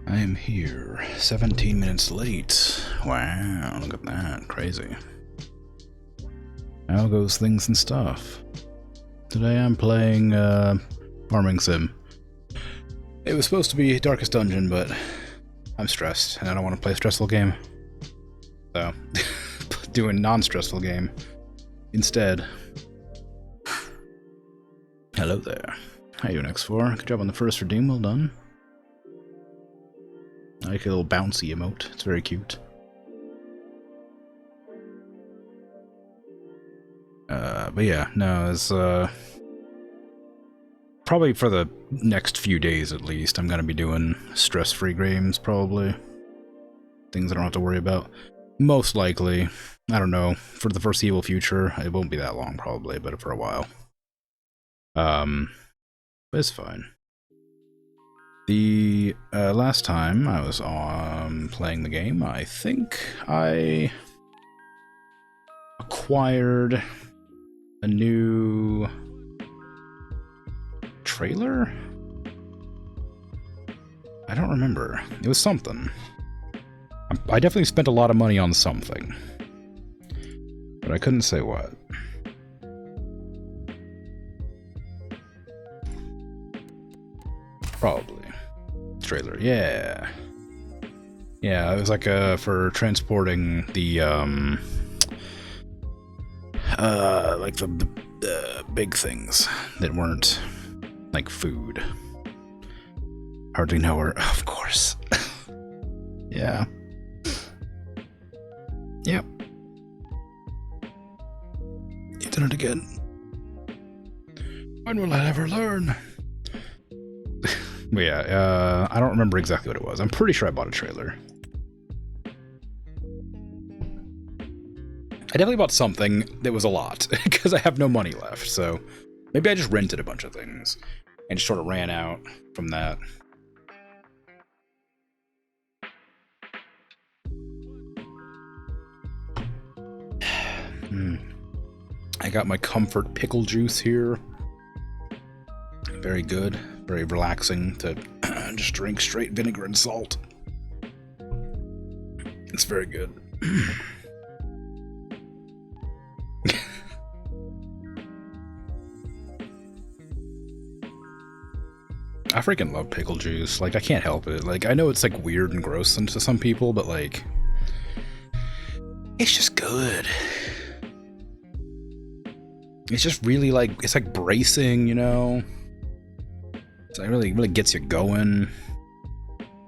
I am here, 17 minutes late. Wow, look at that, crazy. How goes things and stuff? Today I'm playing Farming Sim. It was supposed to be Darkest Dungeon, but I'm stressed, and I don't want to play a stressful game. So, doing non-stressful game instead. Hello there. How you doing, X4? Good job on the first redeem, well done. I like a little bouncy emote, it's very cute. But yeah, no, it's probably for the next few days at least, I'm gonna be doing stress-free games, probably. Things I don't have to worry about. Most likely, I don't know, for the foreseeable future, it won't be that long probably, but for a while. But it's fine. The last time I was on playing the game, I think I acquired a new trailer? I don't remember. It was something. I definitely spent a lot of money on something, but I couldn't say what. Probably. Trailer, yeah. Yeah, it was like for transporting the like the big things that weren't like food. Hardly know where, of course. Yeah. Yep. You did it again. When will I ever learn? But yeah, I don't remember exactly what it was. I'm pretty sure I bought a trailer. I definitely bought something that was a lot, because I have no money left, so maybe I just rented a bunch of things and just sort of ran out from that. I got my comfort pickle juice here. Very good, very relaxing to just drink straight vinegar and salt. It's very good. I freaking love pickle juice. Like, I can't help it. Like, I know it's like weird and gross to some people, but like, it's just good. It's just really like, it's like bracing, you know? It's like really gets you going.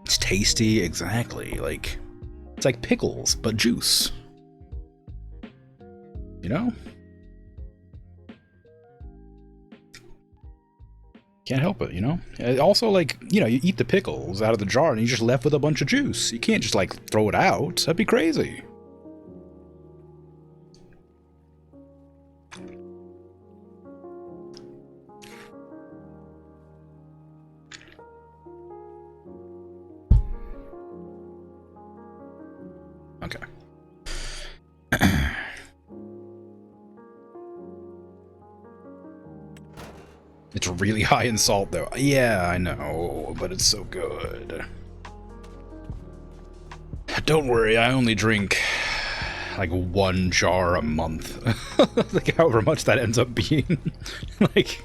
It's tasty, exactly. Like, it's like pickles, but juice. You know? Can't help it, you know? Also, like, you know, you eat the pickles out of the jar and you're just left with a bunch of juice. You can't just, like, throw it out. That'd be crazy. Okay. It's really high in salt, though. Yeah, I know, but it's so good. Don't worry, I only drink like 1 jar a month. Like, however much that ends up being. Like,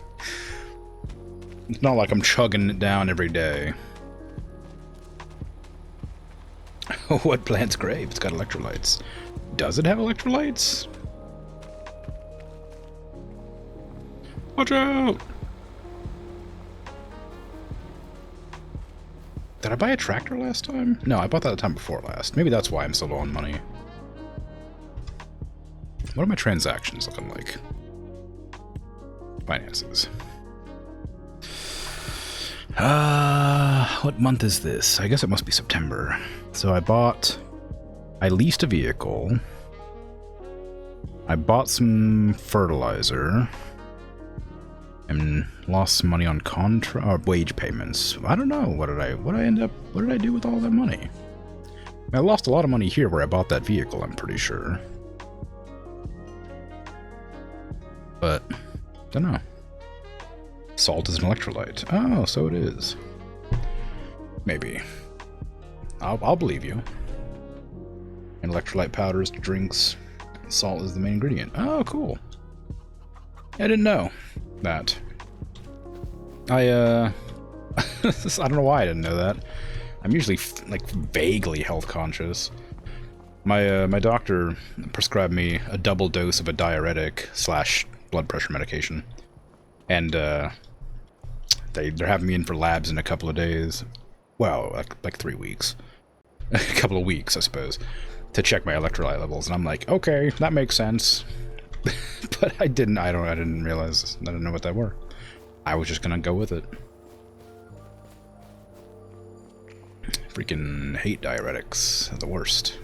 it's not like I'm chugging it down every day. What plant's grave? It's got electrolytes. Does it have electrolytes? Watch out! Did I buy a tractor last time? No, I bought that the time before last. Maybe that's why I'm still low on money. What are my transactions looking like? Finances. What month is this? I guess it must be September. So I leased a vehicle. I bought some fertilizer. And lost some money on wage payments. I don't know. What did I do with all that money? I lost a lot of money here where I bought that vehicle, I'm pretty sure. But, don't know. Salt is an electrolyte. Oh, so it is. Maybe. I'll believe you. And electrolyte powders to drinks. Salt is the main ingredient. Oh, cool. I didn't know that. I don't know why I didn't know that. I'm usually like vaguely health conscious. My doctor prescribed me a double dose of a diuretic / blood pressure medication, and they're having me in for labs in a couple of days. Well, like 3 weeks, a couple of weeks, I suppose, to check my electrolyte levels. And I'm like, okay, that makes sense. But I didn't realize, I didn't know what they were. I was just gonna go with it. Freaking hate diuretics. They're the worst.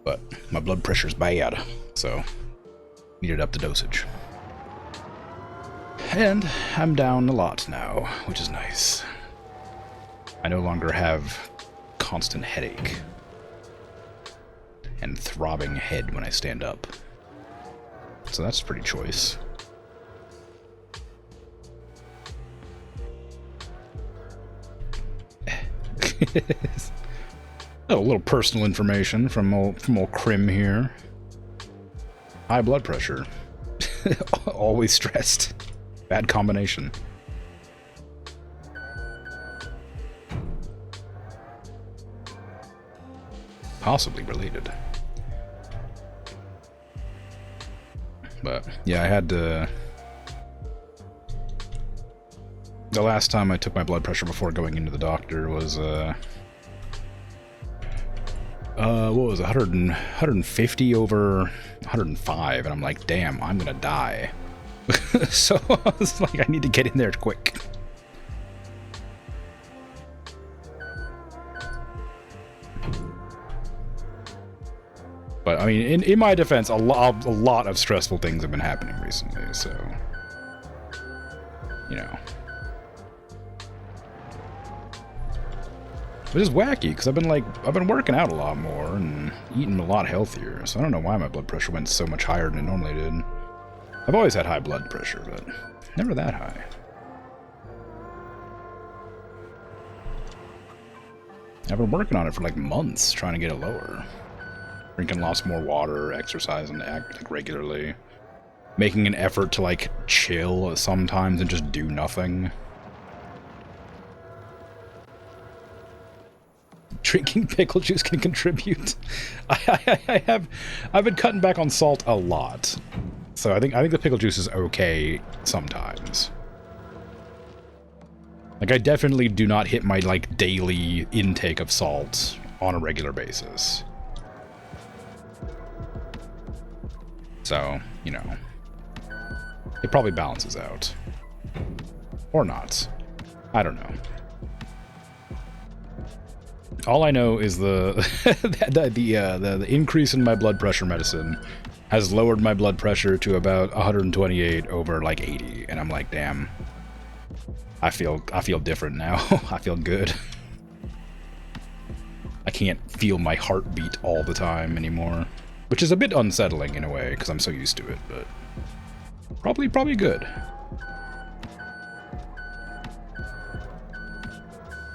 But my blood pressure's bad, so needed up the dosage. And I'm down a lot now, which is nice. I no longer have constant headache and throbbing head when I stand up. So that's pretty choice. Oh, a little personal information from old Crim here. High blood pressure. Always stressed. Bad combination. Possibly related. But yeah, I had to. The last time I took my blood pressure before going into the doctor was what was it, 150 over 105, and I'm like, damn, I'm gonna die. So I was like, I need to get in there quick. But I mean, in my defense, a lot of stressful things have been happening recently, so you know. Which is wacky, because I've been working out a lot more and eating a lot healthier, so I don't know why my blood pressure went so much higher than it normally did. I've always had high blood pressure, but never that high. I've been working on it for like months, trying to get it lower. Drinking lots more water, exercising like regularly. Making an effort to like chill sometimes and just do nothing. Drinking pickle juice can contribute. I've been cutting back on salt a lot, so I think the pickle juice is okay sometimes. Like, I definitely do not hit my like daily intake of salt on a regular basis. So, you know, it probably balances out, or not. I don't know. All I know is the increase in my blood pressure medicine has lowered my blood pressure to about 128 over like 80, and I'm like, damn. I feel different now. I feel good. can't feel my heartbeat all the time anymore. Which is a bit unsettling in a way, because I'm so used to it, but probably good.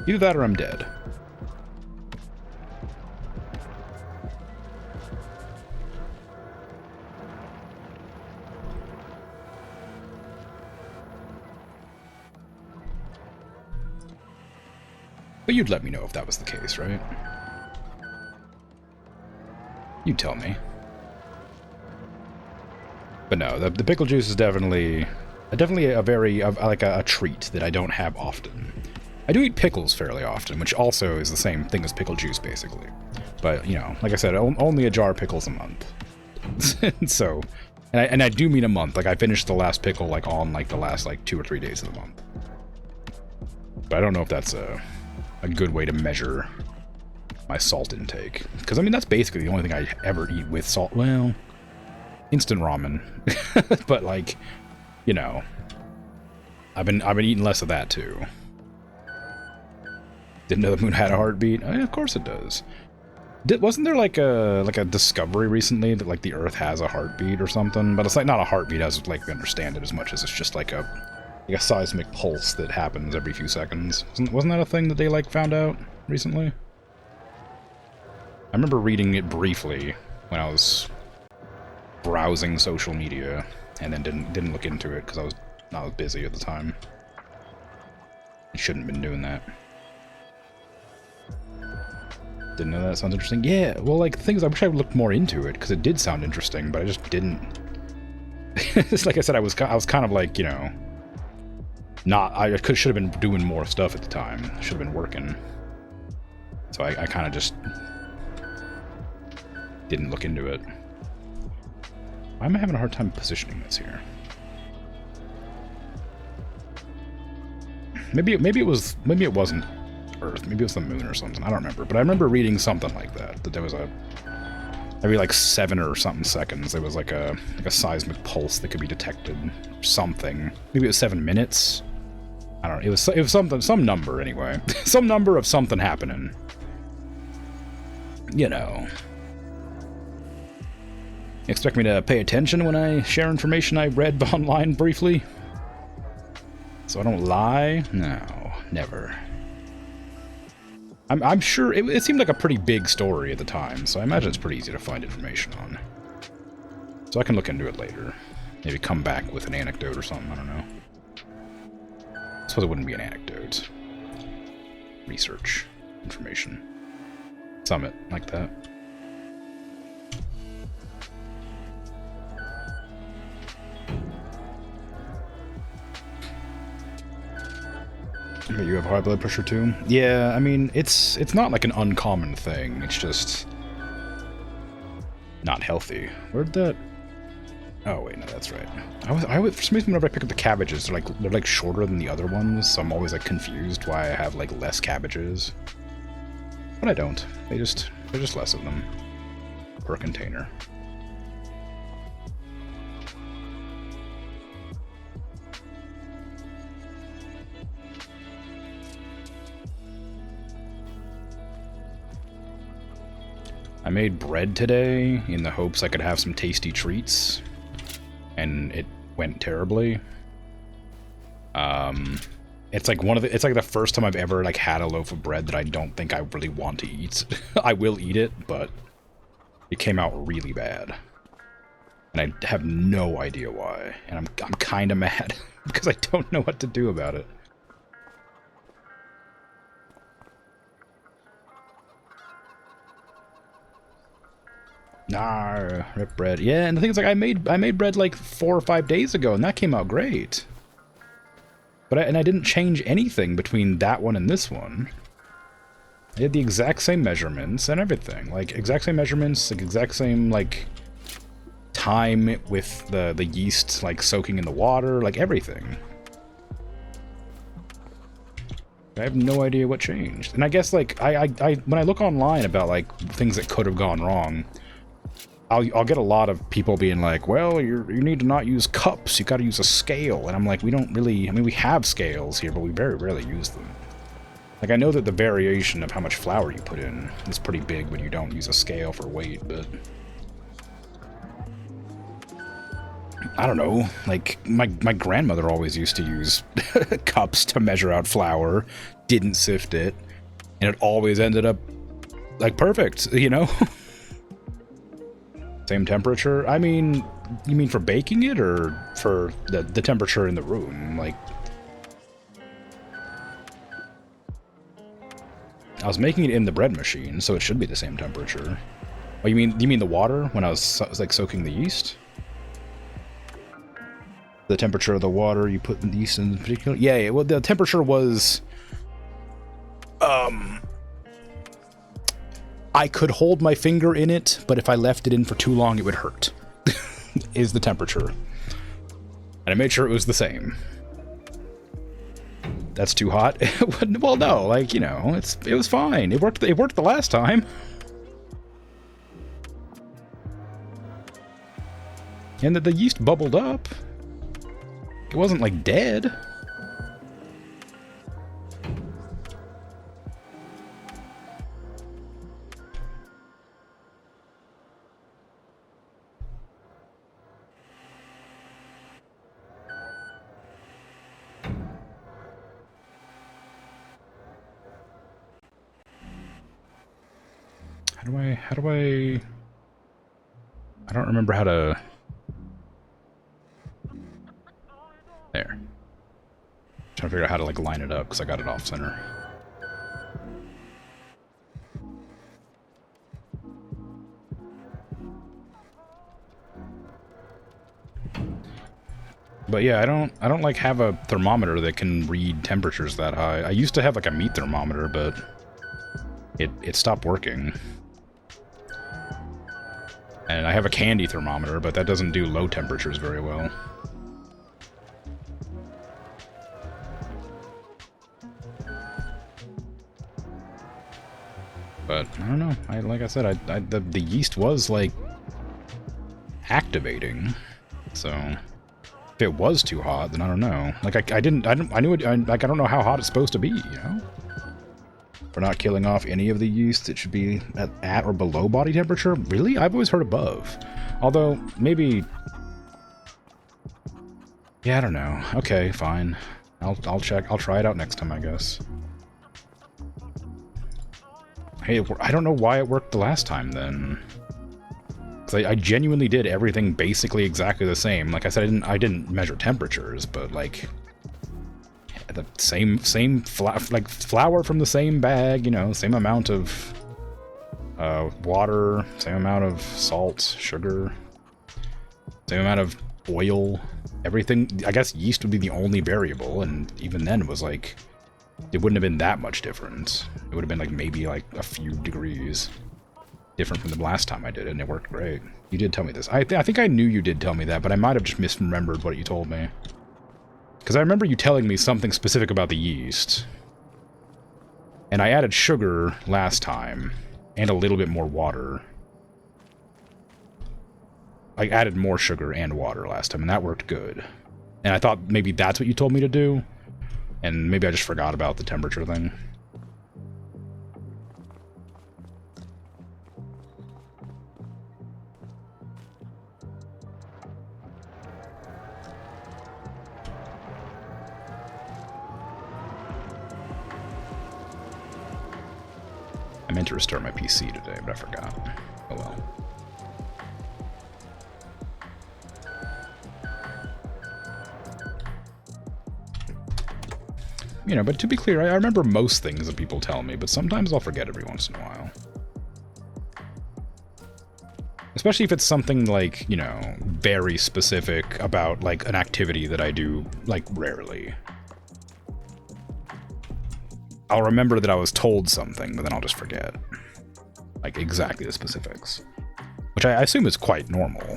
Either that or I'm dead. But you'd let me know if that was the case, right? You'd tell me. But no, the pickle juice is definitely a very, like a treat that I don't have often. I do eat pickles fairly often, which also is the same thing as pickle juice, basically. But, you know, like I said, only a jar of pickles a month. So, and I do mean a month. Like, I finished the last pickle, like, on, like, the last, like, 2 or 3 days of the month. But I don't know if that's a good way to measure my salt intake. Because, I mean, that's basically the only thing I ever eat with salt. Well, instant ramen. But, like, you know, I've been eating less of that, too. Didn't know the moon had a heartbeat? Oh, yeah, of course it does. Wasn't there like a discovery recently that like the Earth has a heartbeat or something? But it's like not a heartbeat as like we understand it as much as it's just like a seismic pulse that happens every few seconds. Wasn't that a thing that they like found out recently? I remember reading it briefly when I was browsing social media, and then didn't look into it because I was busy at the time. I shouldn't have been doing that. Didn't know that. Sounds interesting. Yeah, well, like, the thing is, I wish I looked more into it, because it did sound interesting, but I just didn't. Just like I said, I was kind of like, you know, I should have been doing more stuff at the time. Should have been working. So I kind of just didn't look into it. Why am I having a hard time positioning this here? Maybe it wasn't Earth. Maybe it was the moon or something. I don't remember. But I remember reading something like that. That there was every like 7 or something seconds, there was like a seismic pulse that could be detected. Something. Maybe it was 7 minutes. I don't know. It was something, some number anyway. Some number of something happening. You know. You expect me to pay attention when I share information I read online briefly? So I don't lie? No, never. I'm sure it seemed like a pretty big story at the time, so I imagine it's pretty easy to find information on. So I can look into it later. Maybe come back with an anecdote or something, I don't know. I suppose it wouldn't be an anecdote. Research. Information. Summit, like that. But you have high blood pressure too? Yeah, I mean, it's not like an uncommon thing. It's just not healthy. Where'd that? Oh wait, no, that's right. I would for some reason whenever I pick up the cabbages, they're like shorter than the other ones, so I'm always like confused why I have like less cabbages. But I don't. There's just less of them per container. I made bread today in the hopes I could have some tasty treats, and it went terribly. It's like it's like the first time I've ever like had a loaf of bread that I don't think I really want to eat. I will eat it, but it came out really bad, and I have no idea why. And I'm kind of mad because I don't know what to do about it. Nah, rip bread. Yeah, and the thing is, like, I made bread like 4 or 5 days ago, and that came out great. But I didn't change anything between that one and this one. I had the exact same measurements and everything, like exact same measurements, like exact same like time with the yeast like soaking in the water, like everything. I have no idea what changed, and I guess like I when I look online about like things that could have gone wrong. I'll get a lot of people being like, well, you need to not use cups, you gotta use a scale. And I'm like, we don't really, I mean, we have scales here, but we very rarely use them. Like, I know that the variation of how much flour you put in is pretty big when you don't use a scale for weight, but... I don't know, like, my grandmother always used to use cups to measure out flour, didn't sift it, and it always ended up, like, perfect, you know? Same temperature? I mean, you mean for baking it, or for the temperature in the room? Like... I was making it in the bread machine, so it should be the same temperature. Oh, you mean the water when I was like soaking the yeast? The temperature of the water you put the yeast in particular? Yeah, well, the temperature was... I could hold my finger in it, but if I left it in for too long, it would hurt. Is the temperature. And I made sure it was the same. That's too hot? Well, no, like, you know, it was fine. It worked the last time. And the yeast bubbled up. It wasn't, like, dead. How do I... I don't remember how to... There. Trying to figure out how to, like, line it up, because I got it off center. But yeah, I don't like have a thermometer that can read temperatures that high. I used to have like a meat thermometer, but it stopped working. And I have a candy thermometer, but that doesn't do low temperatures very well. But I don't know. Like I said, the yeast was like activating. So if it was too hot, then I don't know. Like I don't know how hot it's supposed to be, you know? For not killing off any of the yeast, it should be at or below body temperature? Really? I've always heard above. Although, maybe... Yeah, I don't know. Okay, fine. I'll check. I'll try it out next time, I guess. Hey, I don't know why it worked the last time, then. Because I genuinely did everything basically exactly the same. Like I said, I didn't measure temperatures, but, like... the same flour from the same bag, you know, same amount of water, same amount of salt, sugar, same amount of oil, everything. I guess yeast would be the only variable, and even then it was like, it wouldn't have been that much different. It would have been like maybe like a few degrees different from the last time I did it, and it worked great. You did tell me this. I think I knew you did tell me that, but I might have just misremembered what you told me. Because I remember you telling me something specific about the yeast. And I added sugar last time, and a little bit more water. I added more sugar and water last time, and that worked good. And I thought maybe that's what you told me to do, and maybe I just forgot about the temperature thing. I meant to restart my PC today, but I forgot. Oh well. You know, but to be clear, I remember most things that people tell me, but sometimes I'll forget every once in a while. Especially if it's something like, you know, very specific about, like, an activity that I do, like, rarely. I'll remember that I was told something, but then I'll just forget. Like, exactly the specifics. Which I assume is quite normal.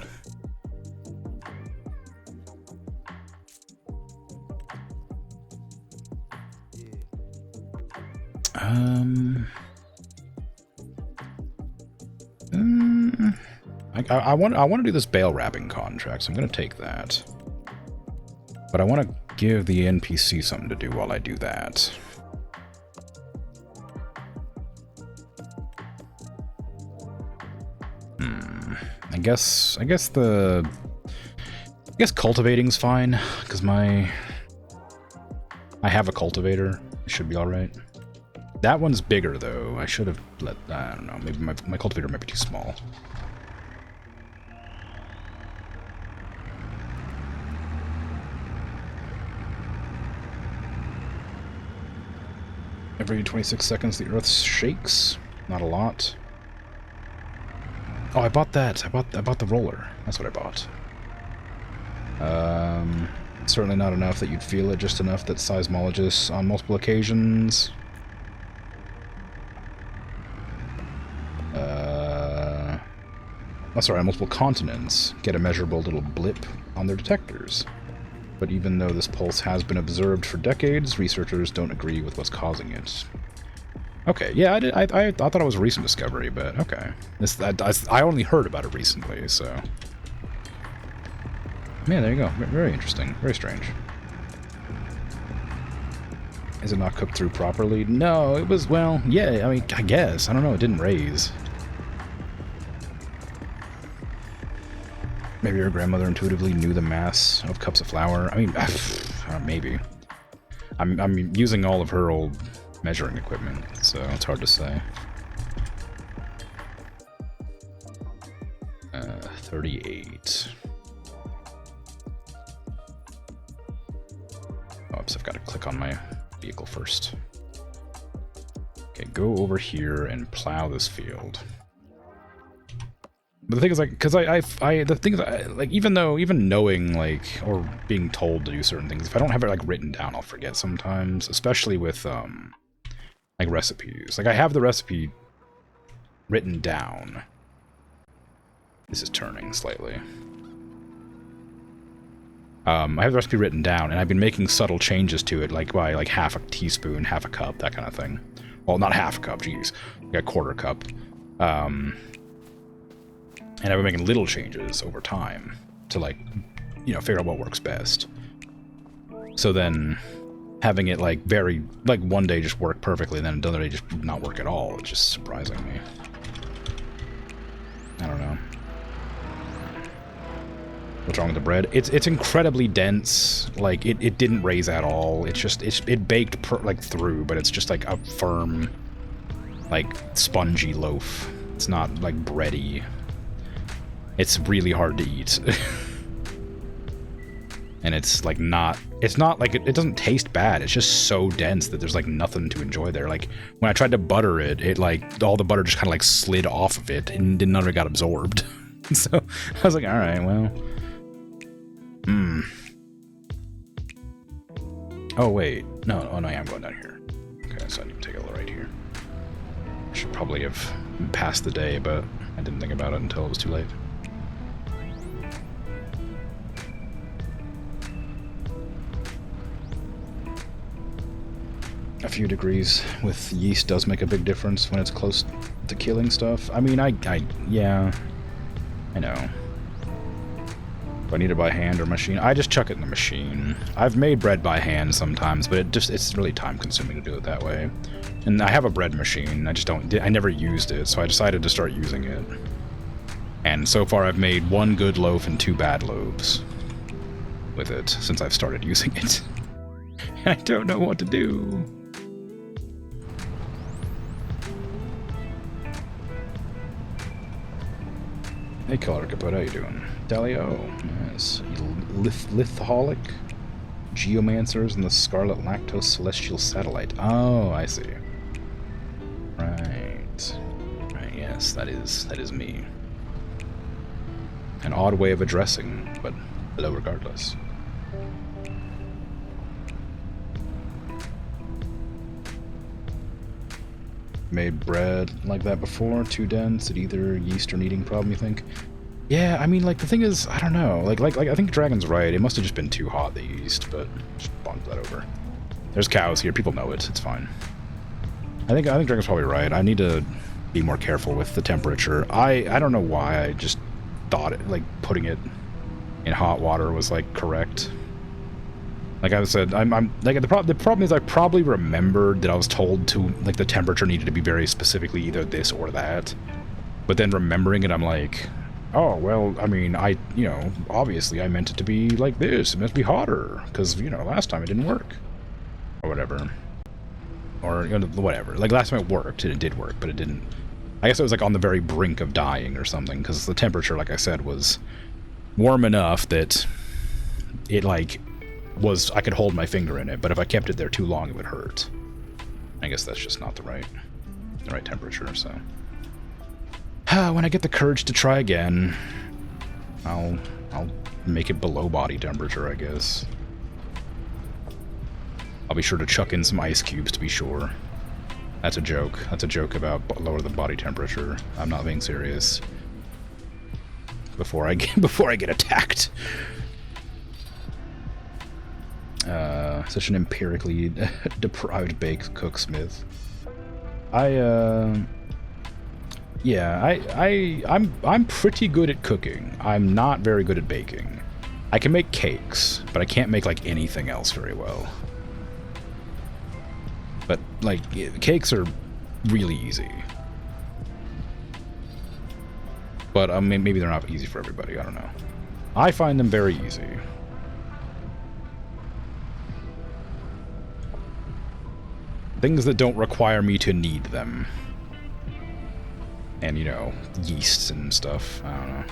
I want to do this bale wrapping contract, so I'm going to take that. But I want to give the NPC something to do while I do that. I guess cultivating's fine, because I have a cultivator. It should be alright. That one's bigger, though. I should have I don't know, maybe my cultivator might be too small. Every 26 seconds the earth shakes. Not a lot. Oh, I bought that. I bought the roller. That's what I bought. Certainly not enough that you'd feel it, just enough that seismologists on multiple occasions... on multiple continents get a measurable little blip on their detectors. But even though this pulse has been observed for decades, researchers don't agree with what's causing it. Okay, yeah, I thought it was a recent discovery, but okay. I only heard about it recently, so... Yeah, there you go. Very interesting. Very strange. Is it not cooked through properly? No, it was, well, yeah, I mean, I guess. I don't know, it didn't raise. Maybe your grandmother intuitively knew the mass of cups of flour. I mean, maybe. I'm using all of her old measuring equipment, so it's hard to say. 38. Oops, I've got to click on my vehicle first. Okay, go over here and plow this field. But the thing is, like, because the thing is, like, even knowing, like, or being told to do certain things, if I don't have it, like, written down, I'll forget sometimes, especially with, like, recipes. Like, I have the recipe written down. This is turning slightly. I have the recipe written down, and I've been making subtle changes to it, like, by, like, half a teaspoon, half a cup, that kind of thing. Well, not half a cup, geez. Like a quarter cup. And I've been making little changes over time to, like, you know, figure out what works best. So then having it, like, one day just work perfectly and then another day just not work at all, it's just surprising me. I don't know. What's wrong with the bread? It's incredibly dense. Like, it didn't raise at all. It's just, it baked, through, but it's just, like, a firm, like, spongy loaf. It's not, like, bready. It's really hard to eat. And it's like it's not like it doesn't taste bad. It's just so dense that there's like nothing to enjoy there. Like when I tried to butter it, it like all the butter just kind of like slid off of it and none of it got absorbed. So I was like, all right, well, Oh wait, no, oh no, yeah, I'm going down here. Okay, so I need to take a little right here. I should probably have passed the day, but I didn't think about it until it was too late. A few degrees with yeast does make a big difference when it's close to killing stuff. I mean, yeah, I know. Do I need it by hand or machine? I just chuck it in the machine. I've made bread by hand sometimes, but it's really time consuming to do it that way. And I have a bread machine, I never used it, so I decided to start using it. And so far I've made 1 good loaf and 2 bad loaves with it since I've started using it. I don't know what to do. Hey, Color Caput, how you doing? Dalio, yes. Litholic, Geomancers, and the Scarlet Lactose Celestial Satellite. Oh, I see. Right. Right, yes, that is me. An odd way of addressing, but hello regardless. Made bread like that before, too dense, at either yeast or kneading problem, you think? Yeah, I mean, like, the thing is, I don't know, like, I think Dragon's right, it must have just been too hot, the yeast, but just bonk that over. There's cows here, people know it, it's fine. I think Dragon's probably right, I need to be more careful with the temperature. I don't know why, I just thought it, like, putting it in hot water was, like, correct. Like I said, I'm like the problem is I probably remembered that I was told to, like, the temperature needed to be very specifically either this or that. But then remembering it, I'm like, oh, well, I mean, obviously I meant it to be like this. It must be hotter, because, last time it didn't work. Or whatever. Or, whatever. Like, last time it worked, and it did work, but it didn't. I guess it was, like, on the very brink of dying or something, because the temperature, like I said, was warm enough that it, like, I could hold my finger in it, but if I kept it there too long, it would hurt. I guess that's just not the right temperature, so... when I get the courage to try again, I'll make it below body temperature, I guess. I'll be sure to chuck in some ice cubes to be sure. That's a joke. That's a joke about lower the body temperature. I'm not being serious. Before I get attacked. Such an empirically deprived cooksmith. Yeah, I'm pretty good at cooking. I'm not very good at baking. I can make cakes, but I can't make, like, anything else very well. But, like, cakes are really easy. But, I mean, maybe they're not easy for everybody, I don't know. I find them very easy. Things that don't require me to knead them. And, yeasts and stuff. I don't know.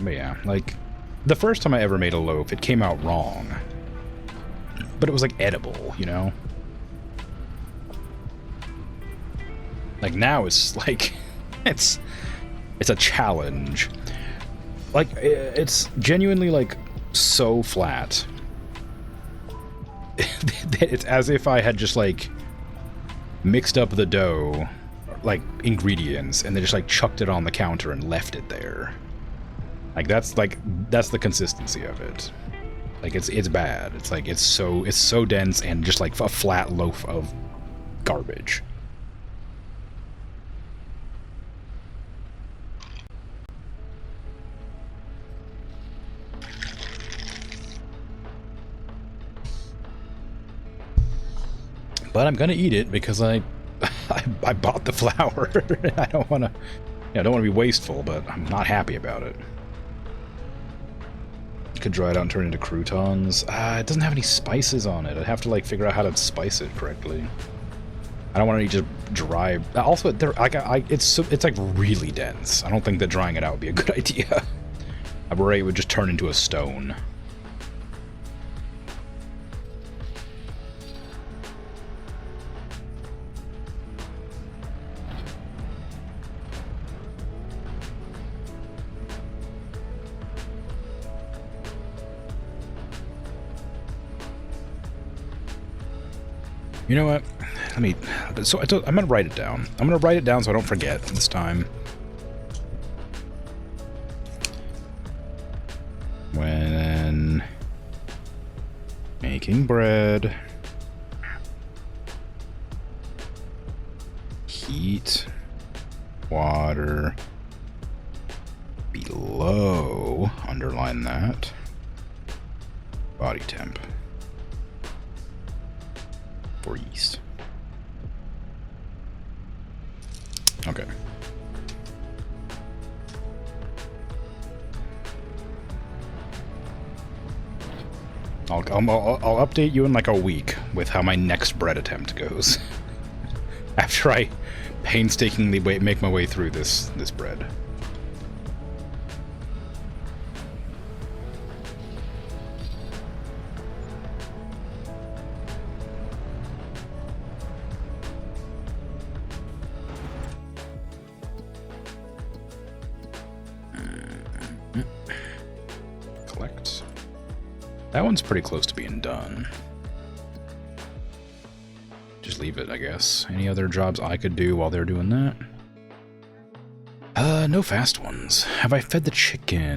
But yeah, like, the first time I ever made a loaf, it came out wrong. But it was, like, edible, Like, now it's, like, it's a challenge. Like, it's genuinely, like, so flat. It's as if I had just, like, mixed up the dough, like, ingredients, and then just, like, chucked it on the counter and left it there. Like, that's the consistency of it. Like, it's bad. It's, like, it's so dense and just, like, a flat loaf of garbage. But I'm gonna eat it because I bought the flour. I don't want to be wasteful, but I'm not happy about it. Could dry it out and turn it into croutons. It doesn't have any spices on it. I'd have to, like, figure out how to spice it correctly. I don't want to eat just dry. Also, it's like really dense. I don't think that drying it out would be a good idea. I worry it would just turn into a stone. You know what? I'm gonna write it down. I'm gonna write it down so I don't forget this time. When making bread, heat water below, underline that, body temp. For yeast. Okay. I'll update you in like a week with how my next bread attempt goes. After I painstakingly make my way through this bread. That one's pretty close to being done. Just leave it, I guess. Any other jobs I could do while they're doing that? No fast ones. Have I fed the chickens?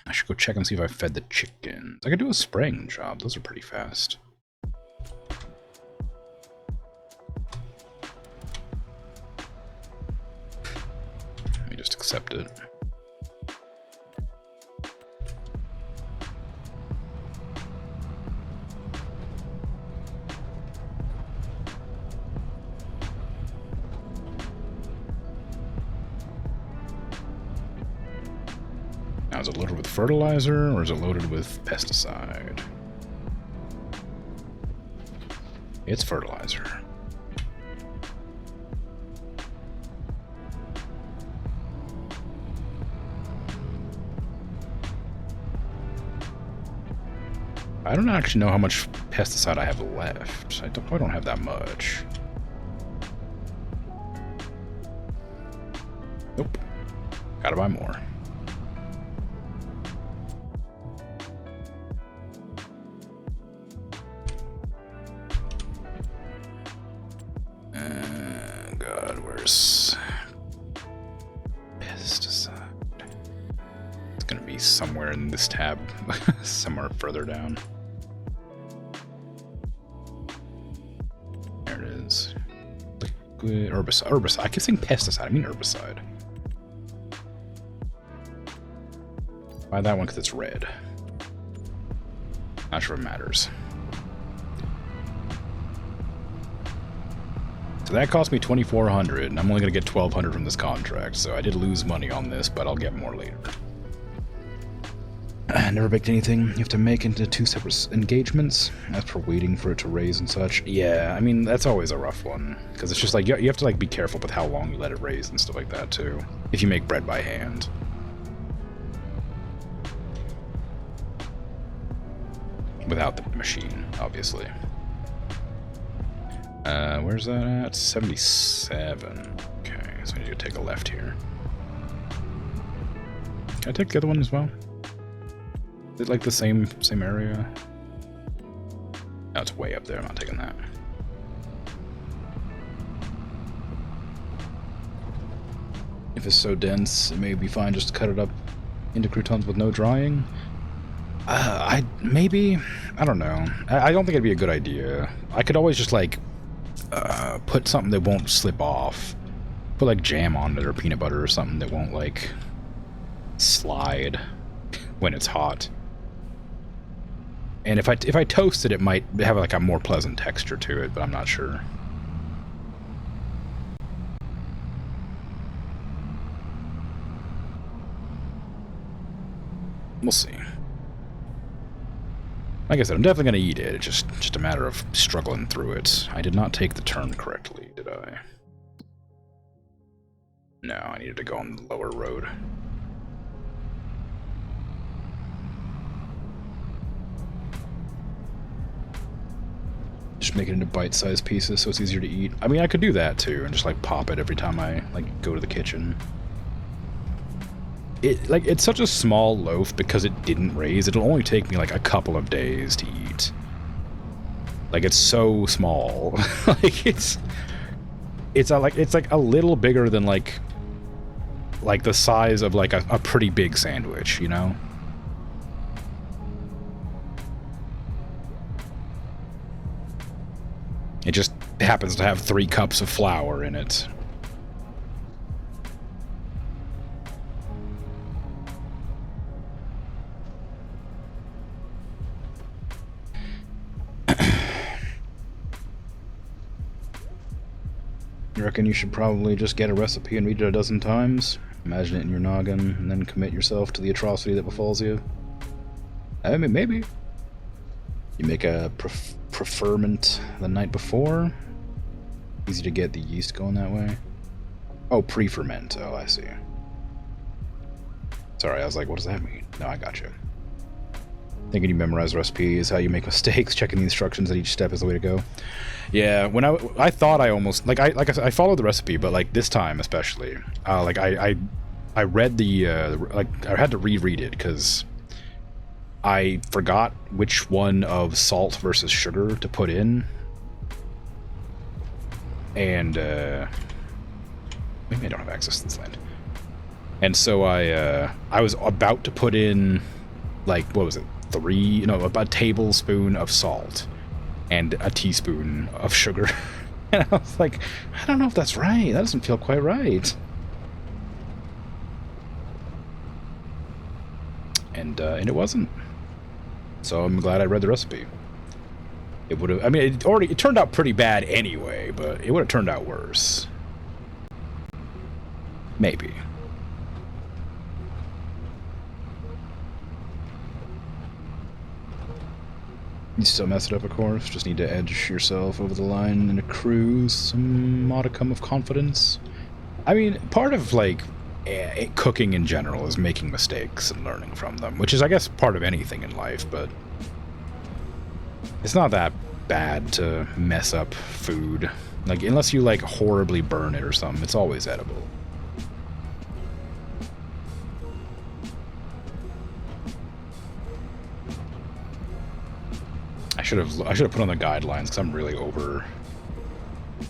I should go check and see if I fed the chickens. I could do a spraying job. Those are pretty fast. Let me just accept it. Now, is it loaded with fertilizer or is it loaded with pesticide? It's fertilizer. I don't actually know how much pesticide I have left. I don't have that much. Nope. Gotta buy more. God, where's pesticide? It's gonna be somewhere in this tab, somewhere further down. There it is. Liquid herbicide. Herbicide. I keep saying pesticide. I mean herbicide. Buy that one because it's red. Not sure it matters. So that cost me $2,400, and I'm only going to get $1,200 from this contract, so I did lose money on this, but I'll get more later. Never baked anything. You have to make into 2 separate engagements, as for waiting for it to raise and such. Yeah, I mean, that's always a rough one, because it's just like, you have to like be careful with how long you let it raise and stuff like that, too, if you make bread by hand. Without the machine, obviously. Where's that at? 77. Okay, so I need to take a left here. Can I take the other one as well? Is it like the same area? No, it's way up there. I'm not taking that. If it's so dense, it may be fine just to cut it up into croutons with no drying. I don't know. I don't think it'd be a good idea. I could always just like put something that won't slip off. Put like jam on it or peanut butter or something that won't like slide when it's hot. And if I toast it, it might have like a more pleasant texture to it, but I'm not sure. We'll see. Like I said, I'm definitely going to eat it. It's just a matter of struggling through it. I did not take the turn correctly, did I? No, I needed to go on the lower road. Just make it into bite-sized pieces so it's easier to eat. I mean, I could do that too, and just like pop it every time I like go to the kitchen. It's such a small loaf because it didn't raise. It'll only take me like a couple of days to eat. Like, it's so small. Like it's like a little bigger than like the size of like a pretty big sandwich, you know? It just happens to have 3 cups of flour in it. I reckon you should probably just get a recipe and read it a dozen times, imagine it in your noggin, and then commit yourself to the atrocity that befalls you. I mean, maybe. You make a preferment the night before. Easy to get the yeast going that way. Oh, pre-ferment. Oh, I see. Sorry, I was like, what does that mean? No, I got you. Thinking you memorize the recipe is how you make mistakes. Checking the instructions at each step is the way to go. Yeah, when I thought I almost I followed the recipe, but like this time especially, I read the I had to reread it because I forgot which one of salt versus sugar to put in, and maybe I don't have access to this land, and so I was about to put in like what was it, a tablespoon of salt and a teaspoon of sugar. And I was like, I don't know if that's right. That doesn't feel quite right. And it wasn't. So I'm glad I read the recipe. It would have, I mean, it turned out pretty bad anyway, but it would have turned out worse. Maybe. You still mess it up, of course. Just need to edge yourself over the line and accrue some modicum of confidence. I mean, part of, like, cooking in general is making mistakes and learning from them, which is, I guess, part of anything in life, but it's not that bad to mess up food. Like, unless you, like, horribly burn it or something, it's always edible. I should have put on the guidelines because I'm really over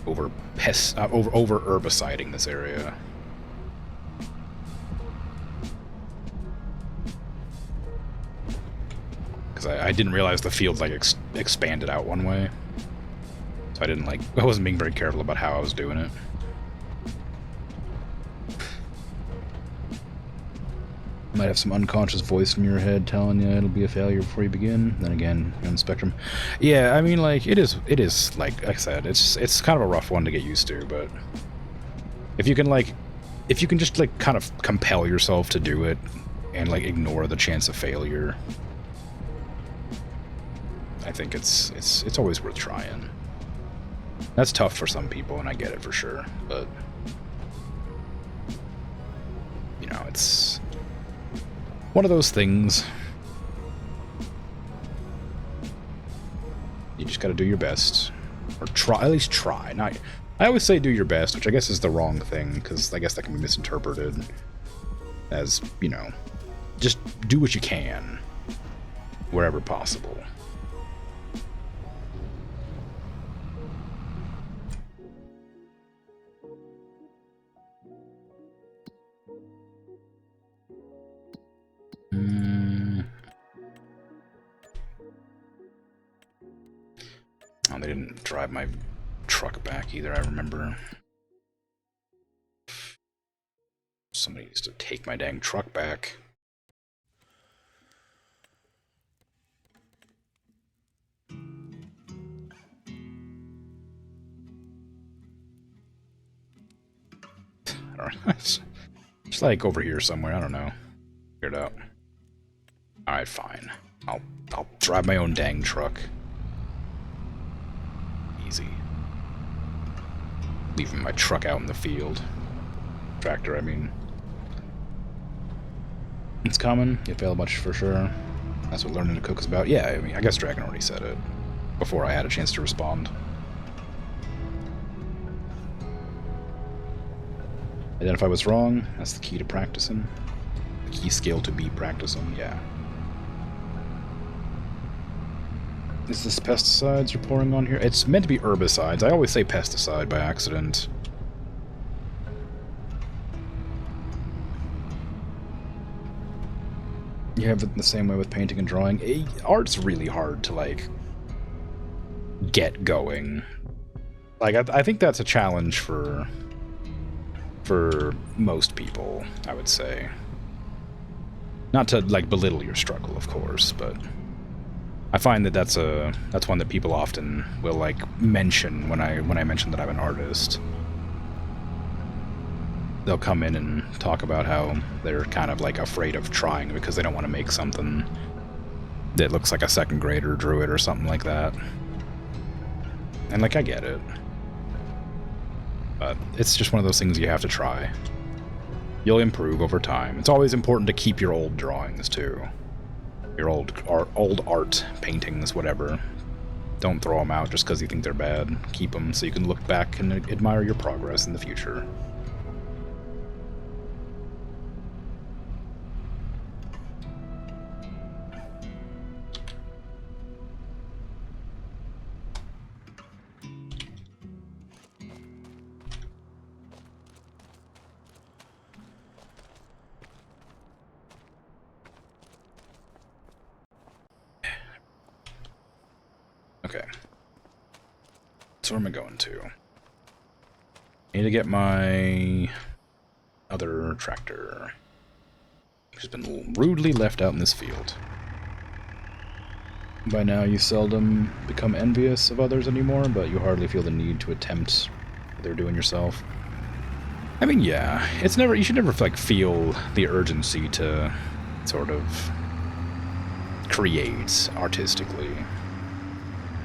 herbiciding this area. Because I didn't realize the field like expanded out one way, so I wasn't being very careful about how I was doing it. Might have some unconscious voice in your head telling you it'll be a failure before you begin. Then again, you're on the spectrum. Yeah, I mean, like, it is like I said, it's kind of a rough one to get used to, but if you can just like kind of compel yourself to do it and like ignore the chance of failure, I think it's always worth trying. That's tough for some people, and I get it for sure, but you know, it's one of those things. You just gotta do your best. Or try, at least try. Not, I always say do your best, which I guess is the wrong thing, because I guess that can be misinterpreted as, you know, just do what you can, wherever possible. Oh, they didn't drive my truck back either, I remember. Somebody needs to take my dang truck back. I don't know. It's like over here somewhere, I don't know. Figure it out. Alright, fine. I'll drive my own dang truck. Easy. Leaving my truck out in the field. Tractor, I mean. It's common. You fail much for sure. That's what learning to cook is about. Yeah, I mean, I guess Dragon already said it before I had a chance to respond. Identify what's wrong. That's the key to practicing. The key skill to be practicing, yeah. Is this pesticides you're pouring on here? It's meant to be herbicides. I always say pesticide by accident. You have it the same way with painting and drawing. Art's really hard to, like, get going. Like, I think that's a challenge for most people, I would say. Not to, like, belittle your struggle, of course, but I find that that's one that people often will, like, mention when I mention that I'm an artist. They'll come in and talk about how they're kind of, like, afraid of trying because they don't want to make something that looks like a second grader drew it or something like that. And, like, I get it. But it's just one of those things you have to try. You'll improve over time. It's always important to keep your old drawings, too. Your old art, paintings, whatever. Don't throw them out just because you think they're bad. Keep them so you can look back and admire your progress in the future. Okay. So where am I going to? I need to get my other tractor, which has been rudely left out in this field. By now you seldom become envious of others anymore, but you hardly feel the need to attempt what they're doing yourself. I mean, yeah, it's never, you should never, like, feel the urgency to sort of create artistically.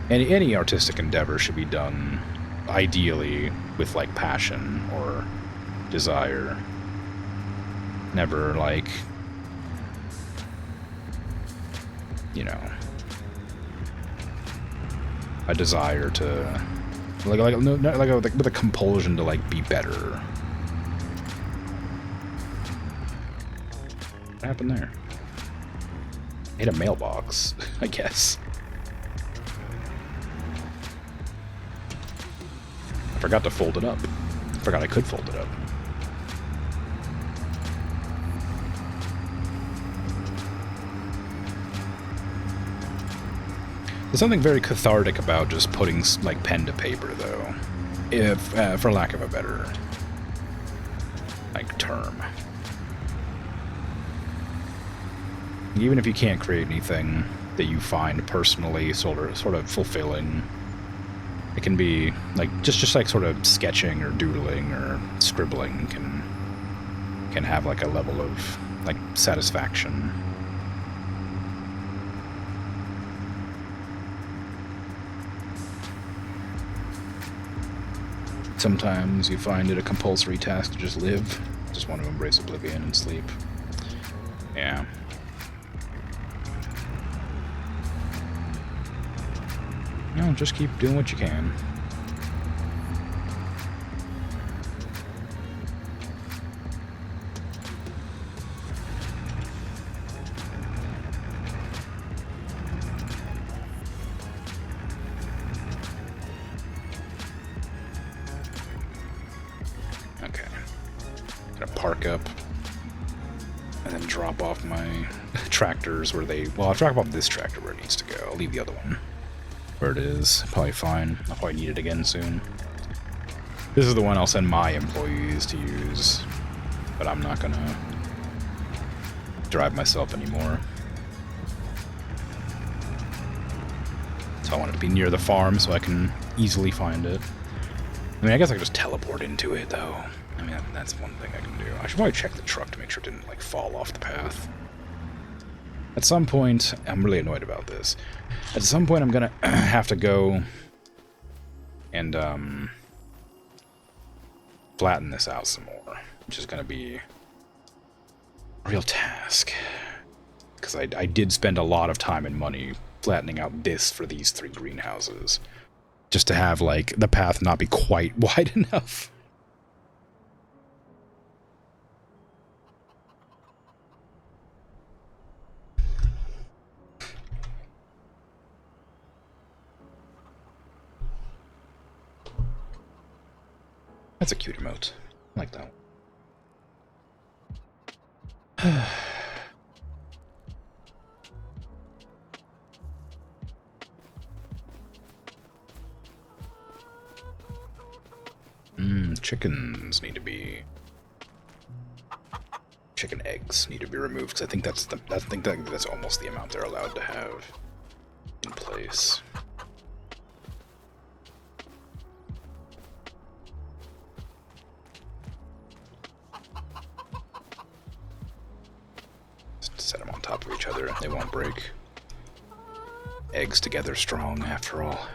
Any artistic endeavor should be done, ideally, with, like, passion or desire. Never, like, you know, a desire to, with a compulsion to, like, be better. What happened there? Hit a mailbox, I guess. I forgot to fold it up. I forgot I could fold it up. There's something very cathartic about just putting, like, pen to paper, though. If, for lack of a better, like, term. Even if you can't create anything that you find personally sort of fulfilling, it can be, like, just like sort of sketching or doodling or scribbling can have, like, a level of, like, satisfaction. Sometimes you find it a compulsory task to just live. Just want to embrace oblivion and sleep. Yeah. No, just keep doing what you can. Okay. Gonna park up and then drop off my tractors where they... Well, I'll drop off this tractor where it needs to go. I'll leave the other one where it is. Probably fine. I'll probably need it again soon. This is the one I'll send my employees to use, but I'm not gonna drive myself anymore. So I want it to be near the farm so I can easily find it. I mean, I guess I could just teleport into it, though. I mean, that's one thing I can do. I should probably check the truck to make sure it didn't, like, fall off the path. At some point, I'm really annoyed about this. At some point, I'm gonna have to go and, flatten this out some more, which is gonna be a real task. Because I did spend a lot of time and money flattening out this for these 3 greenhouses. Just to have, like, the path not be quite wide enough. That's a cute emote. I like that one. Chickens need to be... Chicken eggs need to be removed, because I think that's almost the amount they're allowed to have in place. Just set them on top of each other, they won't break. Eggs together strong, after all.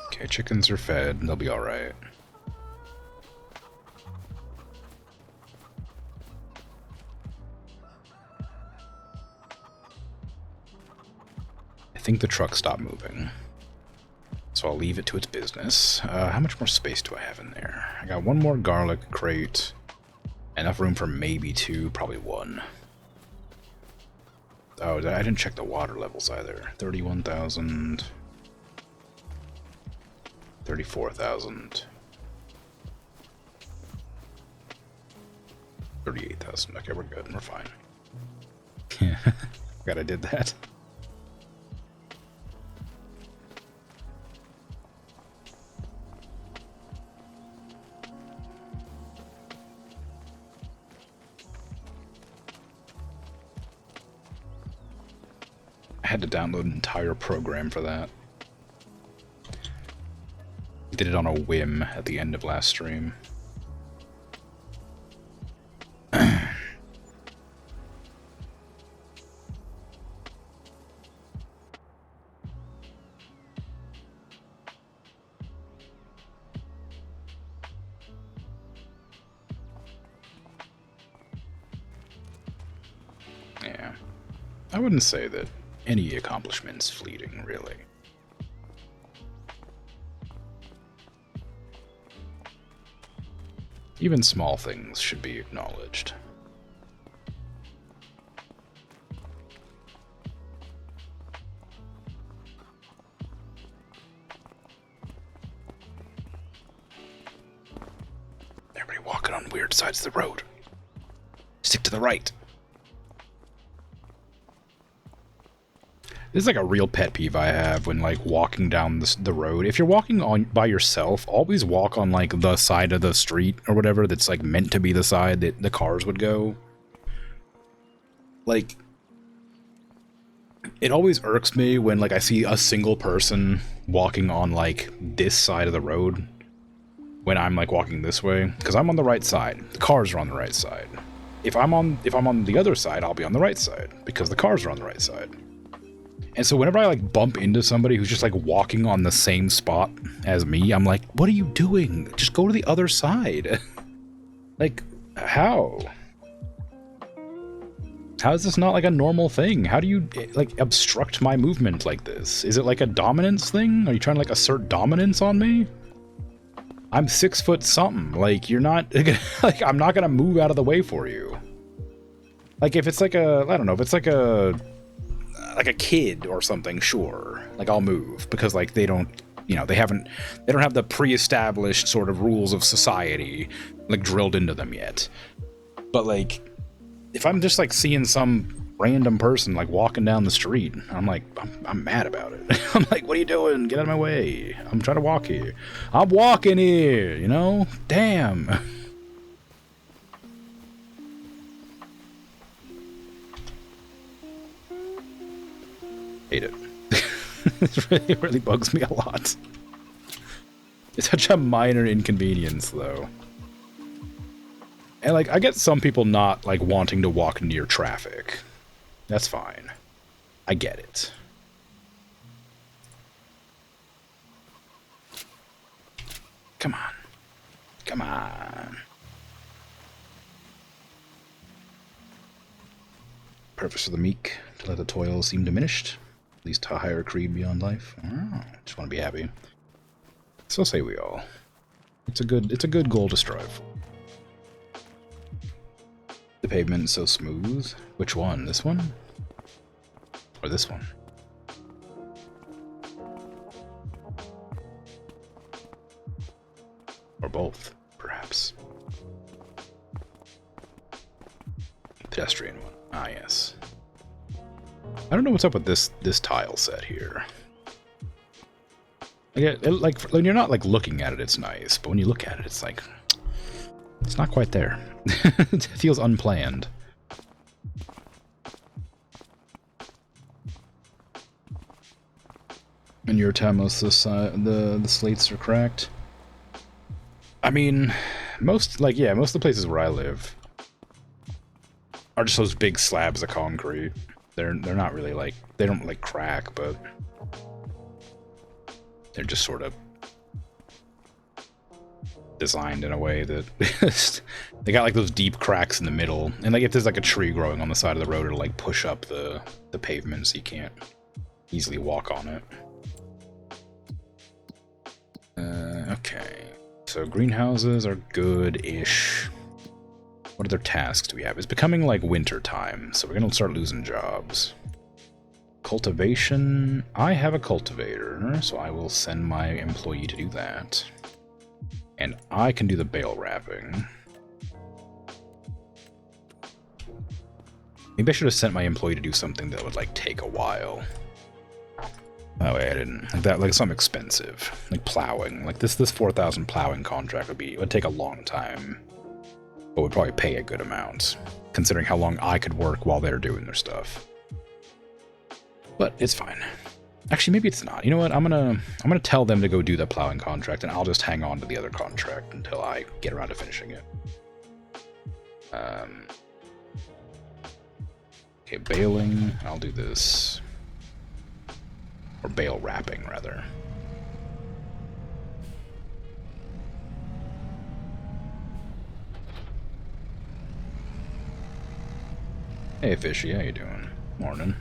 Okay, chickens are fed, they'll be alright. I think the truck stopped moving. So I'll leave it to its business. How much more space do I have in there? I got 1 more garlic crate. Enough room for maybe 2, probably 1. Oh, I didn't check the water levels either. 31,000... 34,000. 38,000. Okay, we're good. We're fine. Yeah, glad I did that. I had to download an entire program for that. Did it on a whim at the end of last stream. I wouldn't say that any accomplishment's fleeting, really. Even small things should be acknowledged. Everybody walking on weird sides of the road. Stick to the right. This is like a real pet peeve I have when like walking down the road. If you're walking on by yourself, always walk on like the side of the street or whatever that's like meant to be the side that the cars would go. Like, it always irks me when like I see a single person walking on like this side of the road when I'm like walking this way, because I'm on the right side. The cars are on the right side. If I'm on the other side, I'll be on the right side because the cars are on the right side. And so whenever I like bump into somebody who's just like walking on the same spot as me, I'm like, what are you doing? Just go to the other side. Like, how? How is this not like a normal thing? How do you like obstruct my movement like this? Is it like a dominance thing? Are you trying to like assert dominance on me? I'm 6 foot something. Like, you're not like, I'm not gonna move out of the way for you. Like, if it's like a, I don't know, if it's like a kid or something, sure, like I'll move because like they don't, you know, they don't have the pre-established sort of rules of society like drilled into them yet. But like, if I'm just like seeing some random person like walking down the street, I'm like, I'm mad about it. I'm like, what are you doing? Get out of my way. I'm trying to walk here. I'm walking here, you know? Damn. Hate it. It really bugs me a lot. It's such a minor inconvenience, though. And, like, I get some people not, like, wanting to walk near traffic. That's fine. I get it. Come on. Come on. Purpose for the meek, to let the toil seem diminished. At least to higher creed beyond life. Oh, just want to be happy. So say we all. It's a good goal to strive for. The pavement is so smooth. Which one? This one? Or this one? Or both, perhaps. Pedestrian one. Ah, yes. I don't know what's up with this tile set here. Like when you're not like looking at it, it's nice, but when you look at it, it's like it's not quite there. It feels unplanned. In your town, most of the slates are cracked. I mean, most of the places where I live are just those big slabs of concrete. They're not really like, they don't like crack, but they're just sort of designed in a way that they got like those deep cracks in the middle, and like if there's like a tree growing on the side of the road, it'll like push up the pavement so you can't easily walk on it. Okay, so greenhouses are good-ish. What other tasks do we have? It's becoming like winter time, so we're gonna start losing jobs. Cultivation. I have a cultivator, so I will send my employee to do that. And I can do the bale wrapping. Maybe I should have sent my employee to do something that would like take a while. Oh wait, I didn't. Like that, like something expensive, like plowing. Like this 4,000 plowing contract would take a long time, but would probably pay a good amount, considering how long I could work while they're doing their stuff. But it's fine. Actually, maybe it's not. You know what? I'm gonna tell them to go do the plowing contract, and I'll just hang on to the other contract until I get around to finishing it. Okay, baling. I'll do this. Or bale wrapping, rather. Hey, Fishy, how you doing? Morning.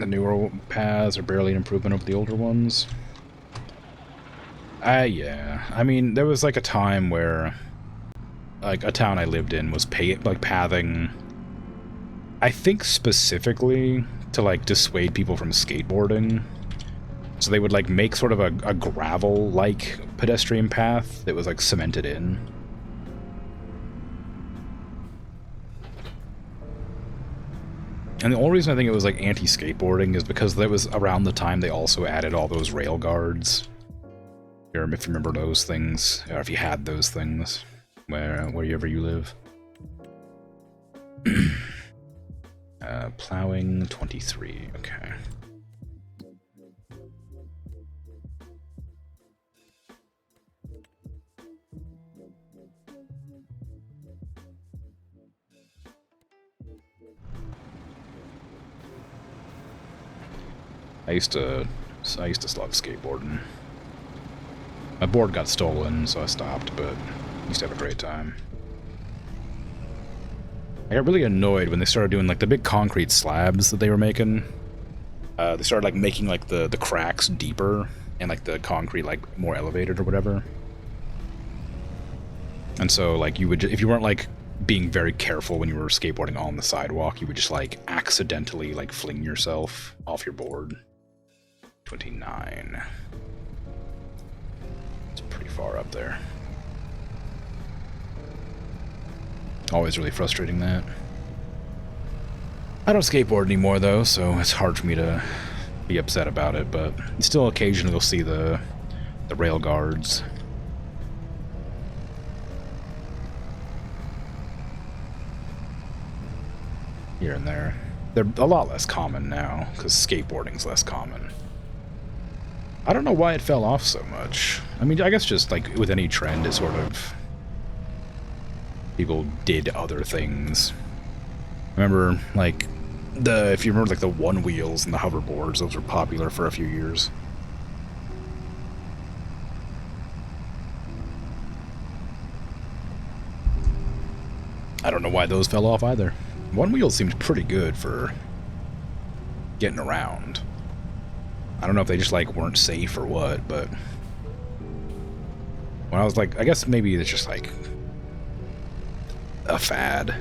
The newer paths are barely an improvement over the older ones. Yeah. I mean, there was like a time where, like, a town I lived in was pathing, I think specifically to, like, dissuade people from skateboarding. So they would, like, make sort of a gravel-like pedestrian path that was, like, cemented in. And the only reason I think it was, like, anti-skateboarding is because that was around the time they also added all those rail guards. If you remember those things, or if you had those things, wherever you live. Plowing 23, okay. I used to love skateboarding. My board got stolen, so I stopped, but I used to have a great time. I got really annoyed when they started doing, like, the big concrete slabs that they were making. They started, like, making, like, the cracks deeper and, like, the concrete, like, more elevated or whatever. And so, like, you would if you weren't, like, being very careful when you were skateboarding on the sidewalk, you would just, like, accidentally, like, fling yourself off your board. 29. It's pretty far up there. Always really frustrating that. I don't skateboard anymore though, so it's hard for me to be upset about it, but still occasionally you'll see the rail guards. Here and there. They're a lot less common now, because skateboarding's less common. I don't know why it fell off so much. I mean, I guess just, like, with any trend, it sort of... people did other things. Remember, like, if you remember, like, the one wheels and the hoverboards, those were popular for a few years. I don't know why those fell off either. One wheel seemed pretty good for getting around. I don't know if they just, like, weren't safe or what, but when I was like, I guess maybe it's just, like, a fad.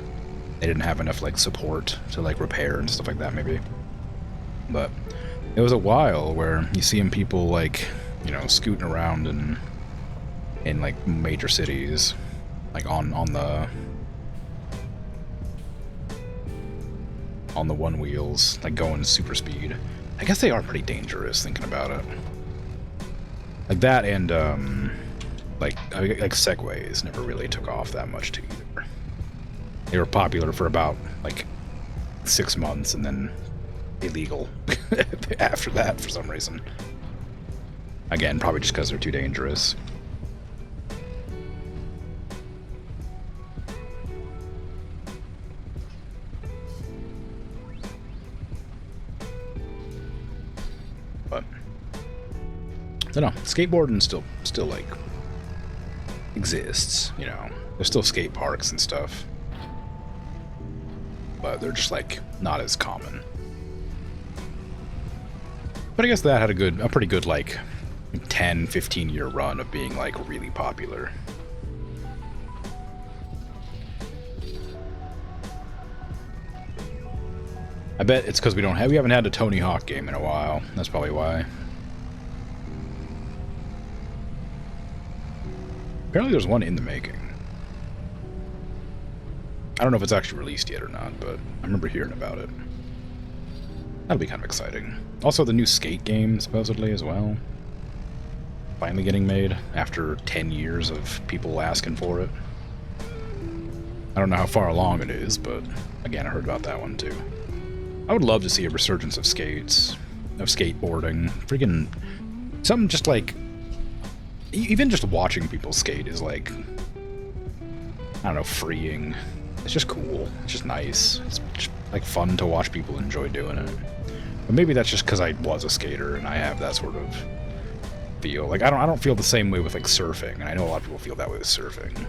They didn't have enough, like, support to, like, repair and stuff like that, maybe. But it was a while where you see people, like, you know, scooting around in like, major cities, like, on the one wheels, like, going super speed. I guess they are pretty dangerous, thinking about it. Like that, and like Segways never really took off that much too either. They were popular for about like 6 months, and then illegal after that for some reason. Again, probably just because they're too dangerous. But I don't know, skateboarding still like exists, you know. There's still skate parks and stuff, but they're just like not as common. But I guess that had a pretty good like 10-15 year run of being like really popular. I bet it's because we haven't had a Tony Hawk game in a while. That's probably why. Apparently there's one in the making. I don't know if it's actually released yet or not, but I remember hearing about it. That'll be kind of exciting. Also, the new Skate game, supposedly, as well. Finally getting made, after 10 years of people asking for it. I don't know how far along it is, but again, I heard about that one, too. I would love to see a resurgence of skateboarding. Freaking... something just like... even just watching people skate is like... I don't know, freeing. It's just cool. It's just nice. It's just, like, fun to watch people enjoy doing it. But maybe that's just because I was a skater and I have that sort of feel. Like, I don't feel the same way with, like, surfing, and I know a lot of people feel that way with surfing.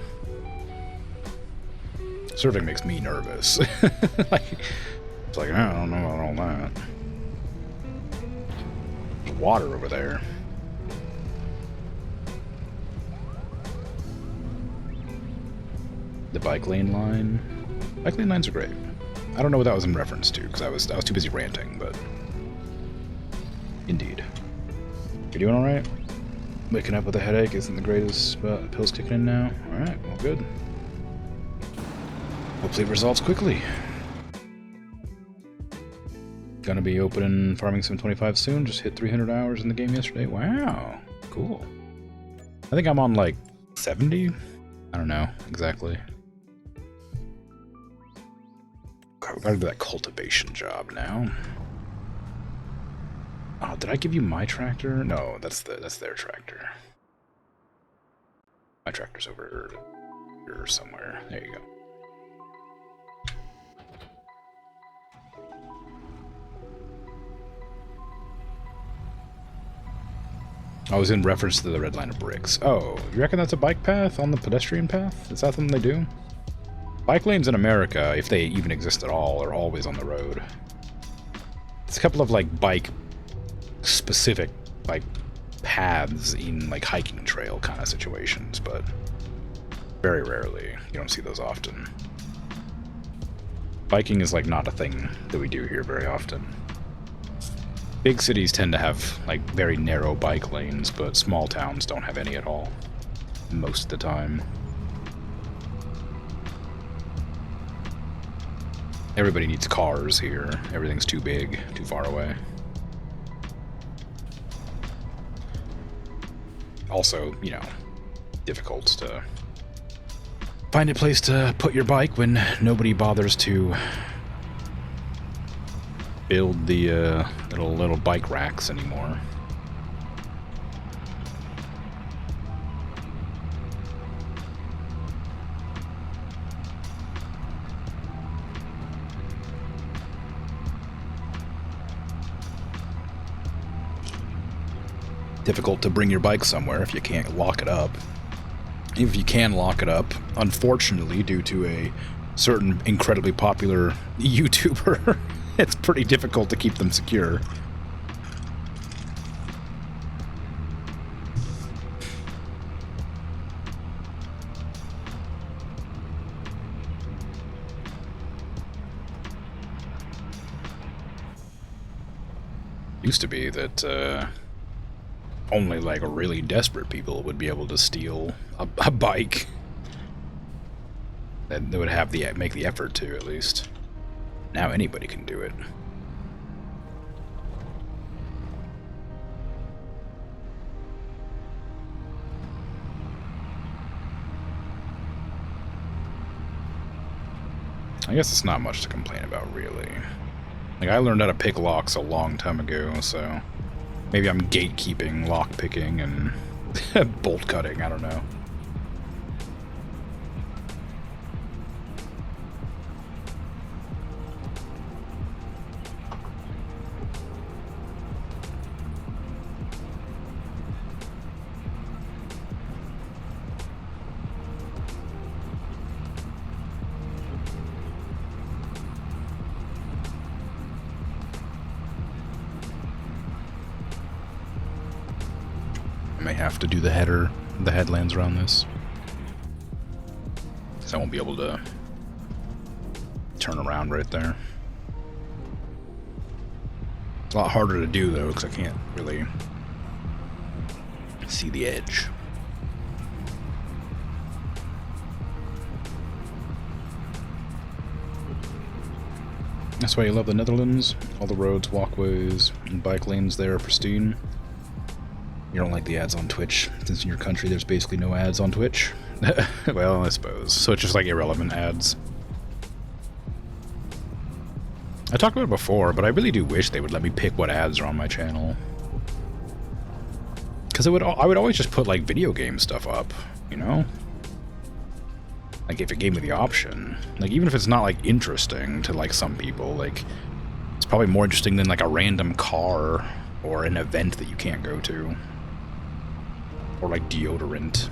Surfing makes me nervous. Like, it's like, I don't know about all that. water over there. The bike lane line. Bike lane lines are great. I don't know what that was in reference to, because I was too busy ranting, but... Indeed. You doing alright? Waking up with a headache isn't the greatest, but pills kicking in now. Alright, well good. Hopefully it resolves quickly. Gonna be opening Farming Sim 25 soon, just hit 300 hours in the game yesterday. Wow, cool. I think I'm on like 70? I don't know, exactly. God, we gotta do that cultivation job now. Oh, did I give you my tractor? No, that's their tractor. My tractor's over here somewhere. There you go. I was in reference to the red line of bricks. Oh, you reckon that's a bike path on the pedestrian path? Is that something they do? Bike lanes in America, if they even exist at all, are always on the road. It's a couple of like bike specific like paths in like hiking trail kind of situations, but very rarely. You don't see those often. Biking is like not a thing that we do here very often. Big cities tend to have like very narrow bike lanes, but small towns don't have any at all most of the time. Everybody needs cars here. Everything's too big, too far away. Also, you know, difficult to find a place to put your bike when nobody bothers to build the little bike racks anymore. Difficult to bring your bike somewhere if you can't lock it up. Even if you can lock it up, unfortunately, due to a certain incredibly popular YouTuber, it's pretty difficult to keep them secure. Used to be that only like really desperate people would be able to steal a bike. That they would have make the effort to, at least. Now anybody can do it. I guess it's not much to complain about, really. Like, I learned how to pick locks a long time ago, so maybe I'm gatekeeping, lockpicking, and bolt cutting, I don't know. I may have to do the headlands around this. Because I won't be able to turn around right there. It's a lot harder to do, though, because I can't really see the edge. That's why you love the Netherlands. All the roads, walkways, and bike lanes there are pristine. You don't like the ads on Twitch, since in your country there's basically no ads on Twitch. Well, I suppose. So it's just like irrelevant ads. I talked about it before, but I really do wish they would let me pick what ads are on my channel. Because I would always just put like video game stuff up, you know? Like if it gave me the option. Like even if it's not like interesting to like some people, like it's probably more interesting than like a random car or an event that you can't go to. Or like deodorant.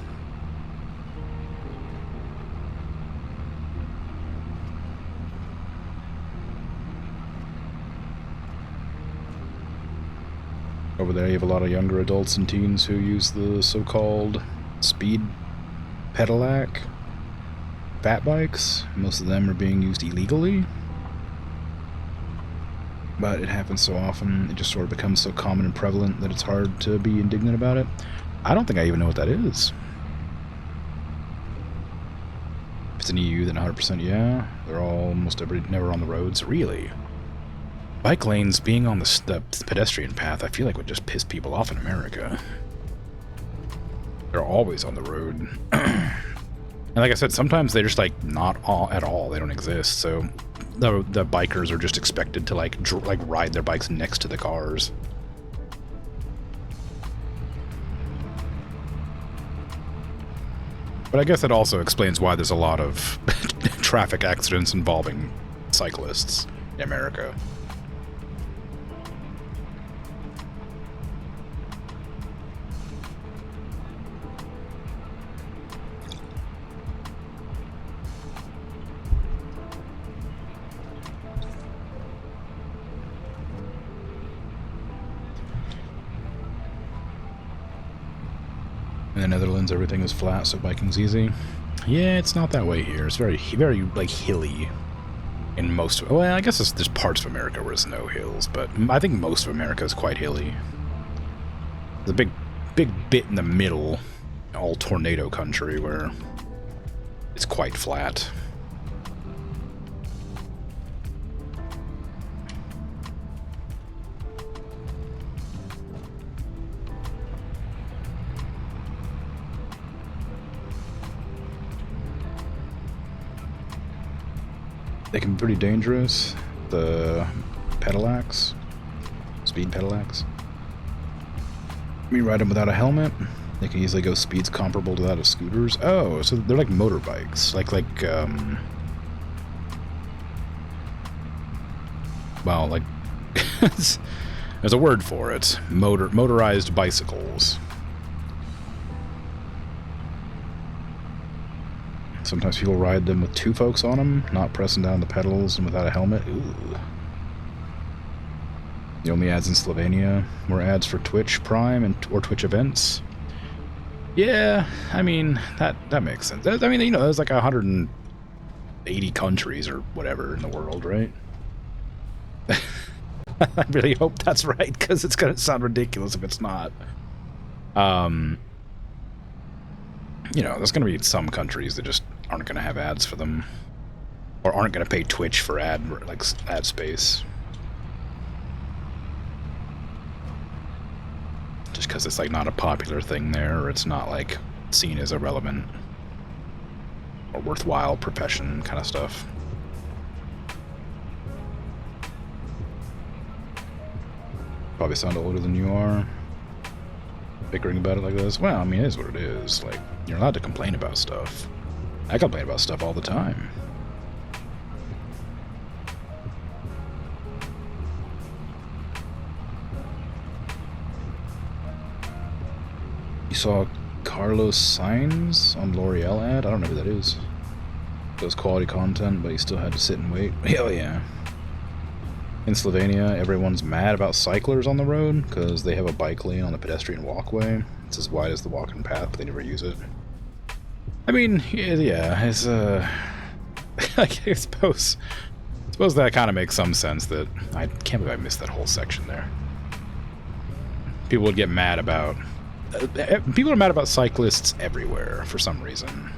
Over over there, you have a lot of younger adults and teens who use the so-called speed pedelec fat bikes. Most of them are being used illegally. But it happens so often, it just sort of becomes so common and prevalent that it's hard to be indignant about it. I don't think I even know what that is. If it's an EU, then 100% yeah. They're all never on the roads. Really? Bike lanes being on the pedestrian path, I feel like would just piss people off in America. They're always on the road. And like I said, sometimes they're just like not at all. They don't exist. So the bikers are just expected to like ride their bikes next to the cars. But I guess that also explains why there's a lot of traffic accidents involving cyclists in America. In the Netherlands, everything is flat, so biking's easy. Yeah, it's not that way here. It's very, very, like, hilly in most... Well, I guess there's parts of America where there's no hills, but I think most of America is quite hilly. There's a big bit in the middle, all tornado country, where it's quite flat. They can be pretty dangerous, the pedelecs, speed pedelecs. When you ride them without a helmet, they can easily go speeds comparable to that of scooters. Oh, so they're like motorbikes, well, like, there's a word for it, motorized bicycles. Sometimes people ride them with two folks on them, not pressing down the pedals and without a helmet. Ooh. The only ads in Slovenia were ads for Twitch Prime or Twitch events. Yeah, I mean, that makes sense. I mean, you know, there's like 180 countries or whatever in the world, right? I really hope that's right, because it's going to sound ridiculous if it's not. You know, there's going to be some countries that just aren't going to have ads for them, or aren't going to pay Twitch for ad space, just because it's like not a popular thing there, or it's not like seen as a relevant or worthwhile profession kind of stuff. Probably sound older than you are, bickering about it like this. Well, I mean, it is what it is. Like, you're allowed to complain about stuff. I complain about stuff all the time. You saw Carlos Sainz on L'Oreal ad? I don't know who that is. It was quality content, but he still had to sit and wait. Hell yeah. In Slovenia, everyone's mad about cyclers on the road because they have a bike lane on the pedestrian walkway. It's as wide as the walking path, but they never use it. I mean, yeah, it's, I suppose that kind of makes some sense. That I can't believe I missed that whole section there. People would get mad about... people are mad about cyclists everywhere for some reason.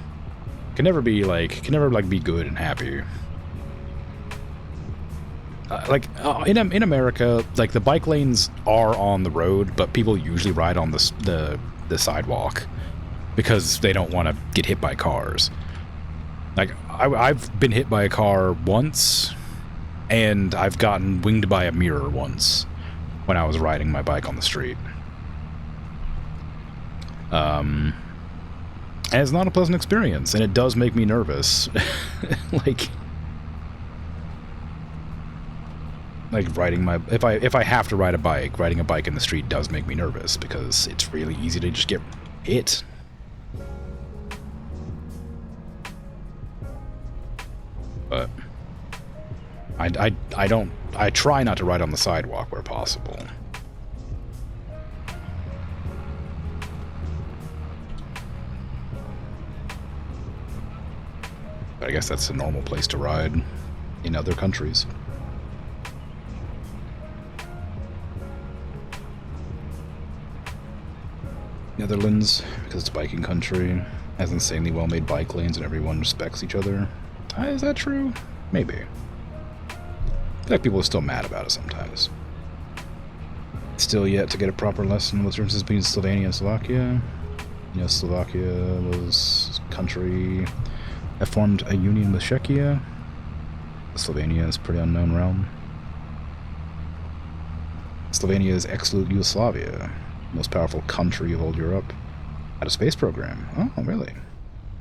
Can never be be good and happy. In America, like, the bike lanes are on the road, but people usually ride on the sidewalk because they don't want to get hit by cars. Like, I've been hit by a car once, and I've gotten winged by a mirror once when I was riding my bike on the street. And it's not a pleasant experience, and it does make me nervous. like riding my... If I have to ride a bike, riding a bike in the street does make me nervous, because it's really easy to just get hit. But I try not to ride on the sidewalk where possible. But I guess that's a normal place to ride in other countries. Netherlands, because it's a biking country, has insanely well-made bike lanes and everyone respects each other. Is that true? Maybe. I feel like people are still mad about it sometimes. Still yet to get a proper lesson on the differences between Slovenia and Slovakia. You know, Slovakia was a country that formed a union with Czechia. Slovenia is a pretty unknown realm. Slovenia is ex-Yugoslavia, most powerful country of old Europe. Had a space program. Oh, really?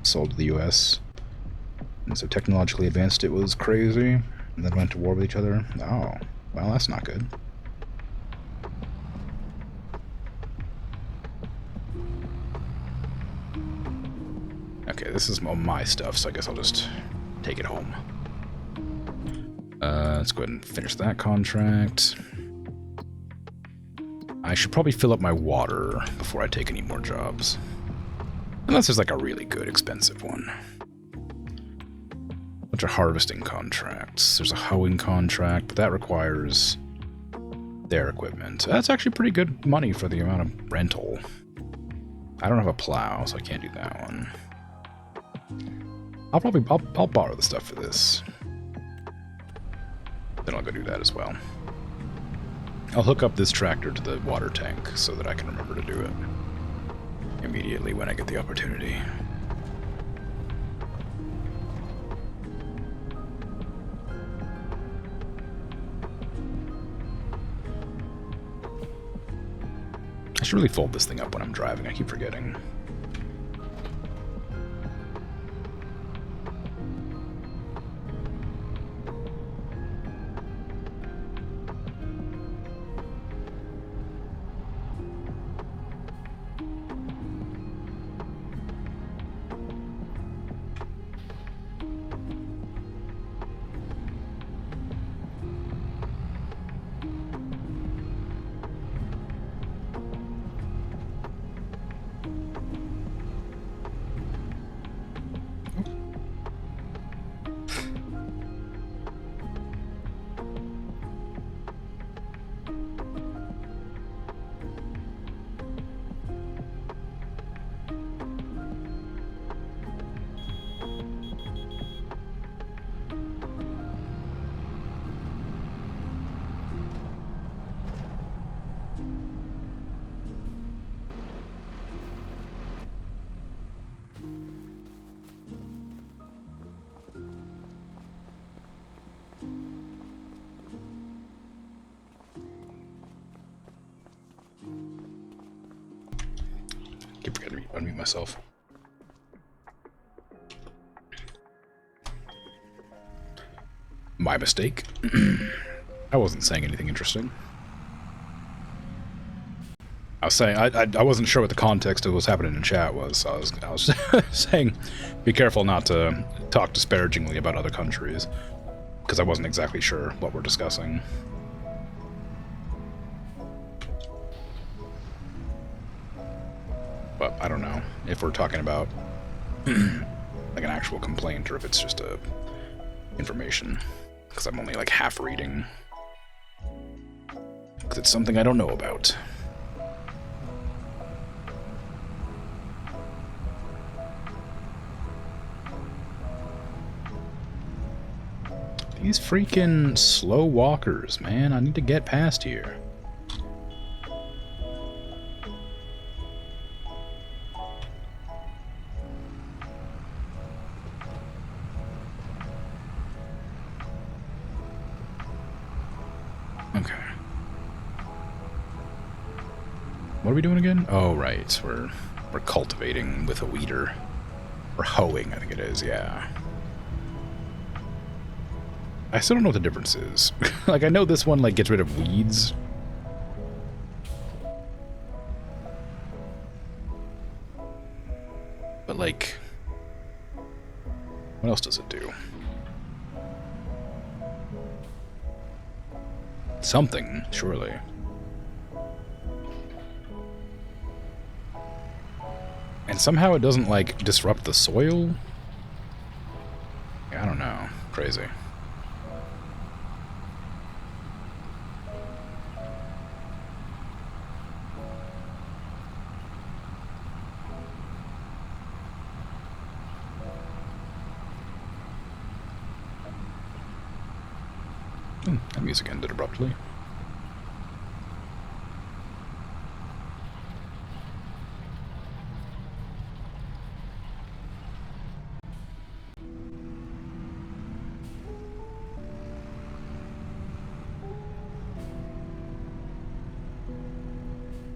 Sold to the US. And so technologically advanced it was crazy. And then went to war with each other. Oh, well, that's not good. Okay, this is all my stuff, so I guess I'll just take it home. Let's go ahead and finish that contract. I should probably fill up my water before I take any more jobs. Unless there's like a really good, expensive one. Bunch of harvesting contracts. There's a hoeing contract, but that requires their equipment. That's actually pretty good money for the amount of rental. I don't have a plow, so I can't do that one. I'll borrow the stuff for this. Then I'll go do that as well. I'll hook up this tractor to the water tank so that I can remember to do it immediately when I get the opportunity. I should really fold this thing up when I'm driving. I keep forgetting. Keep forgetting to unmute myself. My mistake. I wasn't saying anything interesting. I was saying I wasn't sure what the context of what's happening in chat was. So I was saying, be careful not to talk disparagingly about other countries, because I wasn't exactly sure what we're discussing. But I don't know if we're talking about like an actual complaint or if it's just a information, because I'm only like half reading, because it's something I don't know about. These freaking slow walkers, man. I need to get past here. Okay. What are we doing again? Oh, right. We're cultivating with a weeder. Or hoeing, I think it is, yeah. I still don't know what the difference is. Like, I know this one, like, gets rid of weeds. But, like, what else does it do? Something, surely. And somehow it doesn't, like, disrupt the soil? Crazy. That music ended abruptly.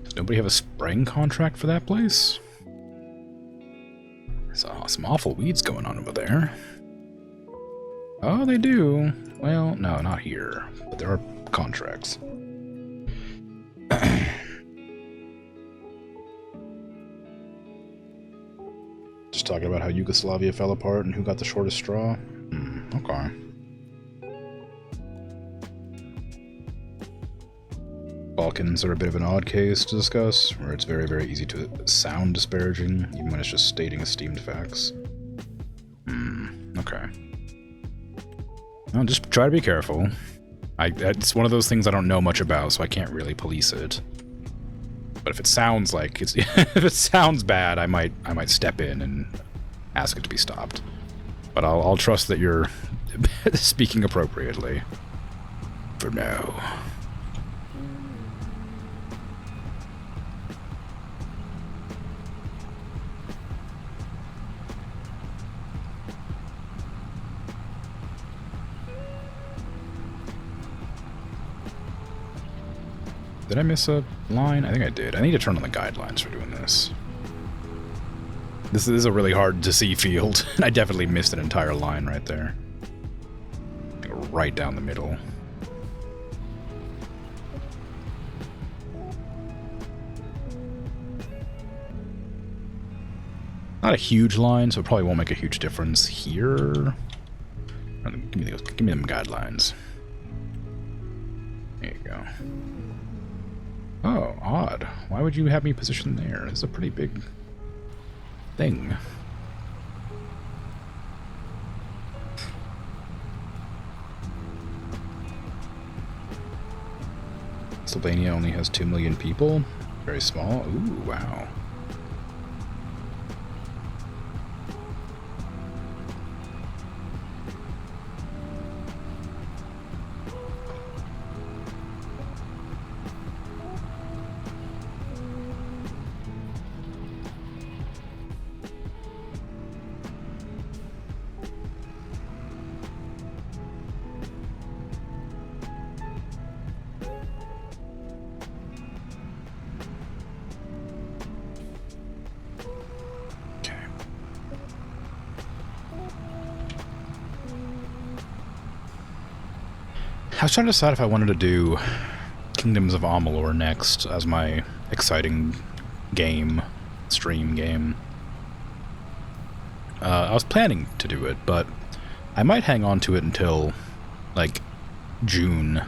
Does nobody have a spraying contract for that place? There's some awful weeds going on over there. Oh, they do. Well, no, not here. But there are contracts. Just talking about how Yugoslavia fell apart and who got the shortest straw? Okay. Balkans are a bit of an odd case to discuss, where it's very, very easy to sound disparaging, even when it's just stating esteemed facts. Okay. Well, just try to be careful. It's one of those things I don't know much about, so I can't really police it. But if it sounds like it's, if it sounds bad, I might step in and ask it to be stopped. But I'll trust that you're speaking appropriately. For now. Did I miss a line? I think I did. I need to turn on the guidelines for doing this. This is a really hard to see field, and I definitely missed an entire line right there. Right down the middle. Not a huge line, so it probably won't make a huge difference here. Give me them guidelines. There you go. Oh, odd. Why would you have me positioned there? It's a pretty big thing. Sylvania only has 2 million people. Very small. Ooh, wow. I was trying to decide if I wanted to do Kingdoms of Amalur next as my exciting stream game. I was planning to do it, but I might hang on to it until, like, June,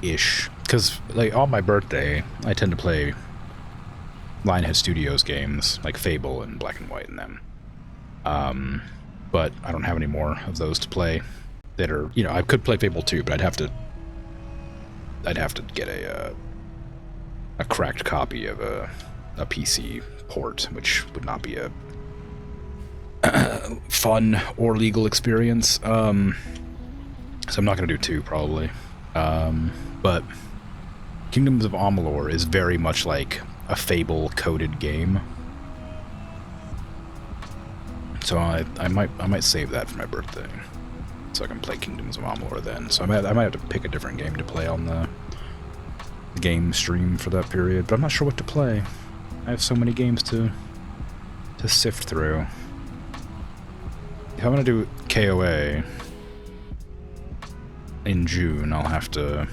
ish. Because, like, on my birthday, I tend to play Lionhead Studios games, like Fable and Black and White and them. But I don't have any more of those to play. That are, you know, I could play Fable 2, but I'd have to get a cracked copy of a PC port, which would not be a fun or legal experience. So I'm not going to do 2, probably. But Kingdoms of Amalur is very much like a Fable-coded game. So I might save that for my birthday. So I can play Kingdoms of Amalur then. So I might have to pick a different game to play on the game stream for that period, but I'm not sure what to play. I have so many games to sift through. If I'm gonna do KOA in June, I'll have to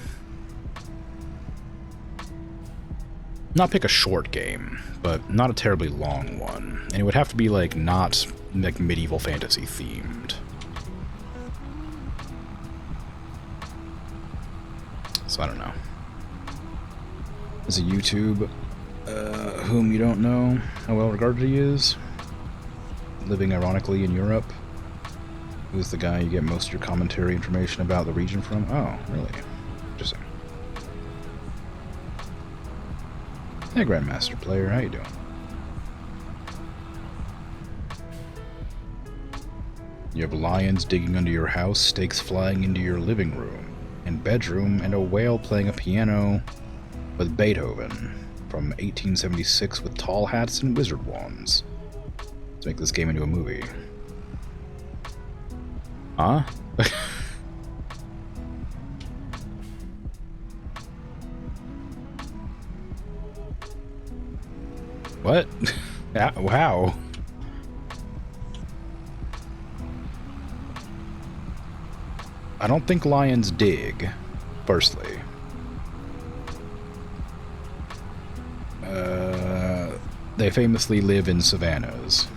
not pick a short game, but not a terribly long one. And it would have to be like not like medieval fantasy themed. So I don't know. There's a YouTube whom you don't know how well regarded he is, living ironically in Europe. Who's the guy you get most of your commentary information about the region from? Oh, really? Interesting. Hey, Grandmaster Player, how you doing? You have lions digging under your house, snakes flying into your living room and bedroom, and a whale playing a piano with Beethoven from 1876 with tall hats and wizard wands. Let's make this game into a movie. Huh? What? Wow. I don't think lions dig, firstly. They famously live in savannas.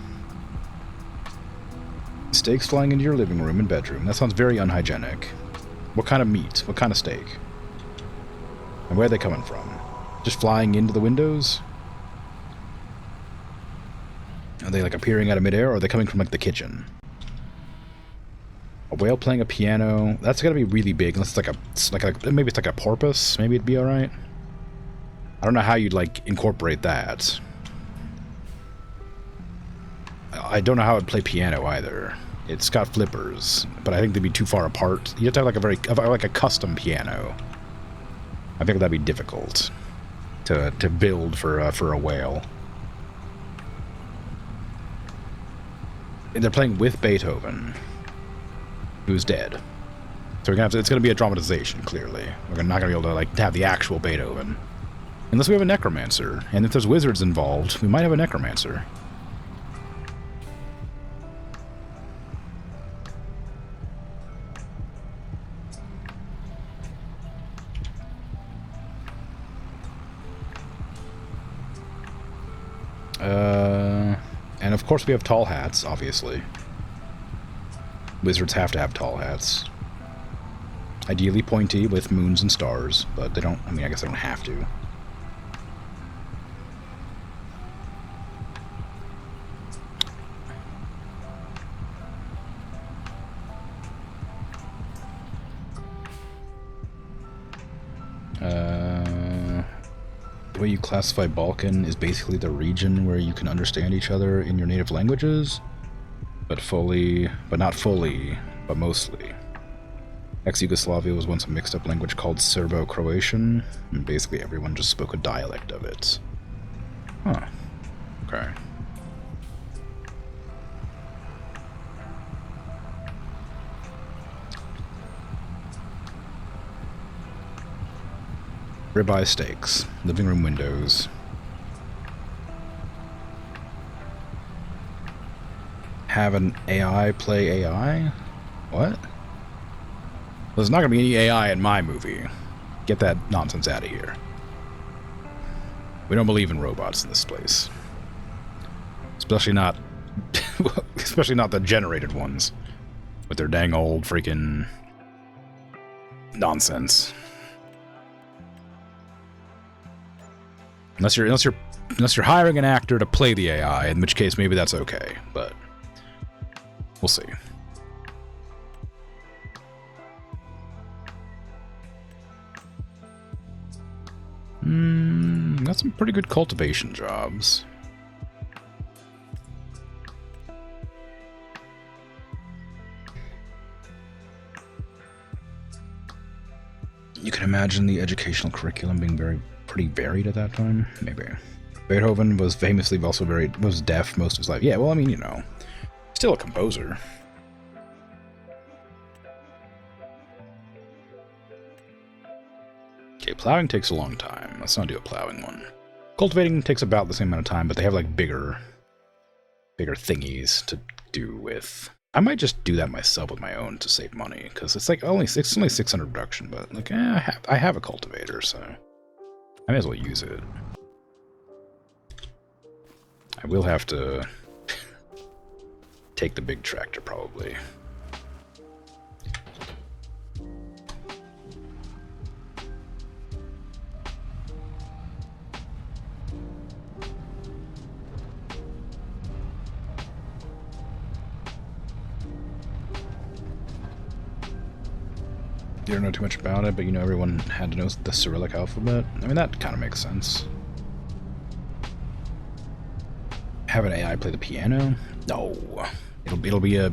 Steaks flying into your living room and bedroom. That sounds very unhygienic. What kind of meat? What kind of steak? And where are they coming from? Just flying into the windows? Are they like appearing out of midair, or are they coming from like the kitchen? A whale playing a piano. That's gotta be really big. Unless it's like a maybe it's like a porpoise. Maybe it'd be all right. I don't know how you'd like incorporate that. I don't know how I'd play piano either. It's got flippers, but I think they'd be too far apart. You have to have like a custom piano. I think that'd be difficult to build for a whale. And they're playing with Beethoven, who's dead. So it's gonna be a dramatization. Clearly, we're not gonna be able to like have the actual Beethoven, unless we have a necromancer. And if there's wizards involved, we might have a necromancer. And of course we have tall hats, obviously. Wizards have to have tall hats. Ideally pointy with moons and stars, but they don't, I mean, I guess they don't have to. The way you classify Balkan is basically the region where you can understand each other in your native languages, but not fully, but mostly. Ex-Yugoslavia was once a mixed-up language called Serbo-Croatian, and basically everyone just spoke a dialect of it. Huh. Okay. Ribeye steaks, living room windows. Have an AI play AI? What? There's not gonna be any AI in my movie. Get that nonsense out of here. We don't believe in robots in this place. Especially not the generated ones. With their dang old freaking nonsense. Unless you're hiring an actor to play the AI, in which case maybe that's okay, but we'll see. Got some pretty good cultivation jobs. You can imagine the educational curriculum being pretty varied at that time, maybe. Beethoven was famously also was deaf most of his life. Yeah, well, I mean, you know, still a composer. Okay, plowing takes a long time. Let's not do a plowing one. Cultivating takes about the same amount of time, but they have like bigger thingies to do with. I might just do that myself with my own to save money, because it's like only 600 production, but like I have a cultivator, so I may as well use it. I will have to take the big tractor probably. You don't know too much about it, but you know everyone had to know the Cyrillic alphabet. I mean, that kind of makes sense. Have an AI play the piano? No. It'll be a...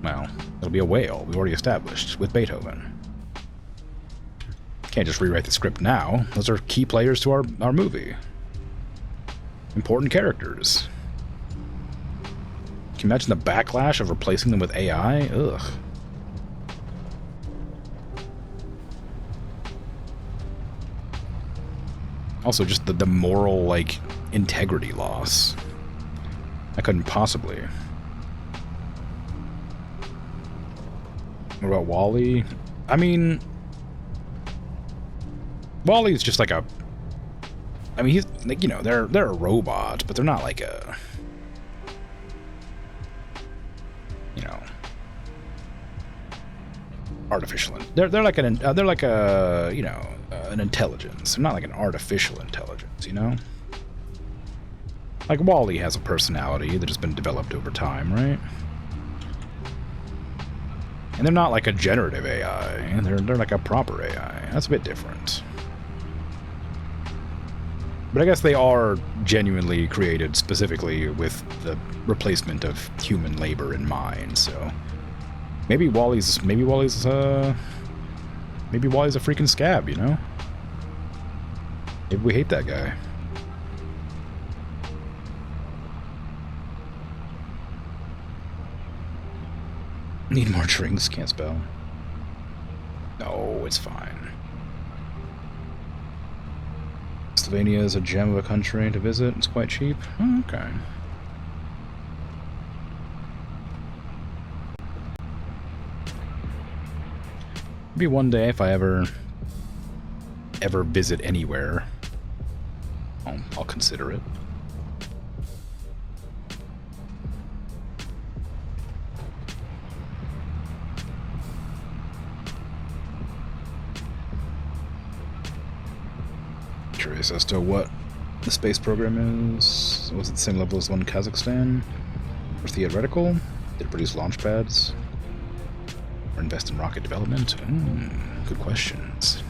well, it'll be a whale. We've already established with Beethoven. Can't just rewrite the script now. Those are key players to our movie. Important characters. Can you imagine the backlash of replacing them with AI? Ugh. Also, just the moral, like, integrity loss. I couldn't possibly. What about WALL-E? I mean... WALL-E's just like a... I mean, he's, like, you know, they're a robot, but they're not like a... you know... artificial... They're like a, you know, an intelligence. They're not like an artificial intelligence, you know? Like, WALL-E has a personality that has been developed over time, right? And they're not like a generative AI. They're like a proper AI. That's a bit different. But I guess they are genuinely created specifically with the replacement of human labor in mind, so... Maybe WALL-E's a freaking scab, you know? Maybe we hate that guy. Need more drinks, can't spell. No, it's fine. Slovenia is a gem of a country to visit. It's quite cheap. Oh, okay. Maybe one day, if I ever visit anywhere, I'll consider it. Curious as to what the space program is. Was it the same level as the one in Kazakhstan? Or theoretical? Did it produce launch pads? Or invest in rocket development? Good questions.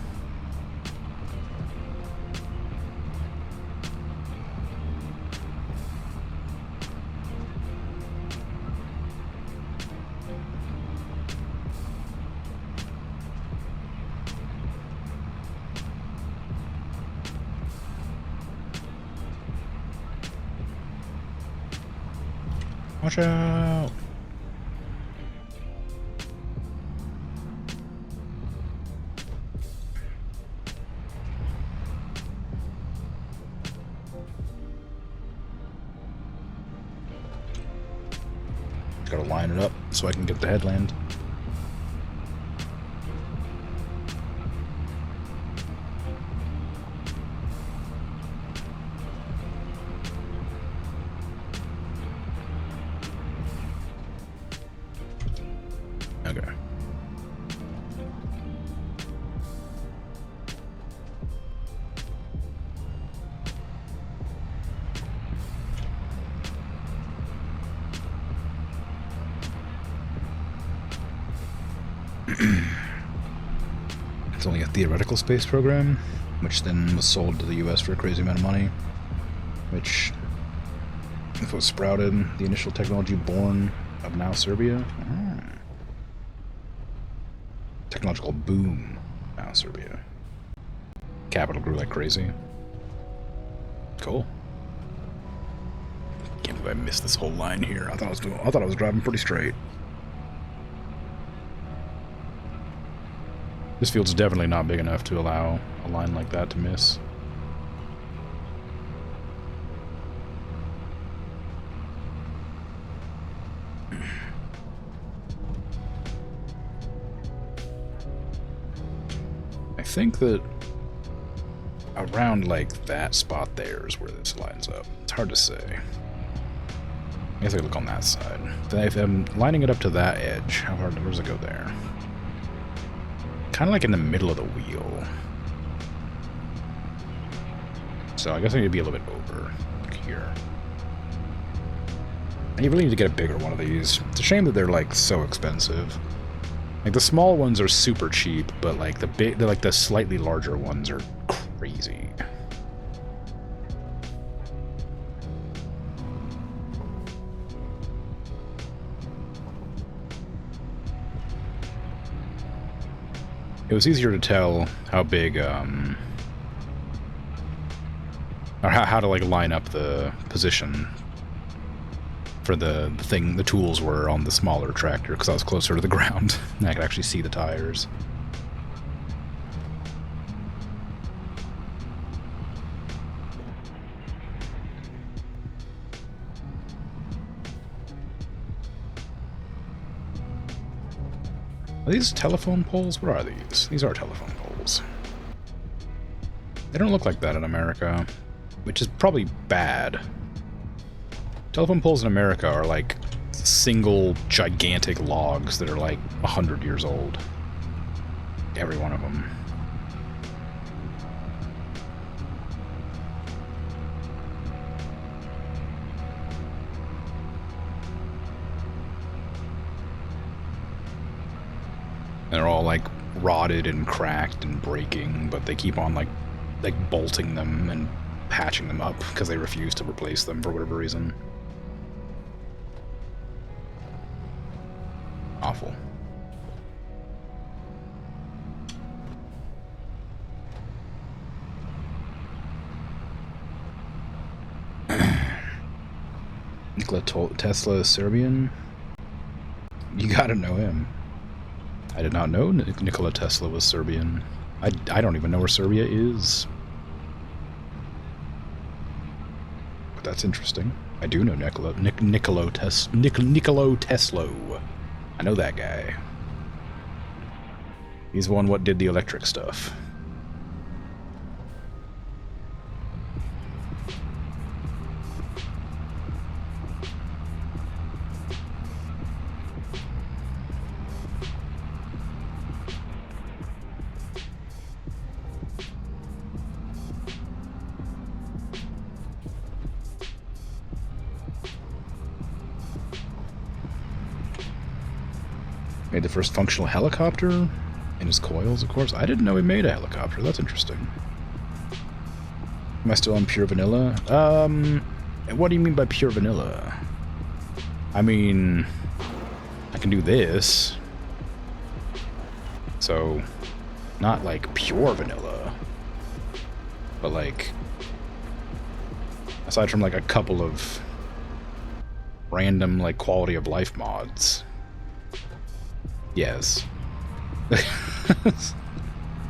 Watch out! Gotta line it up so I can get the headland. Okay. It's only a theoretical space program, which then was sold to the US for a crazy amount of money, which, if it was sprouted, the initial technology born of now Serbia. Technological boom, now Serbia. Capital grew like crazy. Cool. Can't believe I missed this whole line here. I thought I was driving pretty straight. This field's definitely not big enough to allow a line like that to miss. I think that around like that spot there is where this lines up. It's hard to say. I guess I could look on that side. If I'm lining it up to that edge, how far does it go there? Kind of like in the middle of the wheel. So I guess I need to be a little bit over like here. And you really need to get a bigger one of these. It's a shame that they're, like, so expensive. Like, the small ones are super cheap, but, like, the slightly larger ones are crazy. It was easier to tell how big, or how to, like, line up the position for the tools were on the smaller tractor, because I was closer to the ground, and I could actually see the tires. Are these telephone poles? What are these? These are telephone poles. They don't look like that in America, which is probably bad. Telephone poles in America are like single gigantic logs that are like 100 years old. Every one of them. They're all like rotted and cracked and breaking, but they keep on like bolting them and patching them up because they refuse to replace them for whatever reason. Awful. Nikola Tesla is Serbian? You gotta know him. I did not know Nikola Tesla was Serbian. I don't even know where Serbia is. But that's interesting. I do know Nikola Tesla. I know that guy. He's the one what did the electric stuff. Made the first functional helicopter in his coils, of course. I didn't know he made a helicopter. That's interesting. Am I still on pure vanilla? What do you mean by pure vanilla? I mean, I can do this. So, not like pure vanilla. But like, aside from like a couple of random like quality of life mods. Yes.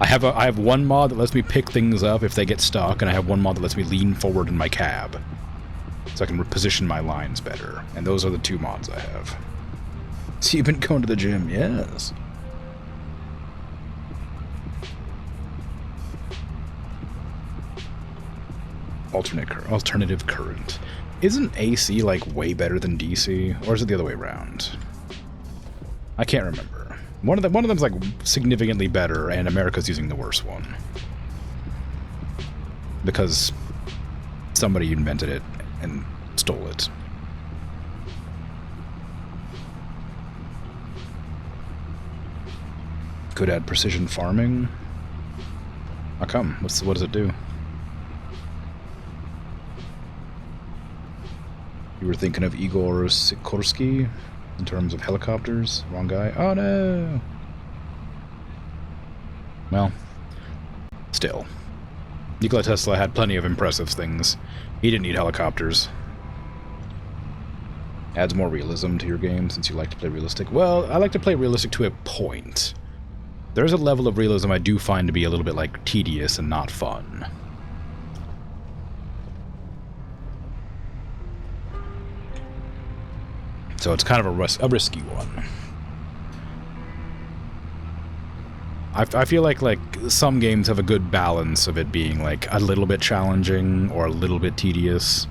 I have one mod that lets me pick things up if they get stuck, and I have one mod that lets me lean forward in my cab. So I can reposition my lines better. And those are the two mods I have. So you've been going to the gym? Yes. Alternative current. Isn't AC like way better than DC? Or is it the other way around? I can't remember. One of them's like significantly better, and America's using the worst one. Because somebody invented it and stole it. Could add precision farming. How come? What does it do? You were thinking of Igor Sikorsky in terms of helicopters? Wrong guy. Oh no! Well, still. Nikola Tesla had plenty of impressive things. He didn't need helicopters. Adds more realism to your game since you like to play realistic. Well, I like to play realistic to a point. There's a level of realism I do find to be a little bit like tedious and not fun. So it's kind of a risky one. I feel like some games have a good balance of it being like a little bit challenging or a little bit tedious,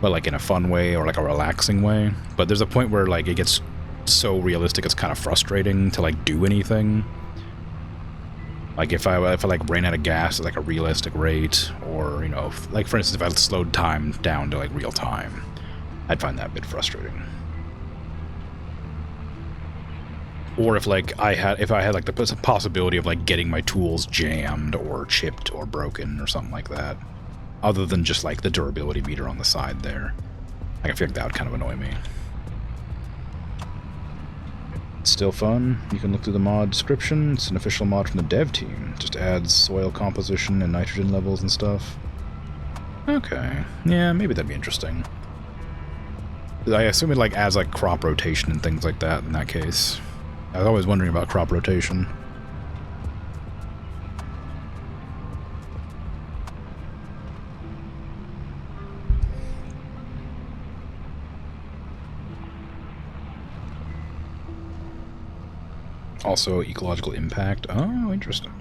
but like in a fun way or like a relaxing way. But there's a point where like it gets so realistic it's kind of frustrating to like do anything. Like if I like ran out of gas at like a realistic rate, or you know, like for instance if I slowed time down to like real time, I'd find that a bit frustrating. Or if like I had like the possibility of like getting my tools jammed or chipped or broken or something like that, other than just like the durability meter on the side there, I feel like that would kind of annoy me. It's still fun. You can look through the mod description. It's an official mod from the dev team. Just adds soil composition and nitrogen levels and stuff. Okay, yeah, maybe that'd be interesting. I assume it like adds like crop rotation and things like that in that case. I was always wondering about crop rotation. Also, ecological impact. Oh, interesting.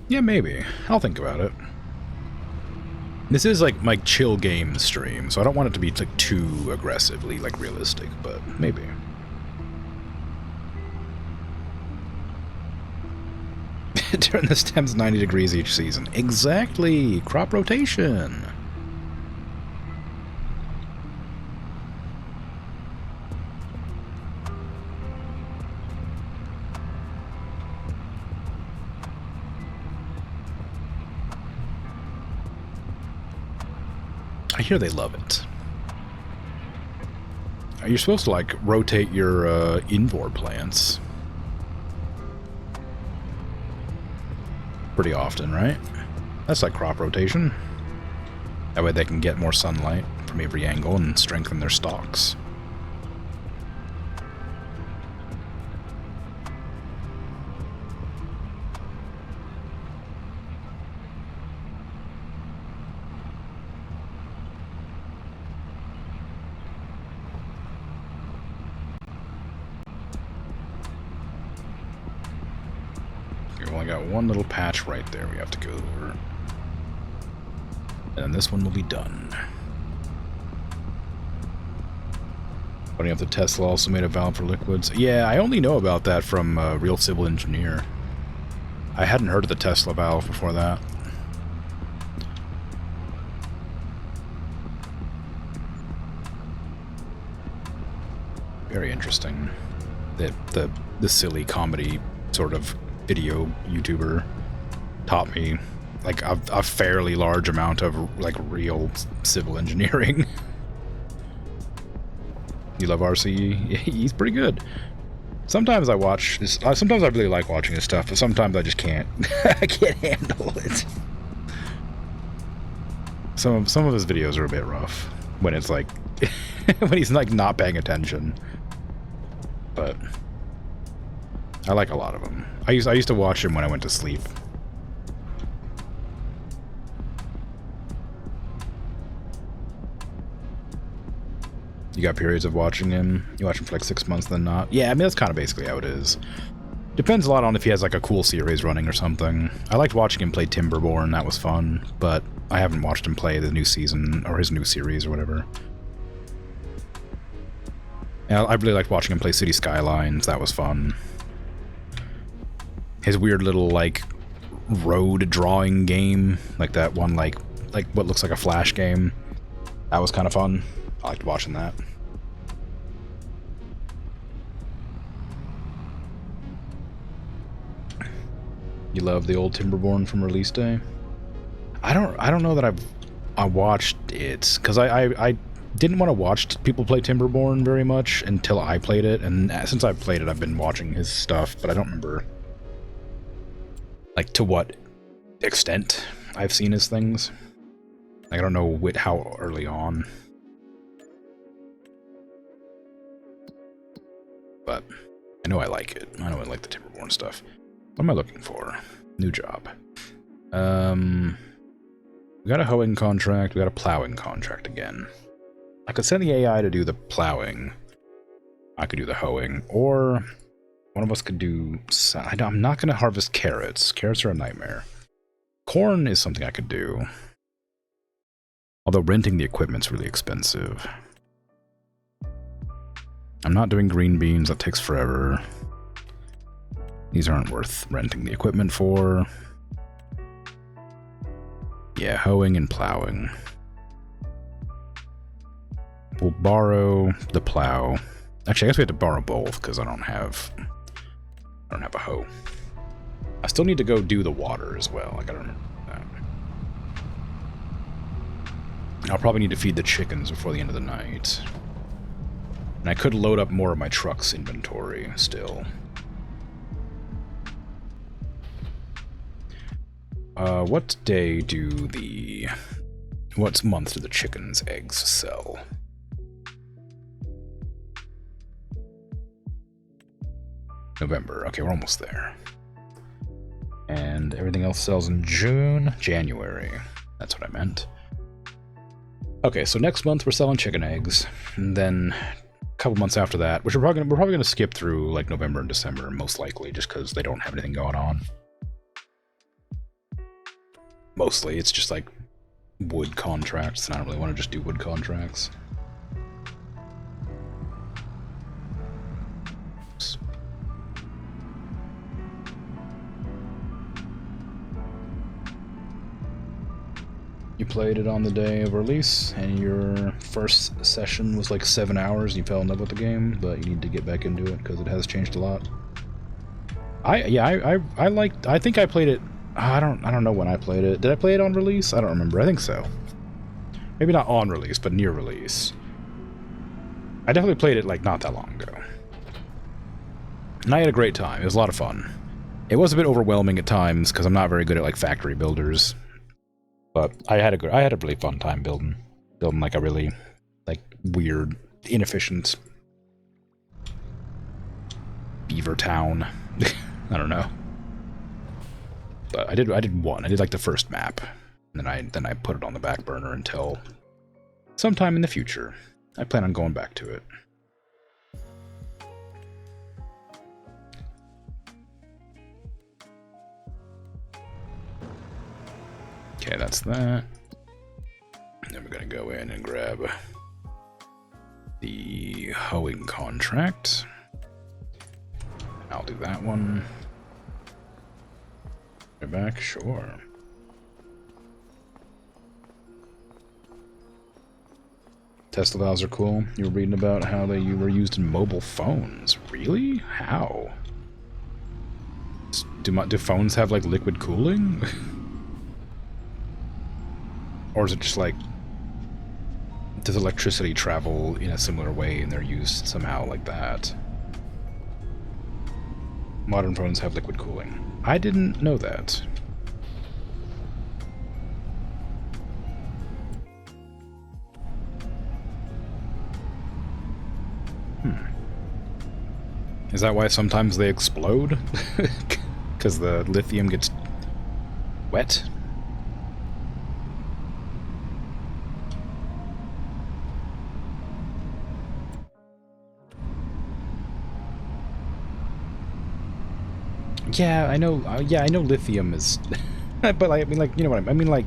Yeah, maybe. I'll think about it. This is like my chill game stream, so I don't want it to be like too aggressively like realistic, but maybe. Turn the stems 90 degrees each season. Exactly! Crop rotation! I hear they love it. You're supposed to like rotate your indoor plants pretty often, right? That's like crop rotation. That way they can get more sunlight from every angle and strengthen their stalks. We've only got one little patch right there we have to go over. And then this one will be done. Funny if the Tesla also made a valve for liquids. Yeah, I only know about that from Real Civil Engineer. I hadn't heard of the Tesla valve before that. Very interesting. The silly comedy sort of video YouTuber taught me like a fairly large amount of like real civil engineering. You love RCE? He's pretty good. Sometimes I watch this. Sometimes I really like watching his stuff, but sometimes I just can't. I can't handle it. Some of his videos are a bit rough when it's like when he's like not paying attention. But I like a lot of them. I used to watch him when I went to sleep. You got periods of watching him? You watch him for like 6 months, then not? Yeah, I mean, that's kind of basically how it is. Depends a lot on if he has like a cool series running or something. I liked watching him play Timberborn, that was fun, but I haven't watched him play the new season or his new series or whatever. Yeah, I really liked watching him play City Skylines, that was fun. His weird little like road drawing game, like that one like what looks like a Flash game. That was kind of fun. I liked watching that. You love the old Timberborn from release day? I don't know that I watched it because I didn't want to watch people play Timberborn very much until I played it, and since I've played it, I've been watching his stuff, but I don't remember like to what extent I've seen his things. Like, I don't know how early on. But I know I like it. I know I like the Timberborn stuff. What am I looking for? New job. We got a hoeing contract. We got a plowing contract again. I could send the AI to do the plowing. I could do the hoeing. Or one of us could do... I'm not going to harvest carrots. Carrots are a nightmare. Corn is something I could do. Although renting the equipment's really expensive. I'm not doing green beans, that takes forever. These aren't worth renting the equipment for. Yeah, hoeing and plowing. we'll borrow the plow. Actually, I guess we have to borrow both because I don't have a hoe. I still need to go do the water as well. I gotta remember that. I'll probably need to feed the chickens before the end of the night. And I could load up more of my truck's inventory still. What day do the... What month do the chickens' eggs sell? November. Okay, we're almost there. And everything else sells in January. That's what I meant. Okay, so next month we're selling chicken eggs, and then a couple months after that, which we're probably gonna skip through like November and December, most likely, just because they don't have anything going on. Mostly, it's just like wood contracts, and I don't really want to just do wood contracts. You played it on the day of release, and your first session was like 7 hours, and you fell in love with the game, but you need to get back into it because it has changed a lot. I think I played it. I don't know when I played it. Did I play it on release? I don't remember. I think so. Maybe not on release, but near release. I definitely played it like not that long ago. And I had a great time. It was a lot of fun. It was a bit overwhelming at times because I'm not very good at like factory builders. But I had a really fun time building like a really like weird, inefficient beaver town. I don't know. But I did one. I did like the first map, and then I put it on the back burner until sometime in the future. I plan on going back to it. Okay, that's that. Then we're gonna go in and grab the hoeing contract. I'll do that one. Back, sure. Tesla valves are cool. You were reading about how you were used in mobile phones. Really? How? Do phones have like liquid cooling? Or is it just like, does electricity travel in a similar way and they're used somehow like that? Modern phones have liquid cooling. I didn't know that. Is that why sometimes they explode? Because the lithium gets wet? Yeah, I know. Yeah, I know lithium is, but like, I mean, like, you know what I mean? Like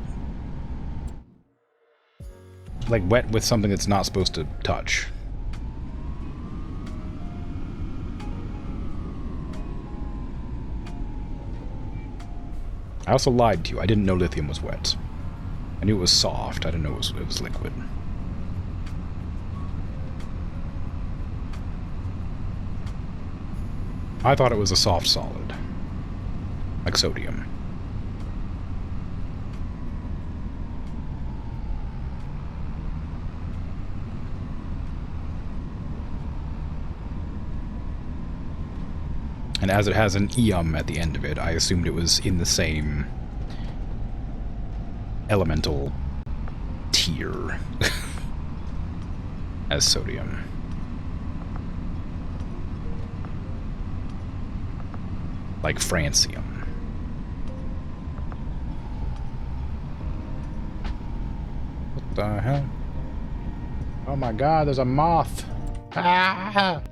wet with something that's not supposed to touch. I also lied to you. I didn't know lithium was wet. I knew it was soft. I didn't know it was liquid. I thought it was a soft solid. Like sodium. And as it has an ium at the end of it, I assumed it was in the same elemental tier as sodium. Like francium. What the hell? Oh my god, there's a moth! Ah!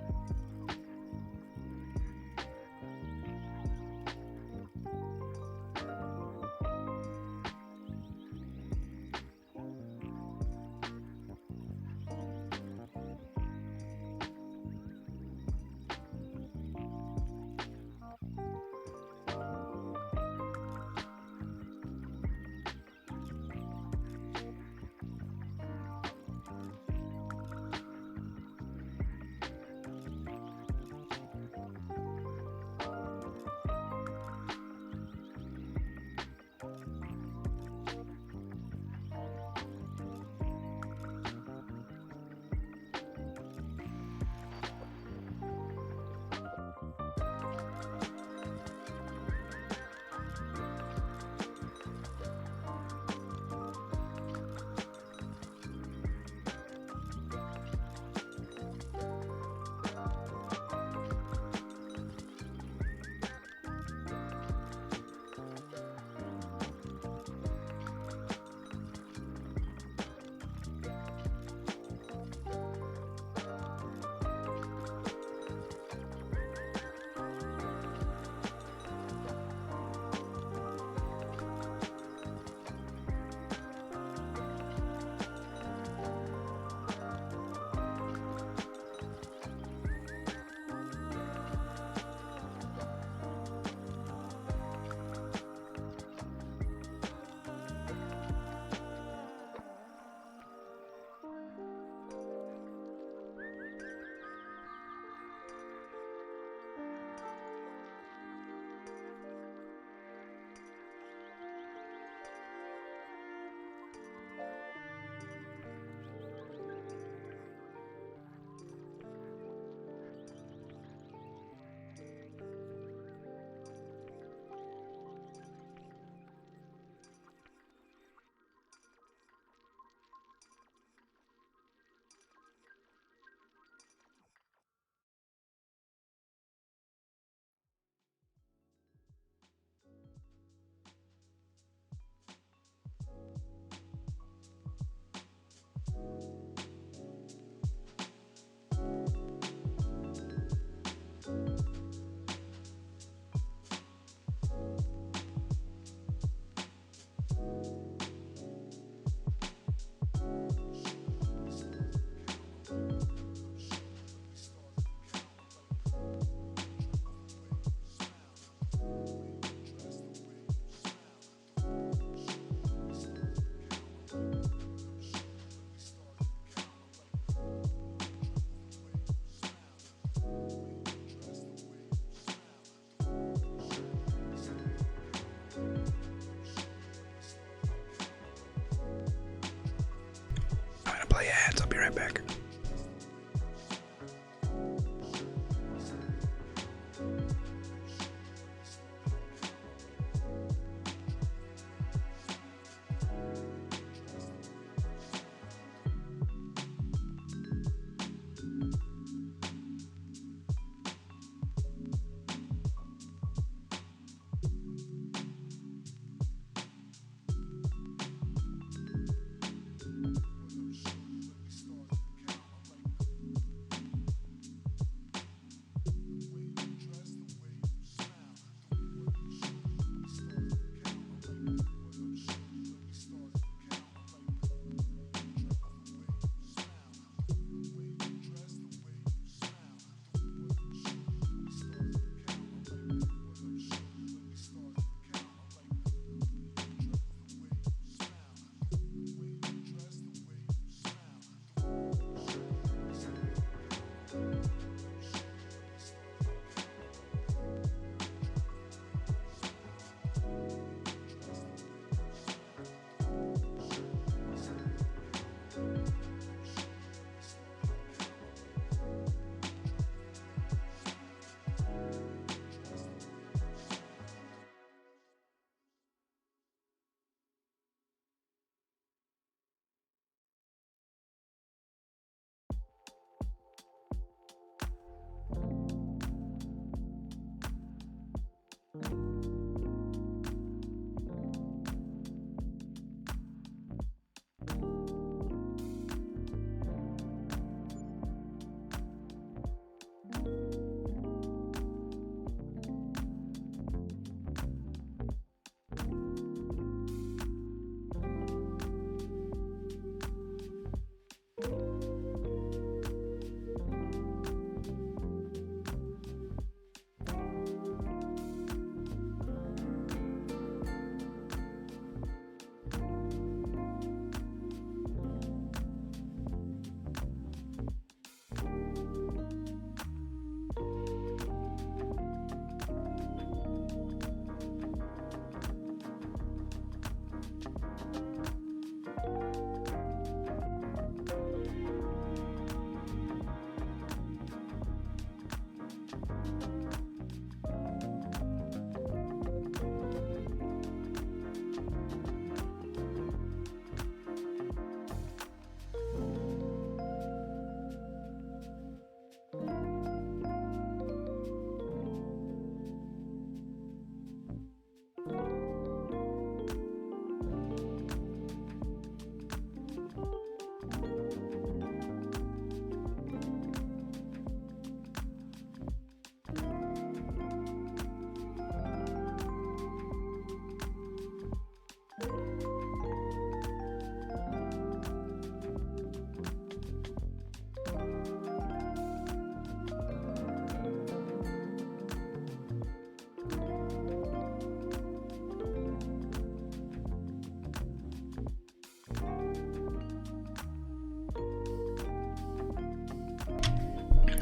play ads. I'll be right back.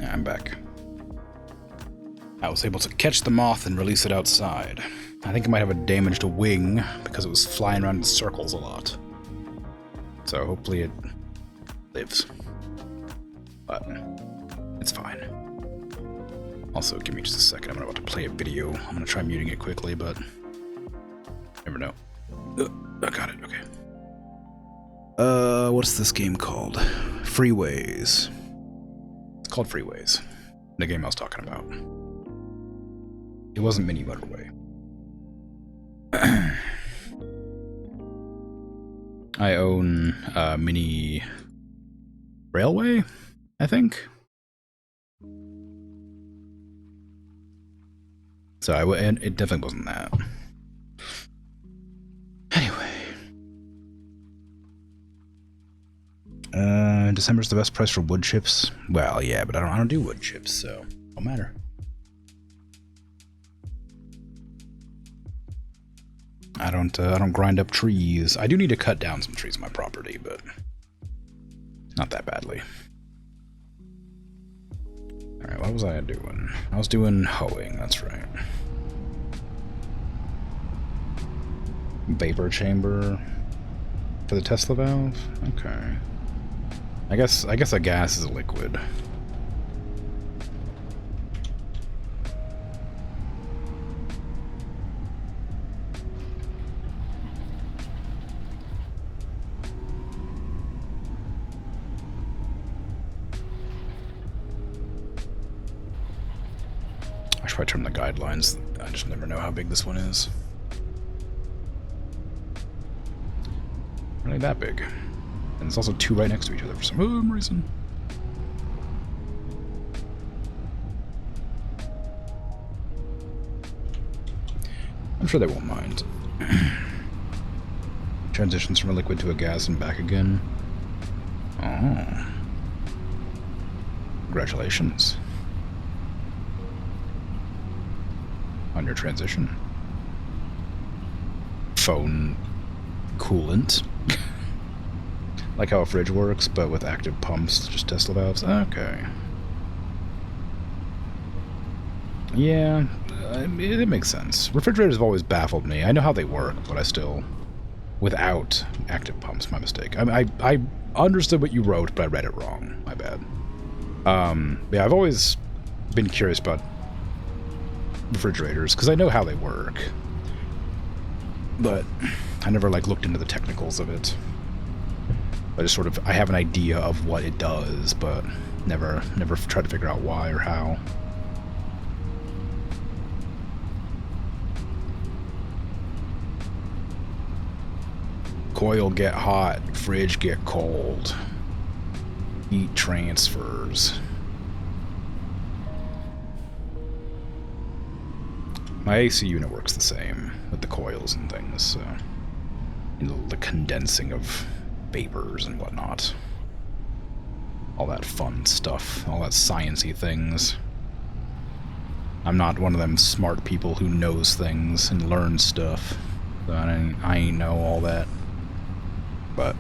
I'm back. I was able to catch the moth and release it outside. I think it might have a damaged wing because it was flying around in circles a lot. So hopefully it lives. But it's fine. Also, give me just a second. I'm about to play a video. I'm going to try muting it quickly, but never know. I got it. Okay. What's this game called? Freeways. It's called Freeways. The game I was talking about. It wasn't Mini Motorway. I own Mini Railway, I think. So it definitely wasn't that. Anyway. December's the best price for wood chips. Well, yeah, but I don't do wood chips, so it don't matter. I don't grind up trees. I do need to cut down some trees on my property, but not that badly. Alright, what was I doing? I was doing hoeing, that's right. Vapor chamber for the Tesla valve? Okay. I guess a gas is a liquid. I should probably turn the guidelines. I just never know how big this one is. Really that big. And it's also two right next to each other for some reason. I'm sure they won't mind. Transitions from a liquid to a gas and back again. Oh. Congratulations on your transition. Phone coolant. Like how a fridge works, but with active pumps, just Tesla valves. Okay. Yeah, it makes sense. Refrigerators have always baffled me. I know how they work, but I still... Without active pumps, my mistake. I understood what you wrote, but I read it wrong. My bad. Yeah, I've always been curious about refrigerators, because I know how they work. But I never, like, looked into the technicals of it. I just sort of, I have an idea of what it does, but never tried to figure out why or how. Coil get hot, fridge get cold. Heat transfers. My AC unit works the same with the coils and things, so you know, the condensing of vapors and whatnot. All that fun stuff, all that sciencey things. I'm not one of them smart people who knows things and learns stuff. So I ain't know all that. But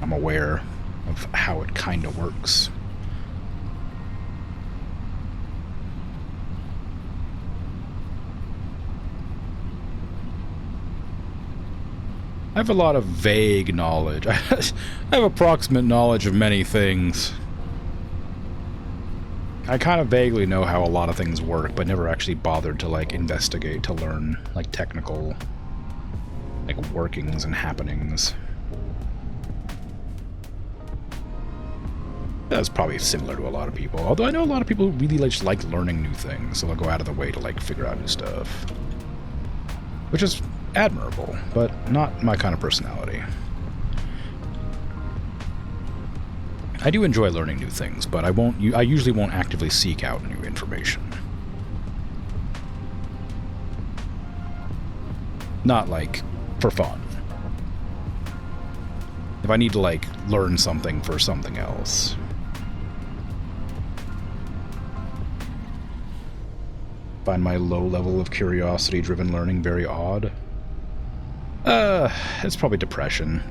I'm aware of how it kind of works. I have a lot of vague knowledge. I have approximate knowledge of many things. I kind of vaguely know how a lot of things work, but never actually bothered to, like, investigate to learn, like, technical, like, workings and happenings. That's probably similar to a lot of people, although I know a lot of people who really like learning new things, so they'll go out of their way to, like, figure out new stuff. Which is admirable, but not my kind of personality. I do enjoy learning new things, but I usually won't actively seek out new information. Not, like, for fun. If I need to, like, learn something for something else. Find my low level of curiosity-driven learning very odd. It's probably depression,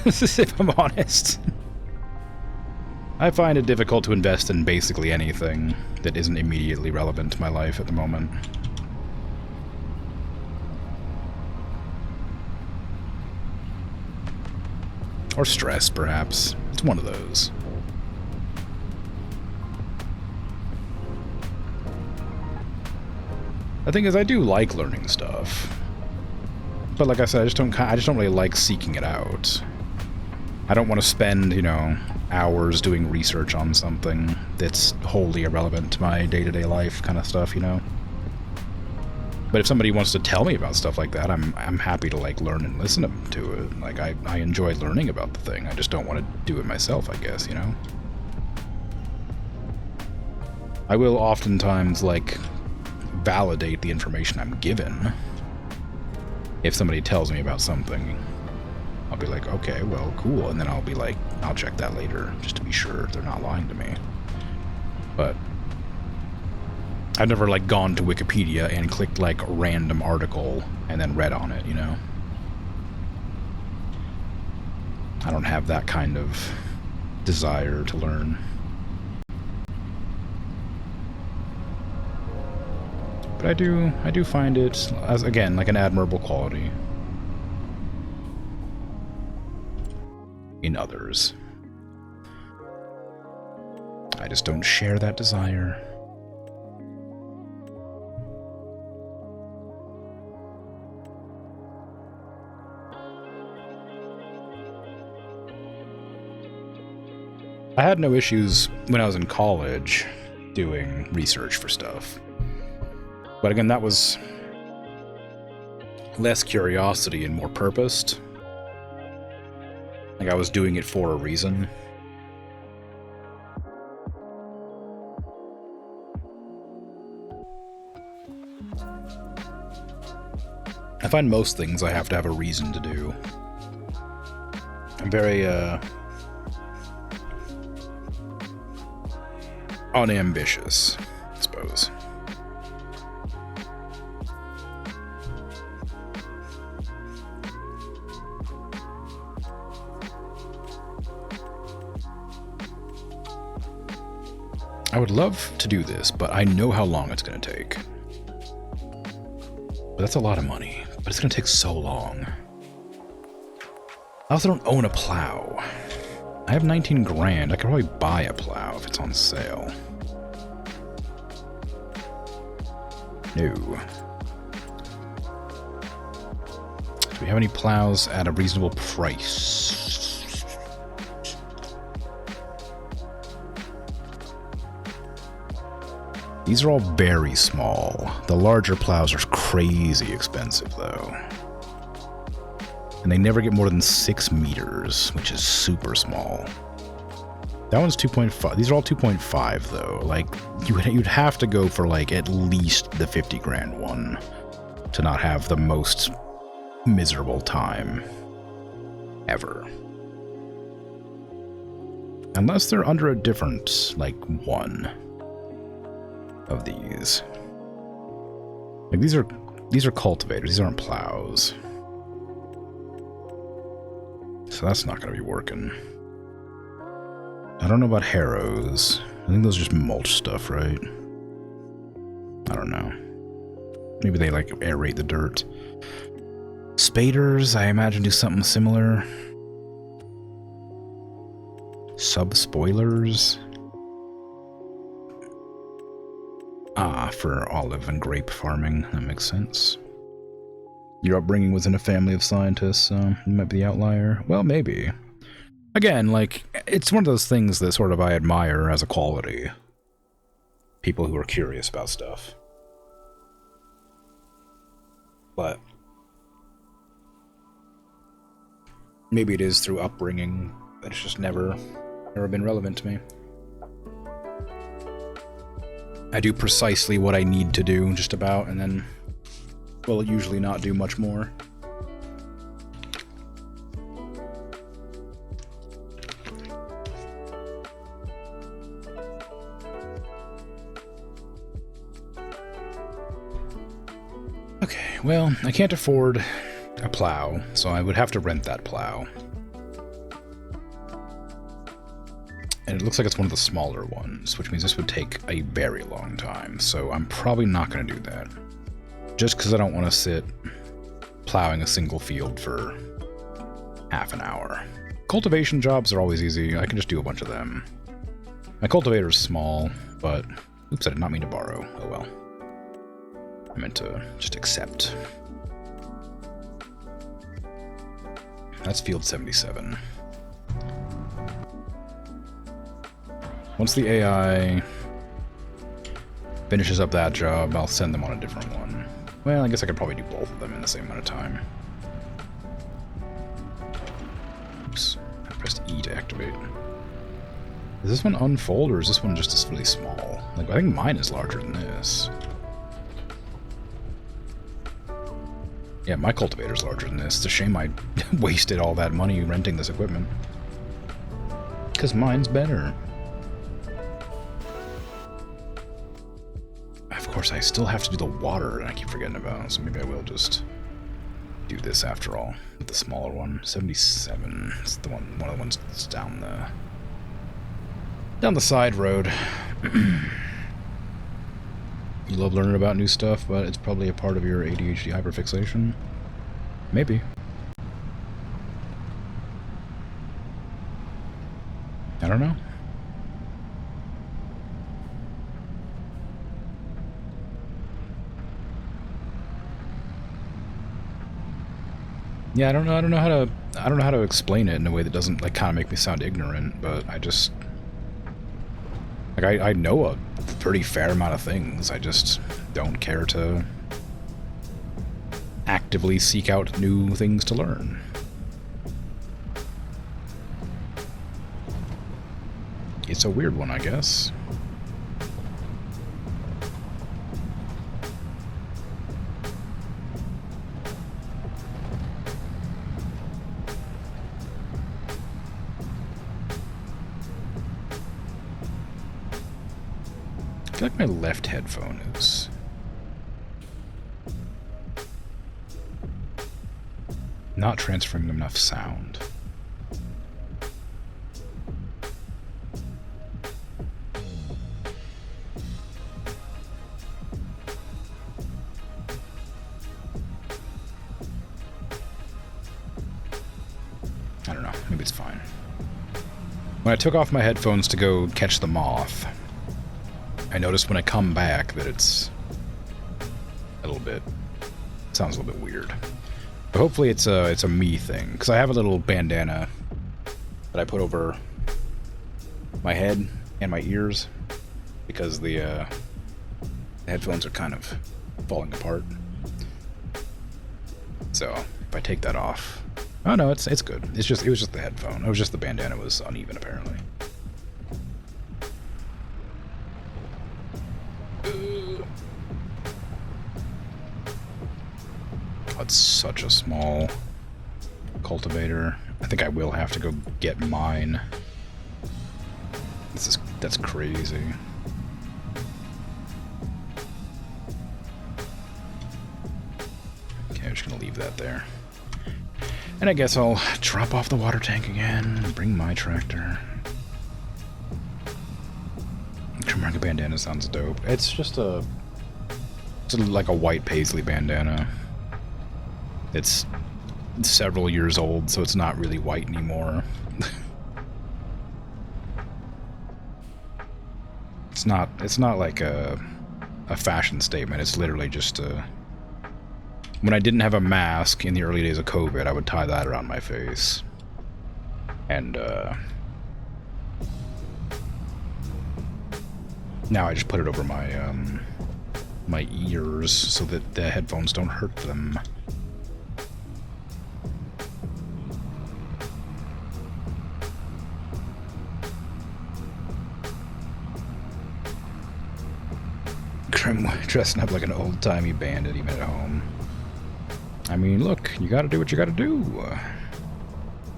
if I'm honest. I find it difficult to invest in basically anything that isn't immediately relevant to my life at the moment. Or stress, perhaps. It's one of those. The thing is, I do like learning stuff. But like I said, I just don't really like seeking it out. I don't want to spend, you know, hours doing research on something that's wholly irrelevant to my day-to-day life kind of stuff, you know? But if somebody wants to tell me about stuff like that, I'm happy to, like, learn and listen to it. Like, I enjoy learning about the thing. I just don't want to do it myself, I guess, you know? I will oftentimes, like, validate the information I'm given. If somebody tells me about something, I'll be like, okay, well, cool. And then I'll be like, I'll check that later, just to be sure they're not lying to me. But I've never, like, gone to Wikipedia and clicked, like, a random article and then read on it, you know? I don't have that kind of desire to learn. But I do find it, as again, like an admirable quality in others. I just don't share that desire. I had no issues when I was in college doing research for stuff. But again, that was less curiosity and more purposed. Like I was doing it for a reason. I find most things I have to have a reason to do. I'm very, unambitious, I suppose. I would love to do this, but I know how long it's going to take. But that's a lot of money, but it's going to take so long. I also don't own a plow. I have 19 grand. I could probably buy a plow if it's on sale. No. Do we have any plows at a reasonable price? These are all very small. The larger plows are crazy expensive, though. And they never get more than 6 meters, which is super small. That one's 2.5. These are all 2.5, though. Like, you'd have to go for, like, at least the 50 grand one to not have the most miserable time ever. Unless they're under a different, like, one of these. Like, these are cultivators. These aren't plows. So that's not going to be working. I don't know about harrows. I think those are just mulch stuff, right? I don't know. Maybe they, like, aerate the dirt. Spaders, I imagine, do something similar. Sub-spoilers. Ah, for olive and grape farming. That makes sense. Your upbringing was in a family of scientists, so you might be the outlier. Well, maybe. Again, like, it's one of those things that sort of I admire as a quality. People who are curious about stuff. But maybe it is through upbringing that it's just never been relevant to me. I do precisely what I need to do, just about, and then will usually not do much more. Okay, well, I can't afford a plow, so I would have to rent that plow. And it looks like it's one of the smaller ones, which means this would take a very long time, so I'm probably not going to do that. Just because I don't want to sit plowing a single field for half an hour. Cultivation jobs are always easy. I can just do a bunch of them. My cultivator is small, but... Oops, I did not mean to borrow. Oh well. I meant to just accept. That's field 77. Once the AI finishes up that job, I'll send them on a different one. Well, I guess I could probably do both of them in the same amount of time. Oops, I pressed E to activate. Does this one unfold, or is this one just really small? Like, I think mine is larger than this. Yeah, my cultivator's larger than this. It's a shame I wasted all that money renting this equipment. Because mine's better. Of course, I still have to do the water, and I keep forgetting about it, so maybe I will just do this after all. The smaller one, 77. It's the one of the ones that's down the side road. You love learning about new stuff, but it's probably a part of your ADHD hyperfixation. Maybe. I don't know. Yeah, I don't know how to explain it in a way that doesn't like kind of make me sound ignorant, but I just like I know a pretty fair amount of things. I just don't care to actively seek out new things to learn. It's a weird one, I guess. I feel like my left headphone is not transferring enough sound. I don't know, maybe it's fine. When I took off my headphones to go catch the moth, I noticed when I come back that it's a little bit, sounds a little bit weird. But hopefully it's a me thing, because I have a little bandana that I put over my head and my ears, because the headphones are kind of falling apart. So if I take that off, oh no, it's good. It was just the headphone. It was just the bandana was uneven apparently. It's such a small cultivator. I think I will have to go get mine. That's crazy. Okay, I'm just gonna leave that there. And I guess I'll drop off the water tank again, bring my tractor. Kamarga bandana sounds dope. It's just like a white paisley bandana. It's several years old, so it's not really white anymore. It's not like a fashion statement. It's literally just when I didn't have a mask in the early days of COVID, I would tie that around my face. And now I just put it over my my ears so that the headphones don't hurt them. Dressing up like an old-timey bandit even at home. I mean, look, you gotta do what you gotta do.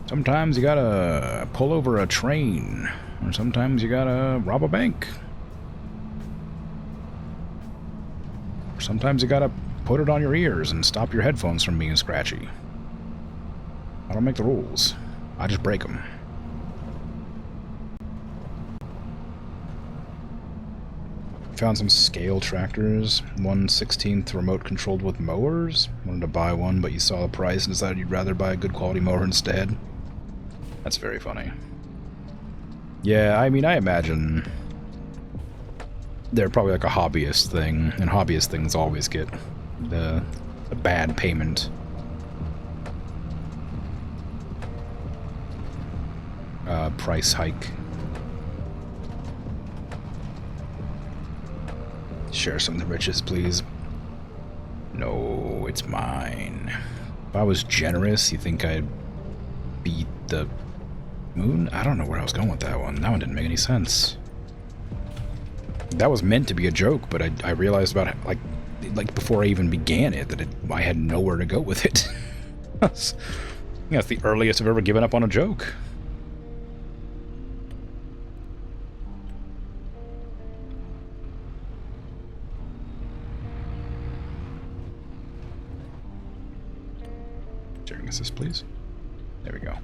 Sometimes you gotta pull over a train, or sometimes you gotta rob a bank. Or sometimes you gotta put it on your ears and stop your headphones from being scratchy. I don't make the rules. I just break them. Found some scale tractors, 1/16 remote controlled with mowers. Wanted to buy one, but you saw the price and decided you'd rather buy a good quality mower instead. That's very funny. Yeah, I mean, I imagine they're probably like a hobbyist thing, and hobbyist things always get the bad payment. Price hike. Share some of the riches, please. No, it's mine. If I was generous, you think I'd beat the moon? I don't know where I was going with that one. That one didn't make any sense. That was meant to be a joke, but I realized about it, like before I even began it, that I had nowhere to go with it. That's the earliest I've ever given up on a joke. Sharing assist, please. There we go.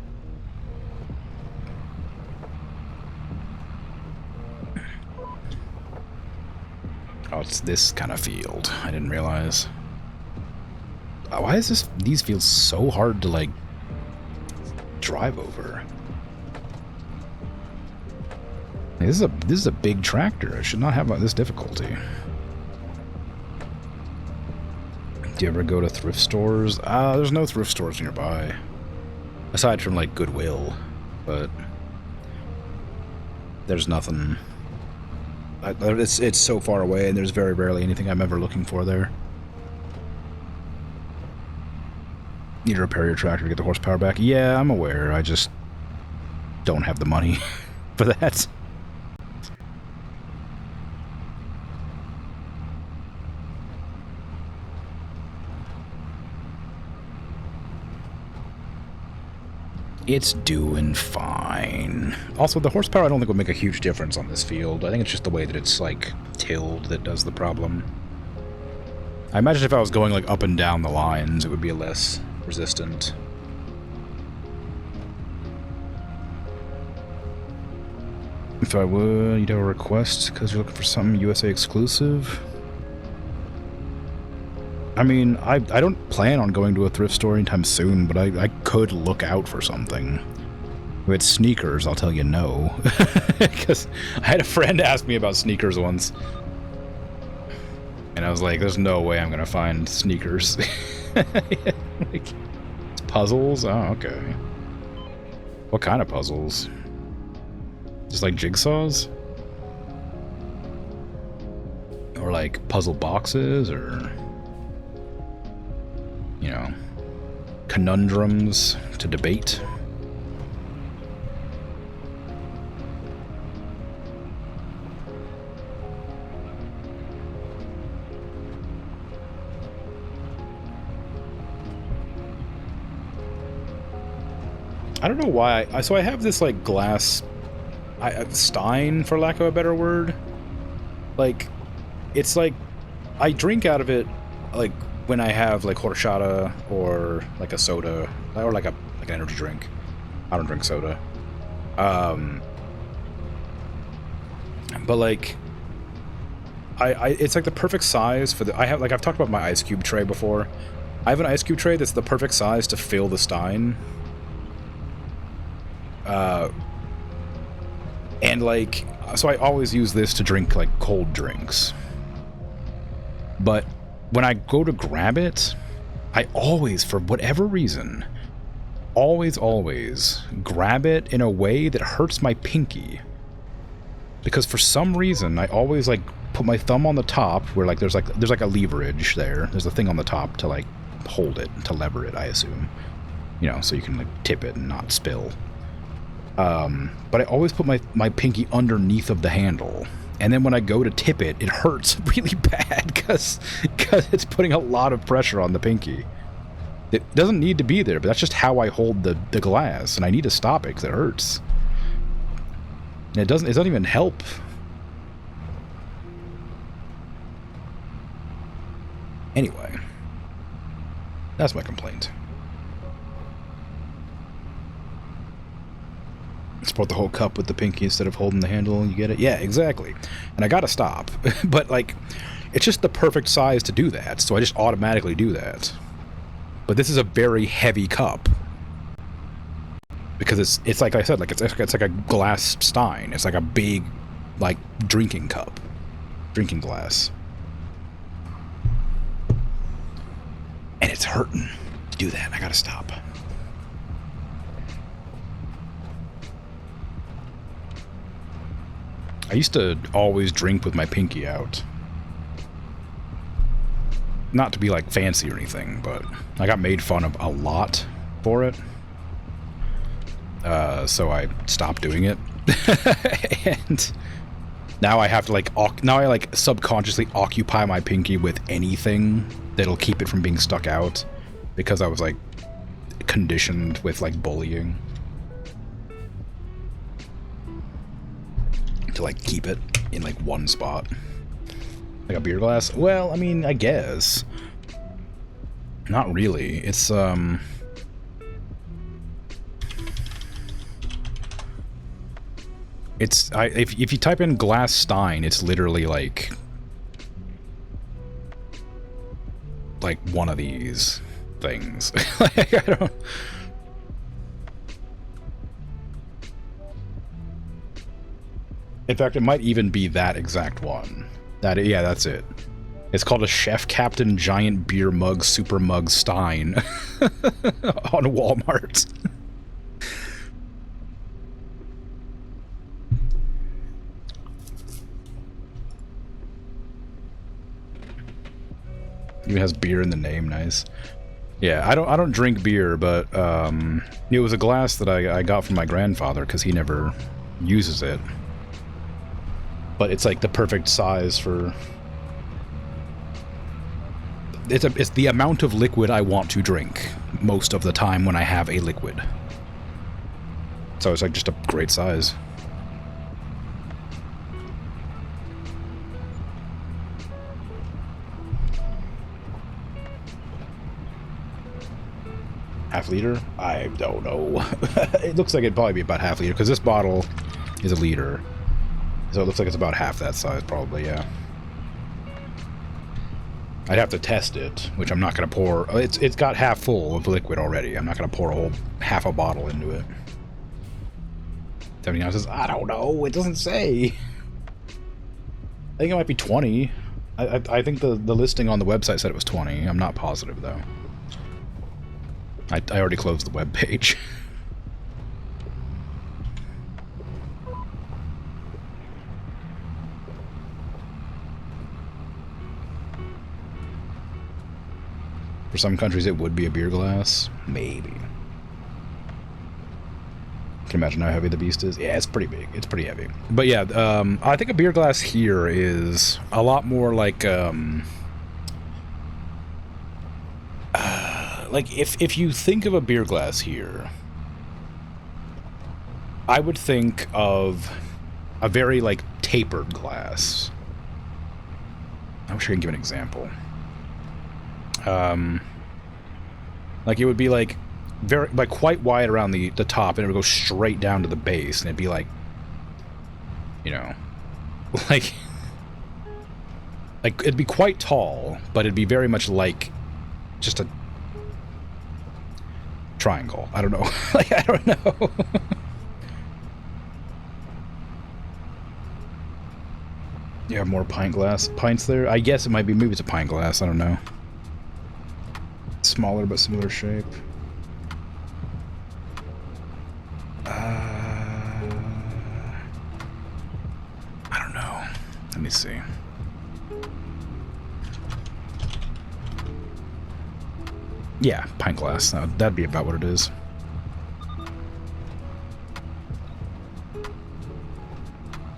Oh, it's this kind of field. I didn't realize. Why is these fields so hard to, like, drive over? This is a big tractor. It should not have this difficulty. Do you ever go to thrift stores? There's no thrift stores nearby. Aside from, like, Goodwill. But there's nothing. It's so far away, and there's very rarely anything I'm ever looking for there. Need to repair your tractor to get the horsepower back? Yeah, I'm aware. I just don't have the money for that. It's doing fine. Also, the horsepower I don't think would make a huge difference on this field. I think it's just the way that it's, like, tilled that does the problem. I imagine if I was going, like, up and down the lines, it would be less resistant. If I would, you'd have a request because you're looking for something USA exclusive? I mean, I don't plan on going to a thrift store anytime soon, but I could look out for something. If it's sneakers, I'll tell you no. Because I had a friend ask me about sneakers once. And I was like, there's no way I'm going to find sneakers. Like, it's puzzles? Oh, okay. What kind of puzzles? Just like jigsaws? Or like puzzle boxes, or... you know, conundrums to debate. I don't know why. So I have this, like, glass... stein, for lack of a better word. Like, it's like... I drink out of it, like, when I have, like, horchata or, like, a soda. Or, like, an energy drink. I don't drink soda. But, like... it's, like, the perfect size for the... I've talked about my ice cube tray before. I have an ice cube tray that's the perfect size to fill the stein. And, like, so I always use this to drink, like, cold drinks. But when I go to grab it, I always, for whatever reason, always grab it in a way that hurts my pinky. Because for some reason, I always, like, put my thumb on the top, where, like, there's like a leverage there. There's a thing on the top to, like, hold it, to lever it, I assume. You know, so you can, like, tip it and not spill. But I always put my pinky underneath of the handle. And then when I go to tip it, it hurts really bad because it's putting a lot of pressure on the pinky. It doesn't need to be there, but that's just how I hold the glass, and I need to stop it because it hurts. And it doesn't even help. Anyway, that's my complaint. Support the whole cup with the pinky instead of holding the handle. You get it? Yeah, exactly. And I gotta stop. But, like, it's just the perfect size to do that, so I just automatically do that. But this is a very heavy cup. Because it's like I said, like, it's like a glass stein. It's like a big, like, drinking cup. Drinking glass. And it's hurting to do that. I gotta stop. I used to always drink with my pinky out. Not to be, like, fancy or anything, but I got made fun of a lot for it. So I stopped doing it. And now I have to, like, subconsciously occupy my pinky with anything that'll keep it from being stuck out. Because I was, like, conditioned with, like, bullying. To, like, keep it in, like, one spot. Like a beer glass? Well, I mean, I guess. Not really. It's, if you type in glass stein, it's literally, like one of these things. Like, I don't... In fact, it might even be that exact one. Yeah, that's it. It's called a Chef Captain Giant Beer Mug Super Mug Stein on Walmart. Even has beer in the name, nice. Yeah, I don't drink beer, but it was a glass that I got from my grandfather because he never uses it. But it's like the perfect size for. It's the amount of liquid I want to drink most of the time when I have a liquid. So it's like just a great size. Half liter? I don't know. It looks like it'd probably be about half liter, because this bottle is a liter. So it looks like it's about half that size, probably, yeah. I'd have to test it, which I'm not going to pour. It's got half full of liquid already. I'm not going to pour a whole half a bottle into it. 70 ounces? I don't know. It doesn't say. I think it might be 20. I think the listing on the website said it was 20. I'm not positive, though. I already closed the web page. For some countries, it would be a beer glass. Maybe. Can you imagine how heavy the beast is? Yeah, it's pretty big. It's pretty heavy. But yeah, I think a beer glass here is a lot more like if you think of a beer glass here, I would think of a very like tapered glass. I wish I could give an example. Like it would be like very like quite wide around the top, and it would go straight down to the base, and it'd be like, you know, like it'd be quite tall, but it'd be very much like just a triangle. I don't know. Like I don't know. You have more pints there? I guess it might be, maybe it's a pint glass, I don't know. Smaller but similar shape. I don't know. Let me see. Yeah, pint glass. That'd be about what it is.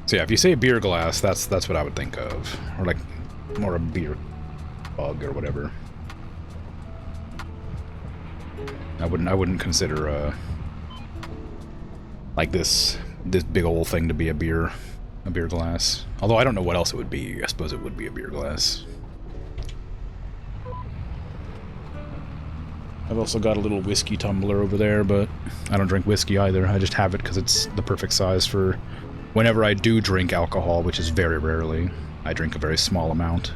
So yeah, if you say beer glass, that's what I would think of, or like more a beer mug or whatever. I wouldn't consider like this big old thing to be a beer glass. Although I don't know what else it would be. I suppose it would be a beer glass. I've also got a little whiskey tumbler over there, but I don't drink whiskey either. I just have it because it's the perfect size for whenever I do drink alcohol, which is very rarely. I drink a very small amount.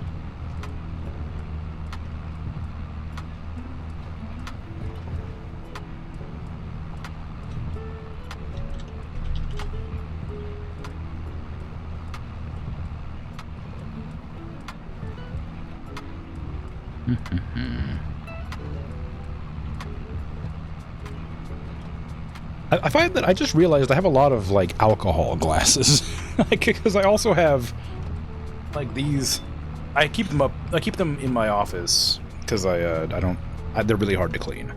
I find that I just realized I have a lot of, like, alcohol glasses. Because I also have, like, these. I keep them in my office because they're really hard to clean.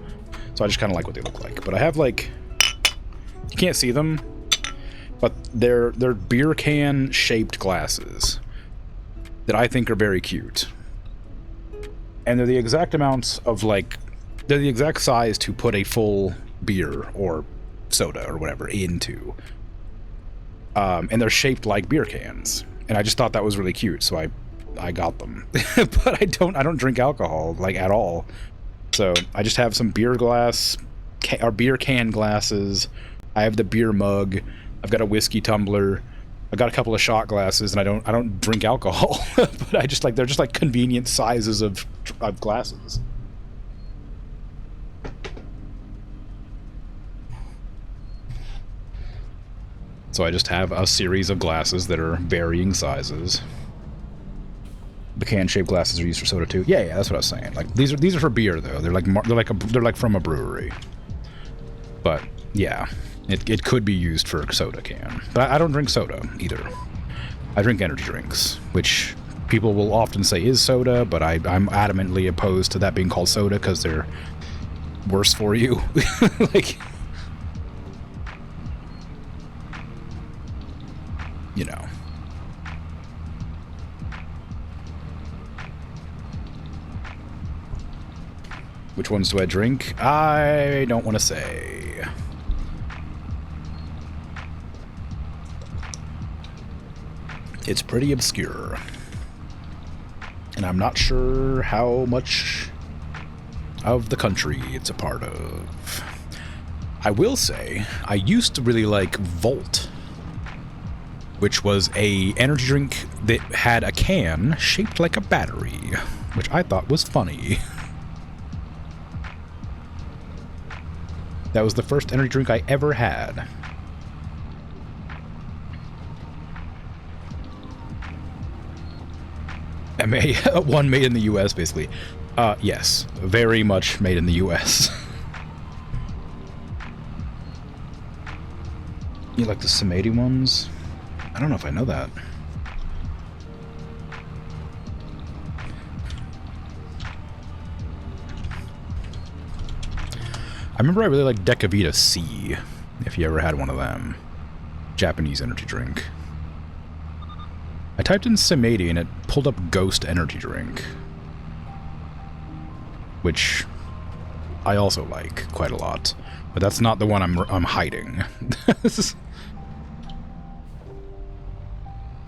So I just kind of like what they look like. But I have, like, you can't see them, but they're beer can shaped glasses that I think are very cute. And they're the exact amounts of, like, they're the exact size to put a full beer or soda or whatever into. And they're shaped like beer cans. And I just thought that was really cute, so I got them. But I don't drink alcohol, like, at all. So I just have some beer glass, or beer can glasses. I have the beer mug. I've got a whiskey tumbler. I've got a couple of shot glasses, and I don't drink alcohol. But I just like, they're just like convenient sizes of glasses. So I just have a series of glasses that are varying sizes. The can-shaped glasses are used for soda too. Yeah, that's what I was saying. Like these are for beer though. They're like from a brewery. But yeah, it could be used for a soda can. But I don't drink soda either. I drink energy drinks, which people will often say is soda, but I'm adamantly opposed to that being called soda because they're worse for you. Like, you know. Which ones do I drink? I don't want to say. It's pretty obscure. And I'm not sure how much of the country it's a part of. I will say, I used to really like Volt, which was a energy drink that had a can shaped like a battery, which I thought was funny. That was the first energy drink I ever had. One made in the US, basically. Yes. Very much made in the US. You like the Samedi ones? I don't know if I know that. I remember I really liked Decavita C, if you ever had one of them. Japanese energy drink. I typed in Samedi and it pulled up Ghost energy drink. Which I also like quite a lot. But that's not the one I'm hiding.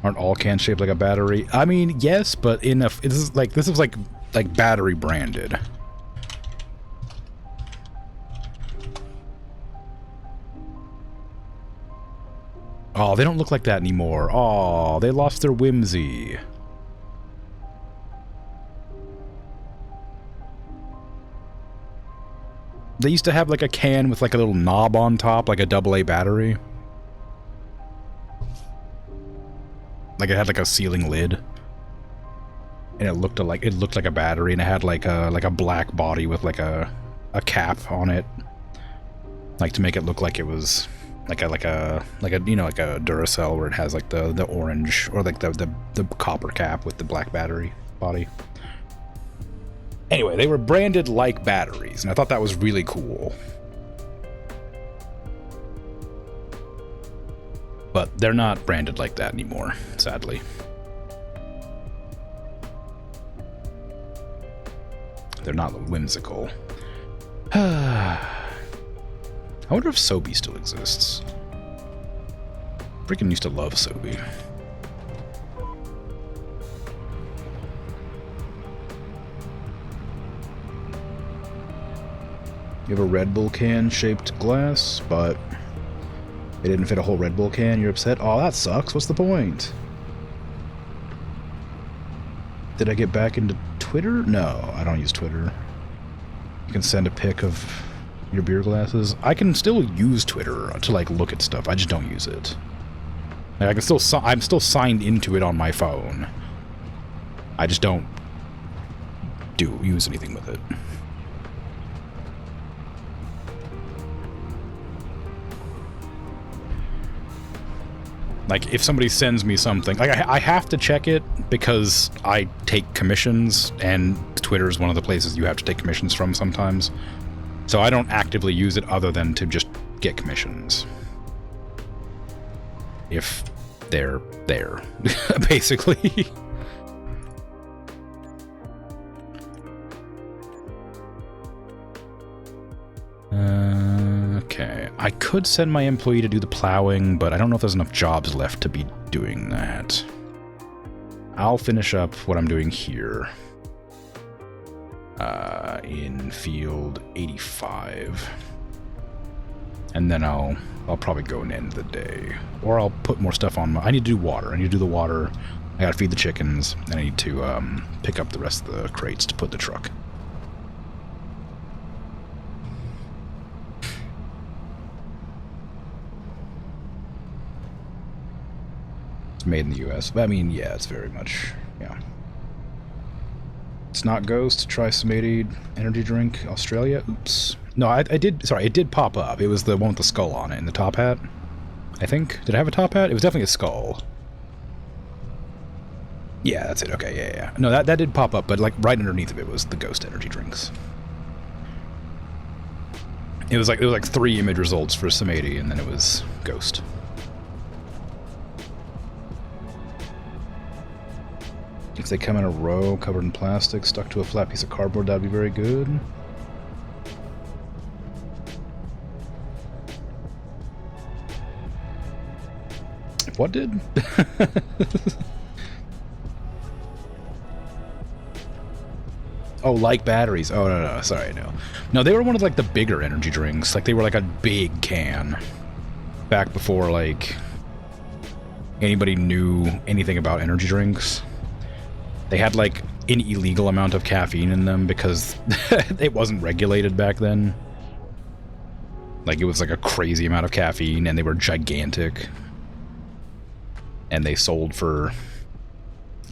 Aren't all cans shaped like a battery? I mean, yes, but this is like battery branded. Oh, they don't look like that anymore. Oh, they lost their whimsy. They used to have like a can with like a little knob on top, like a AA battery. Like it had like a ceiling lid. And it looked like a battery, and it had like a black body with like a cap on it. Like to make it look like it was like a you know, like a Duracell where it has like the orange or like the copper cap with the black battery body. Anyway, they were branded like batteries, and I thought that was really cool. But they're not branded like that anymore, sadly. They're not whimsical. I wonder if Sobe still exists. Freaking used to love Sobe. You have a Red Bull can shaped glass, but it didn't fit a whole Red Bull can. You're upset? Oh, that sucks. What's the point? Did I get back into Twitter? No, I don't use Twitter. You can send a pic of your beer glasses. I can still use Twitter to like look at stuff. I just don't use it. Like, I'm still signed into it on my phone. I just don't use anything with it. Like, if somebody sends me something, like, I have to check it because I take commissions, and Twitter is one of the places you have to take commissions from sometimes. So I don't actively use it other than to just get commissions. If they're there, basically. Okay, I could send my employee to do the plowing, but I don't know if there's enough jobs left to be doing that. I'll finish up what I'm doing here. In field 85. And then I'll probably go and end the day. Or I'll put more stuff on I need to do water. I need to do the water. I gotta feed the chickens. And I need to pick up the rest of the crates to put in the truck. Made in the US. I mean, yeah, it's very much, yeah. It's not Ghost. Try Samadi energy drink. Australia. Oops. No, I did. Sorry, it did pop up. It was the one with the skull on it and the top hat. I think. Did I have a top hat? It was definitely a skull. Yeah, that's it. Okay, yeah. No, that did pop up, but like right underneath of it was the Ghost energy drinks. It was like 3 image results for Samadi, and then it was Ghost. If they come in a row, covered in plastic, stuck to a flat piece of cardboard, that'd be very good. What did? Oh, like batteries. Oh, no, sorry, no. No, they were one of, like, the bigger energy drinks. Like, they were, like, a big can. Back before, like, anybody knew anything about energy drinks. They had, like, an illegal amount of caffeine in them because it wasn't regulated back then. Like, it was, like, a crazy amount of caffeine, and they were gigantic. And they sold for,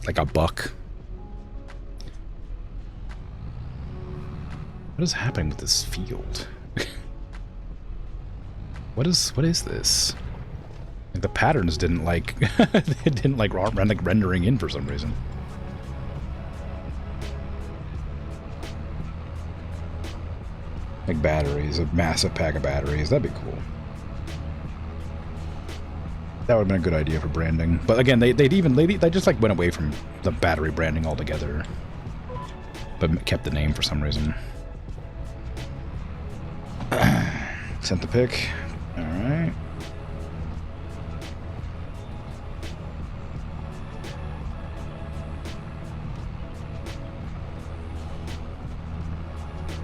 like, $1. What is happening with this field? What is this? Like, the patterns didn't like it didn't like rendering in for some reason. Like batteries, a massive pack of batteries. That'd be cool. That would have been a good idea for branding. But again, they just like went away from the battery branding altogether. But kept the name for some reason. Sent the pick. Alright.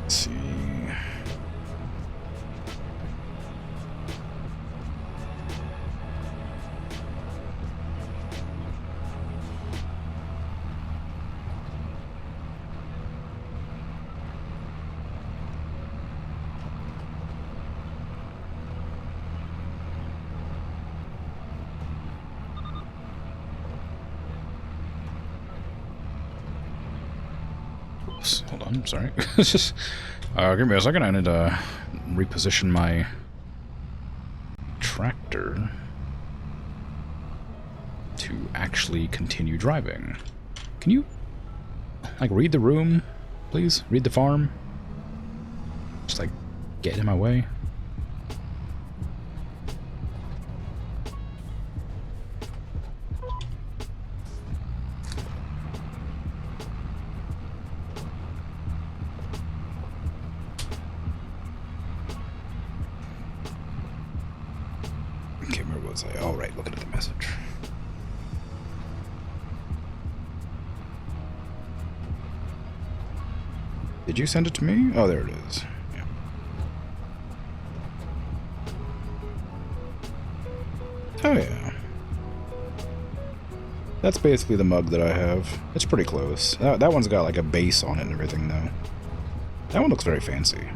Let's see. Hold on, I'm sorry. Just, give me a second, I need to reposition my tractor to actually continue driving. Can you, like, read the room, please? Read the farm? Just, like, get in my way. Oh, right, looking at the message. Did you send it to me? Oh, there it is. Yeah. Oh, yeah. That's basically the mug that I have. It's pretty close. That one's got like a base on it and everything, though. That one looks very fancy.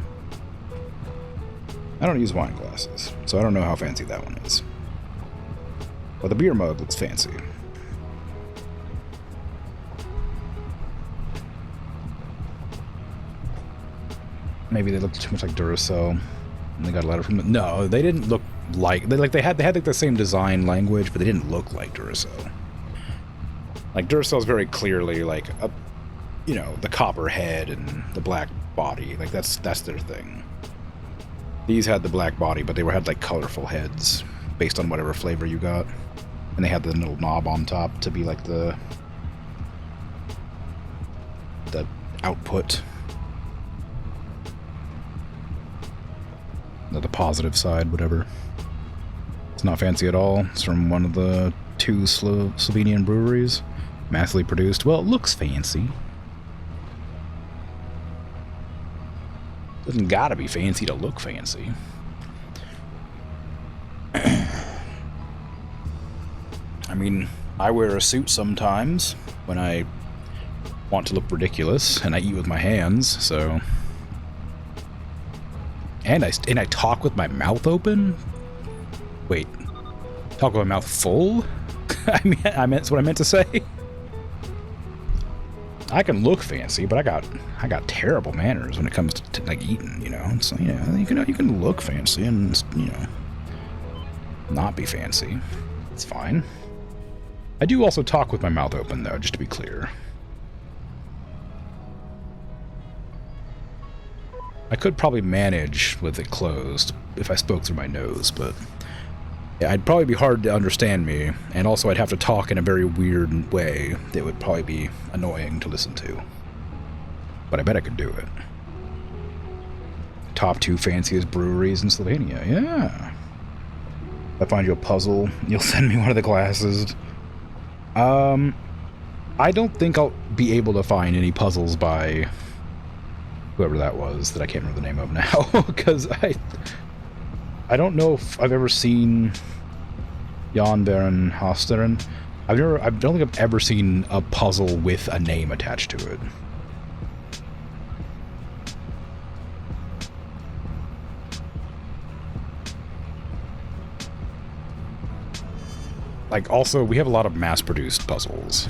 I don't use wine glasses, so I don't know how fancy that one is. But the beer mug looks fancy. Maybe they looked too much like Duracell, and they got a letter from it. No, they didn't look like they had like the same design language, but they didn't look like Duracell. Like Duracell's very clearly like a, you know, the copper head and the black body. Like that's their thing. These had the black body, but they had like colorful heads based on whatever flavor you got. And they had the little knob on top to be like the output. The positive side, whatever. It's not fancy at all. It's from one of the 2 Slovenian breweries. Massively produced. Well, it looks fancy. Doesn't gotta be fancy to look fancy. I mean, I wear a suit sometimes when I want to look ridiculous, and I eat with my hands, so... And I talk with my mouth open? Wait, talk with my mouth full? That's what I meant to say? I can look fancy, but I got terrible manners when it comes to like eating, you know. So you can look fancy and not be fancy. It's fine. I do also talk with my mouth open though, just to be clear. I could probably manage with it closed if I spoke through my nose, but yeah, it'd probably be hard to understand me, and also I'd have to talk in a very weird way that would probably be annoying to listen to. But I bet I could do it. Top 2 fanciest breweries in Slovenia, yeah. If I find you a puzzle, you'll send me one of the glasses. I don't think I'll be able to find any puzzles by whoever that was that I can't remember the name of now, because I don't know if I've ever seen Jan Baron Hosteren. I don't think I've ever seen a puzzle with a name attached to it. Like, also, we have a lot of mass-produced puzzles.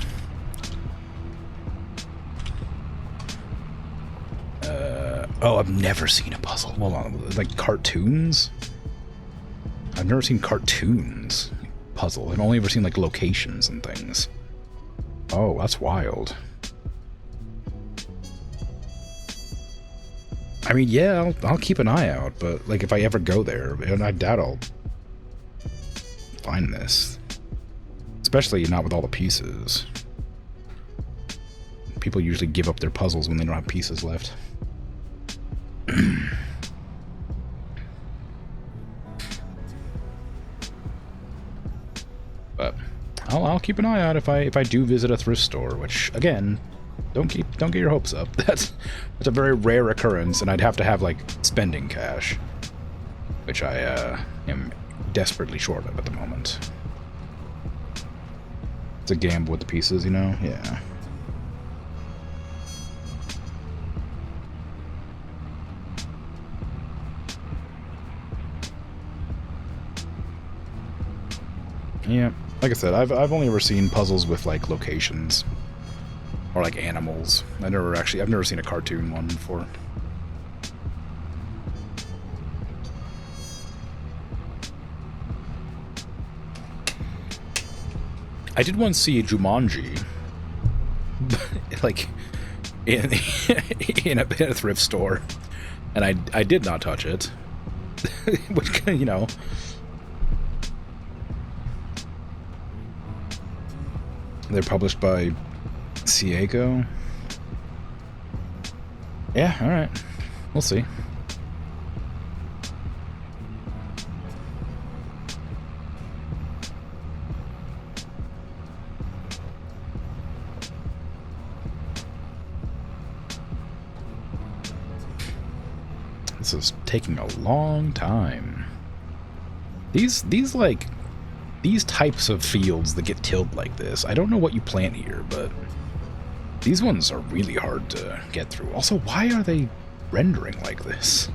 Oh, I've never seen a puzzle. Hold on, like cartoons? I've never seen cartoons puzzle. I've only ever seen like locations and things. Oh, that's wild. I mean, yeah, I'll keep an eye out, but like if I ever go there, and I doubt I'll find this. Especially not with all the pieces. People usually give up their puzzles when they don't have pieces left. But I'll keep an eye out if I do visit a thrift store, which again, don't get your hopes up. That's a very rare occurrence, and I'd have to have like spending cash, which I am desperately short of at the moment. It's a gamble with the pieces, you know? Yeah. Yeah, like I said, I've only ever seen puzzles with like locations or like animals. I've never seen a cartoon one before. I did once see Jumanji, like in a thrift store, and I did not touch it, which, you know. They're published by Seiko. Yeah, alright. We'll see. This is taking a long time. These types of fields that get tilled like this, I don't know what you plant here, but these ones are really hard to get through. Also, why are they rendering like this?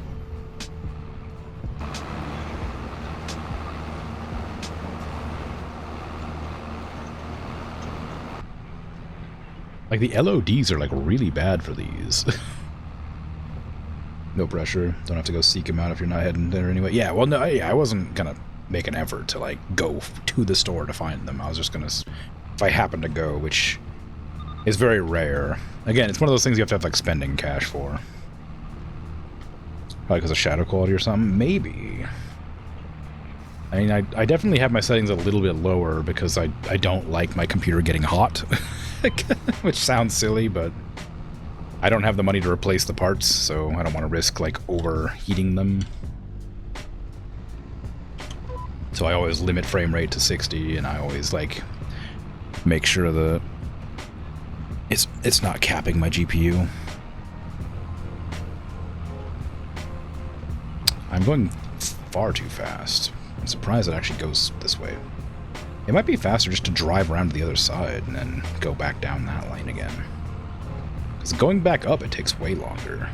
Like, the LODs are, like, really bad for these. No pressure. Don't have to go seek them out if you're not heading there anyway. Yeah, well, no, I wasn't gonna make an effort to, like, go to the store to find them. I was just gonna... If I happen to go, which is very rare. Again, it's one of those things you have, like, spending cash for. Probably because of shadow quality or something? Maybe. I mean, I definitely have my settings a little bit lower because I don't like my computer getting hot. Which sounds silly, but I don't have the money to replace the parts, so I don't want to risk, like, overheating them. So I always limit frame rate to 60, and I always, like, make sure that it's not capping my GPU. I'm going far too fast. I'm surprised it actually goes this way. It might be faster just to drive around to the other side and then go back down that lane again. Because going back up, it takes way longer.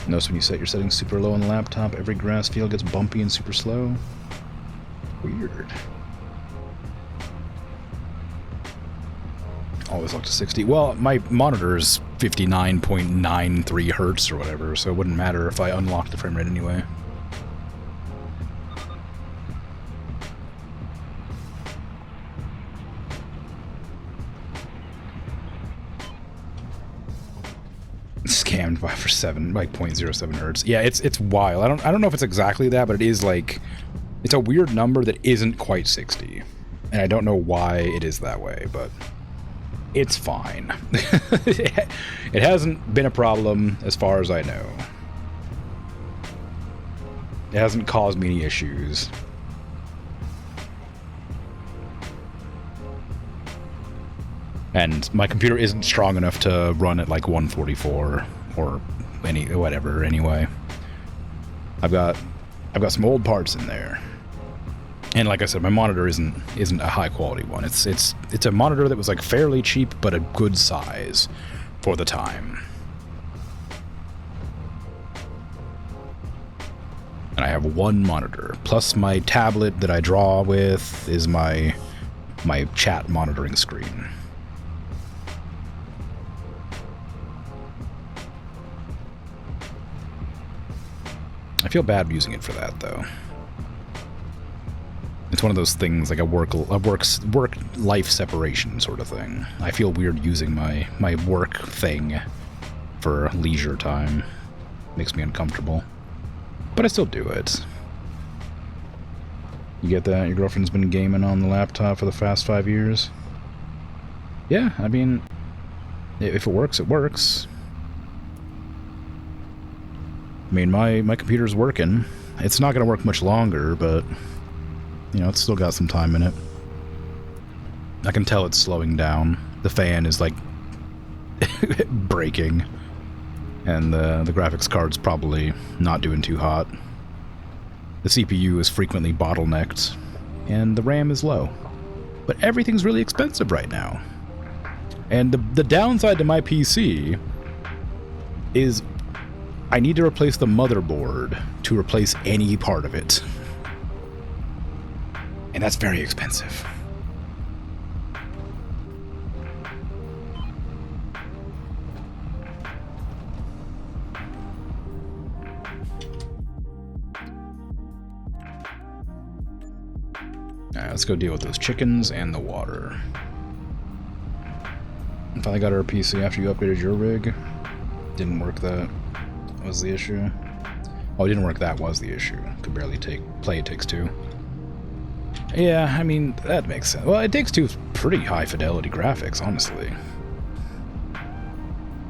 Notice when you set your settings super low on the laptop, every grass field gets bumpy and super slow. Weird. Always up to 60. Well, my monitor is 59.93 hertz or whatever, so it wouldn't matter if I unlocked the frame rate anyway. Scammed by for 0.07 hertz. Yeah, it's wild. I don't know if it's exactly that, but it is like it's a weird number that isn't quite 60. And I don't know why it is that way, but it's fine. It hasn't been a problem as far as I know. It hasn't caused me any issues. And my computer isn't strong enough to run at like 144 or whatever anyway. I've got some old parts in there. And like I said, my monitor isn't a high quality one. It's a monitor that was like fairly cheap but a good size for the time. And I have one monitor plus my tablet that I draw with is my chat monitoring screen. I feel bad using it for that though. It's one of those things like a work-life separation sort of thing. I feel weird using my work thing for leisure time. Makes me uncomfortable. But I still do it. You get that? Your girlfriend's been gaming on the laptop for the past 5 years? Yeah, I mean, if it works, it works. I mean, my computer's working. It's not going to work much longer, but you know, it's still got some time in it. I can tell it's slowing down. The fan is, like, breaking. And the graphics card's probably not doing too hot. The CPU is frequently bottlenecked. And the RAM is low. But everything's really expensive right now. And the downside to my PC is I need to replace the motherboard to replace any part of it. And that's very expensive. Alright, let's go deal with those chickens and the water. Finally got our PC after you upgraded your rig. Didn't work, that was the issue. Oh, it didn't work, that was the issue. Could barely play It Takes Two. Yeah, I mean, that makes sense. Well, It Takes Two is pretty high fidelity graphics, honestly.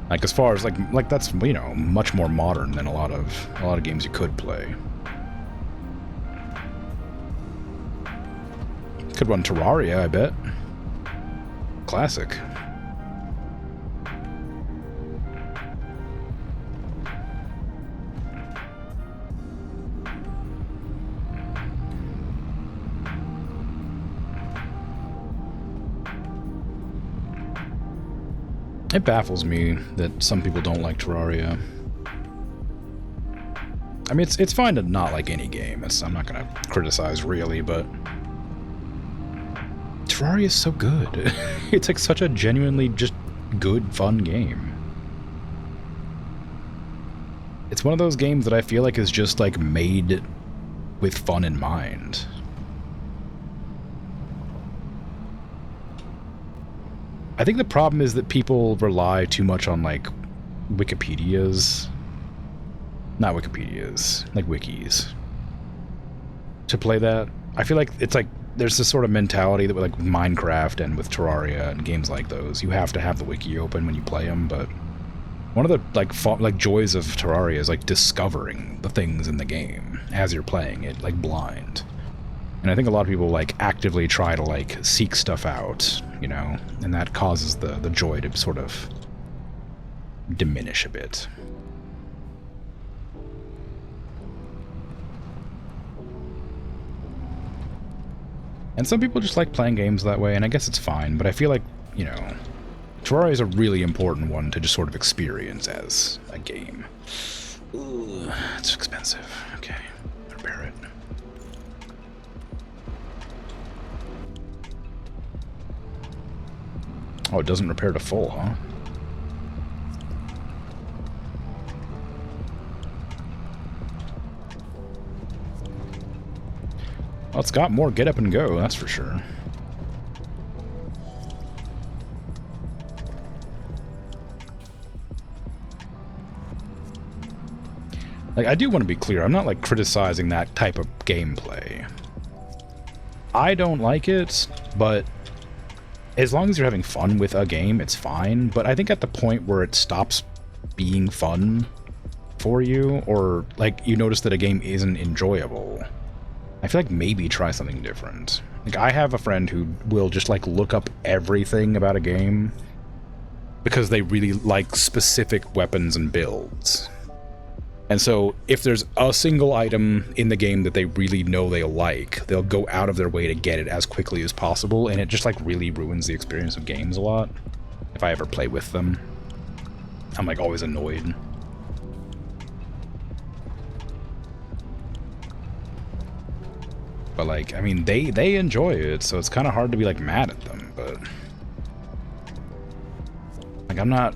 Like, as far as, like that's, you know, much more modern than a lot of games you could play. Could run Terraria, I bet. Classic. It baffles me that some people don't like Terraria. I mean, it's fine to not like any game. I'm not gonna criticize, really, but Terraria is so good. It's like such a genuinely just good, fun game. It's one of those games that I feel like is just like made with fun in mind. I think the problem is that people rely too much on, like, Wikipedias. Not Wikipedias, like wikis. To play that. I feel like it's like, there's this sort of mentality that with, like, Minecraft and with Terraria and games like those, you have to have the wiki open when you play them, but one of the, like joys of Terraria is, like, discovering the things in the game as you're playing it, like, blind. And I think a lot of people, like, actively try to, like, seek stuff out, you know, and that causes the joy to sort of diminish a bit. And some people just like playing games that way, and I guess it's fine, but I feel like, you know, Terraria is a really important one to just sort of experience as a game. Ooh, it's expensive. Okay, repair it. Oh, it doesn't repair to full, huh? Well, it's got more get up and go, that's for sure. Like, I do want to be clear, I'm not, like, criticizing that type of gameplay. I don't like it, but as long as you're having fun with a game, it's fine. But I think at the point where it stops being fun for you, or, like, you notice that a game isn't enjoyable, I feel like maybe try something different. Like, I have a friend who will just, like, look up everything about a game because they really like specific weapons and builds. And so, if there's a single item in the game that they really know they like, they'll go out of their way to get it as quickly as possible, and it just, like, really ruins the experience of games a lot. If I ever play with them, I'm, like, always annoyed. But, like, I mean, they enjoy it, so it's kind of hard to be, like, mad at them, but... Like, I'm not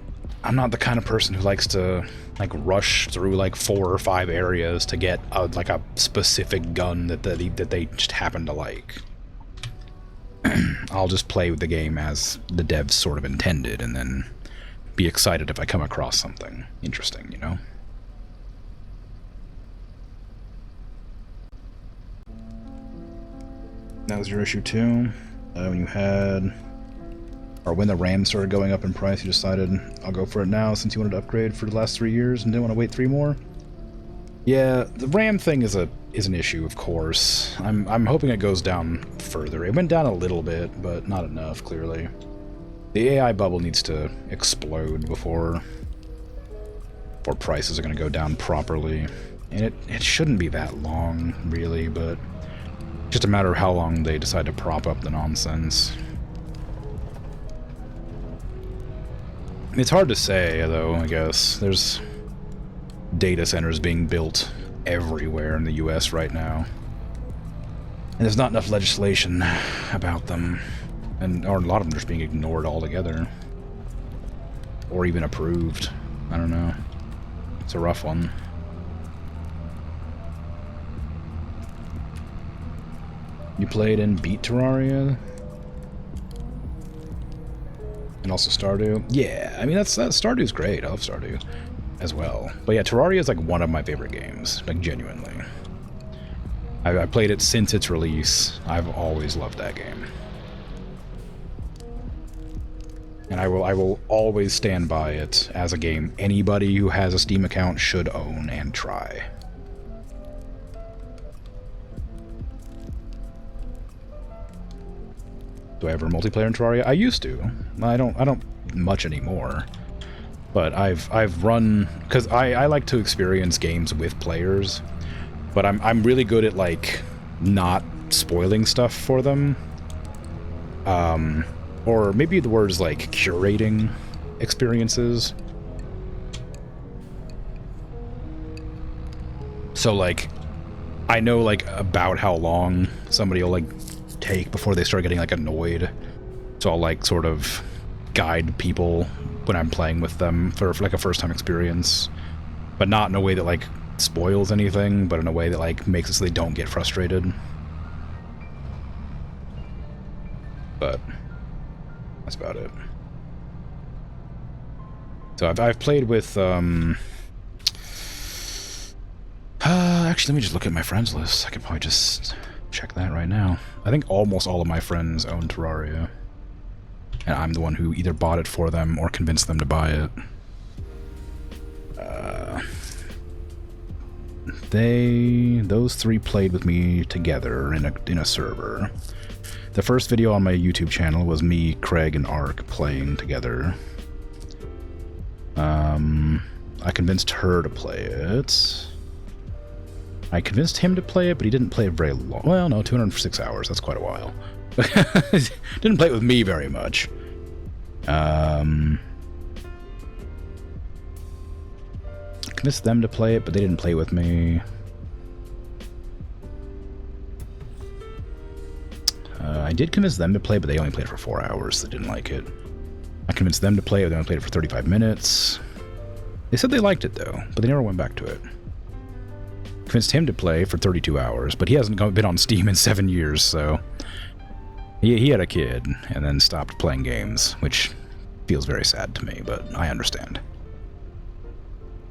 the kind of person who likes to, like, rush through, like, 4 or 5 areas to get, like, a specific gun that they just happen to like. I'll just play with the game as the devs sort of intended, and then be excited if I come across something interesting, you know? That was your issue too? When you had... Or when the RAM started going up in price, you decided, I'll go for it now since you wanted to upgrade for the last 3 years and didn't want to wait 3 more? Yeah, the RAM thing is an issue, of course. I'm hoping it goes down further. It went down a little bit, but not enough, clearly. The AI bubble needs to explode before prices are going to go down properly. And it shouldn't be that long, really, but just a matter of how long they decide to prop up the nonsense. It's hard to say, though, I guess. There's data centers being built everywhere in the US right now. And there's not enough legislation about them. Or a lot of them just being ignored altogether. Or even approved. I don't know. It's a rough one. You played and beat Terraria? And also Stardew? Yeah, I mean, that's Stardew's great. I love Stardew as well. But yeah, Terraria is like one of my favorite games, like genuinely. I played it since its release. I've always loved that game. And I will always stand by it as a game anybody who has a Steam account should own and try. Do I ever multiplayer in Terraria? I used to. I don't much anymore. But I've run, because I like to experience games with players, but I'm really good at, like, not spoiling stuff for them. Or maybe the word is, like, curating experiences. So, like, I know, like, about how long somebody will, like, take before they start getting, like, annoyed. So I'll, like, sort of guide people when I'm playing with them for like, a first-time experience. But not in a way that, like, spoils anything, but in a way that, like, makes it so they don't get frustrated. But that's about it. So I've played with, actually, let me just look at my friends list. I could probably just check that right now. I think almost all of my friends own Terraria. And I'm the one who either bought it for them or convinced them to buy it. Those 3 played with me together in a server. The first video on my YouTube channel was me, Craig, and Ark playing together. I convinced her to play it. I convinced him to play it, but he didn't play it very long. Well, no, 206 hours. That's quite a while. Didn't play it with me very much. Convinced them to play it, but they didn't play with me. I did convince them to play, but they only played for 4 hours. They didn't like it. I convinced them to play it. They only played it for 35 minutes. They said they liked it, though, but they never went back to it. Convinced him to play for 32 hours, but he hasn't been on Steam in 7 years, so... He had a kid, and then stopped playing games, which feels very sad to me, but I understand.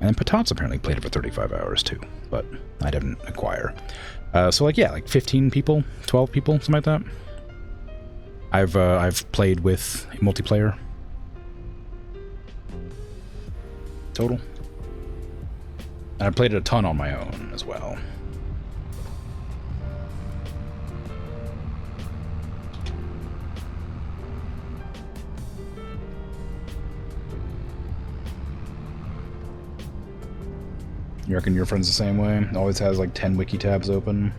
And Patats apparently played it for 35 hours, too, but I didn't acquire. So, like, yeah, like 15 people, 12 people, something like that. I've played with multiplayer. Total. And I played it a ton on my own as well. You reckon your friend's the same way? Always has like 10 wiki tabs open?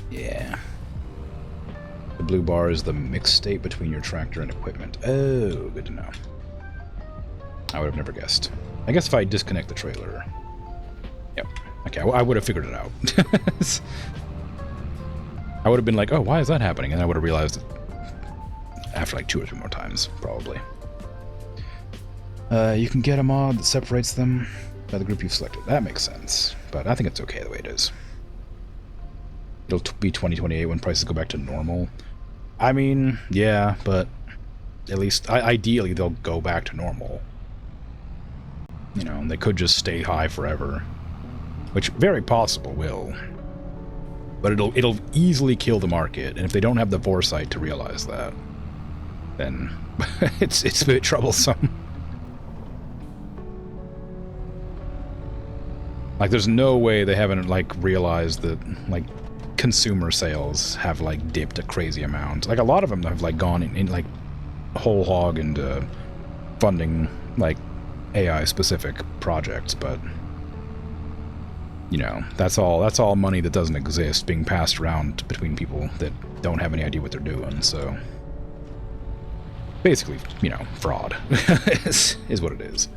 Yeah. The blue bar is the mixed state between your tractor and equipment. Oh, good to know. I would have never guessed. I guess if I disconnect the trailer... Yep. Okay, I would have figured it out. I would have been like, oh, why is that happening? And I would have realized it after like 2 or 3 more times, probably. You can get a mod that separates them by the group you've selected. That makes sense, but I think it's okay the way it is. It'll be 2028 when prices go back to normal. I mean, yeah, but at least, ideally, they'll go back to normal. You know, they could just stay high forever, which very possible will. But it'll easily kill the market, and if they don't have the foresight to realize that, then it's a bit troublesome. Like, there's no way they haven't, like, realized that, like, consumer sales have, like, dipped a crazy amount. Like, a lot of them have, like, gone in like, whole hog into funding, like, AI-specific projects, but, you know, that's all money that doesn't exist being passed around between people that don't have any idea what they're doing, so... Basically, you know, fraud is what it is.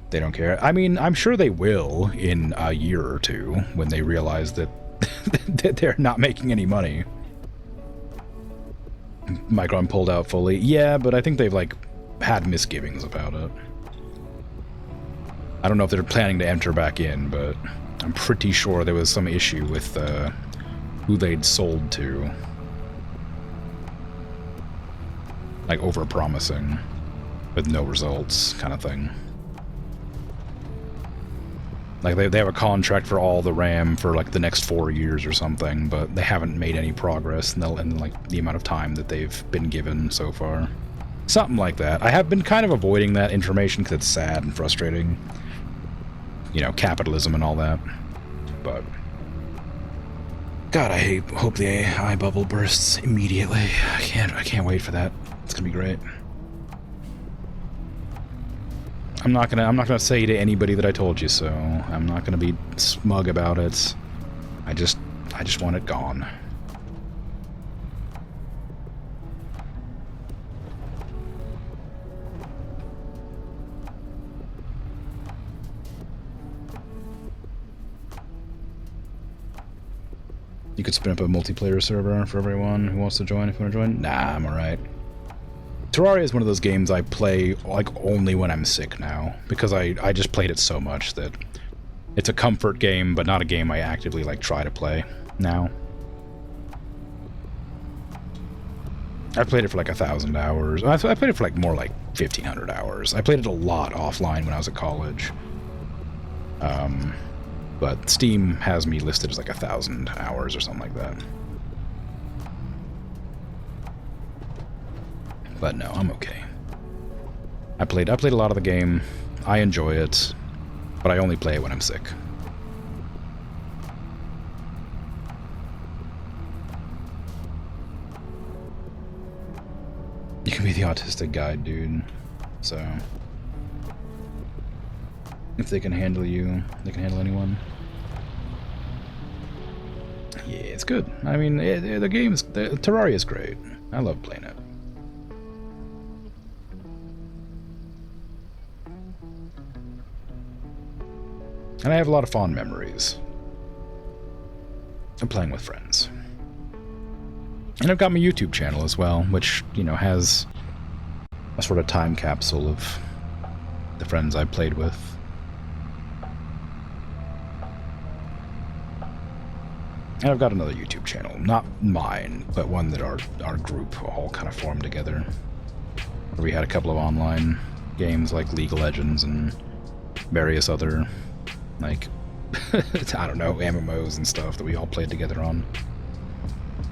They don't care. I mean, I'm sure they will in a year or two when they realize that, that they're not making any money. Micron pulled out fully. Yeah, but I think they've, like, had misgivings about it. I don't know if they're planning to enter back in, but I'm pretty sure there was some issue with who they'd sold to. Like, over-promising with no results kind of thing. Like, they have a contract for all the RAM for, like, the next 4 years or something, but they haven't made any progress in like, the amount of time that they've been given so far. Something like that. I have been kind of avoiding that information because it's sad and frustrating. You know, capitalism and all that. But... God, I hope the AI bubble bursts immediately. I can't wait for that. It's gonna be great. I'm not gonna say to anybody that I told you so. I'm not gonna be smug about it. I just want it gone. You could spin up a multiplayer server for everyone who wants to join if you want to join. Nah, I'm alright. Terraria is one of those games I play, like, only when I'm sick now, because I just played it so much that it's a comfort game, but not a game I actively, like, try to play now. I played it for, like, 1,000 hours. I played it for, like, more like 1,500 hours. I played it a lot offline when I was at college. But Steam has me listed as, like, 1,000 hours or something like that. But no, I'm okay. I played a lot of the game. I enjoy it, but I only play it when I'm sick. You can be the autistic guide, dude. So, if they can handle you, they can handle anyone. Yeah, it's good. I mean, Terraria is great. I love playing it. And I have a lot of fond memories of playing with friends. And I've got my YouTube channel as well, which, you know, has a sort of time capsule of the friends I played with. And I've got another YouTube channel, not mine, but one that our group all kind of formed together. Where we had a couple of online games like League of Legends and various other, like, I don't know, MMOs and stuff that we all played together on.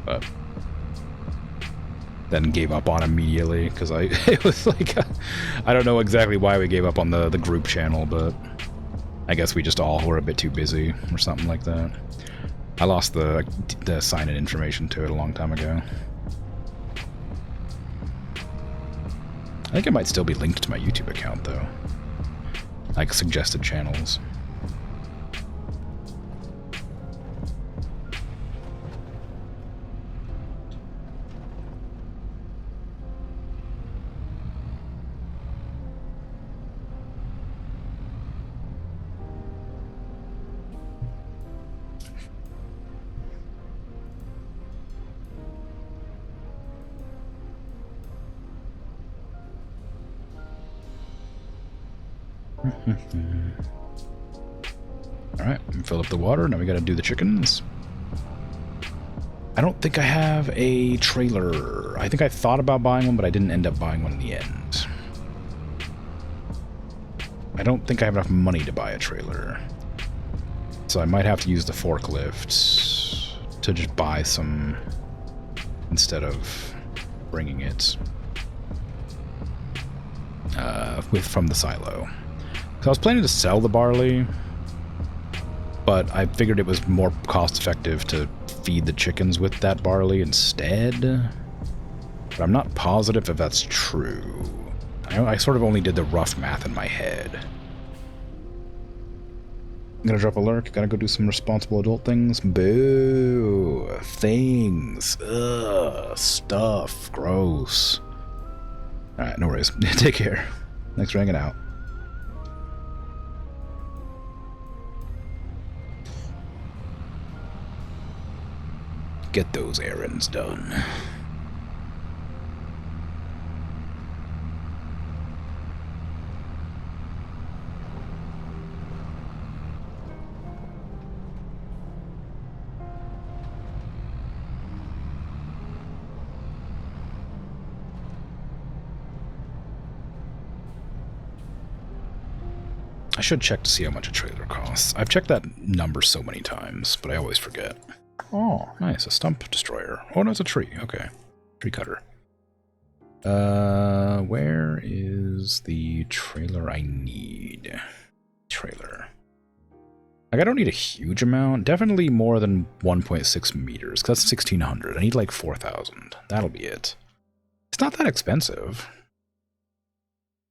But then gave up on immediately, because it was like, I don't know exactly why we gave up on the group channel, but I guess we just all were a bit too busy or something like that. I lost the sign-in information to it a long time ago. I think it might still be linked to my YouTube account, though. Like suggested channels. Alright, fill up the water. Now we gotta do the chickens. I don't think I have a trailer. I think I thought about buying one, but I didn't end up buying one in the end. I don't think I have enough money to buy a trailer. So I might have to use the forklift to just buy some instead of bringing it from the silo. So I was planning to sell the barley, but I figured it was more cost-effective to feed the chickens with that barley instead. But I'm not positive if that's true. I sort of only did the rough math in my head. I'm gonna drop a lurk. Gotta go do some responsible adult things. Boo. Things. Ugh. Stuff. Gross. Alright, no worries. Take care. Thanks for hanging out. Get those errands done. I should check to see how much a trailer costs. I've checked that number so many times, but I always forget. Oh, nice. A stump destroyer. Oh, no, it's a tree. Okay. Tree cutter. Where is the trailer I need? Trailer. Like, I don't need a huge amount. Definitely more than 1.6 meters, because that's 1,600. I need like 4,000. That'll be it. It's not that expensive.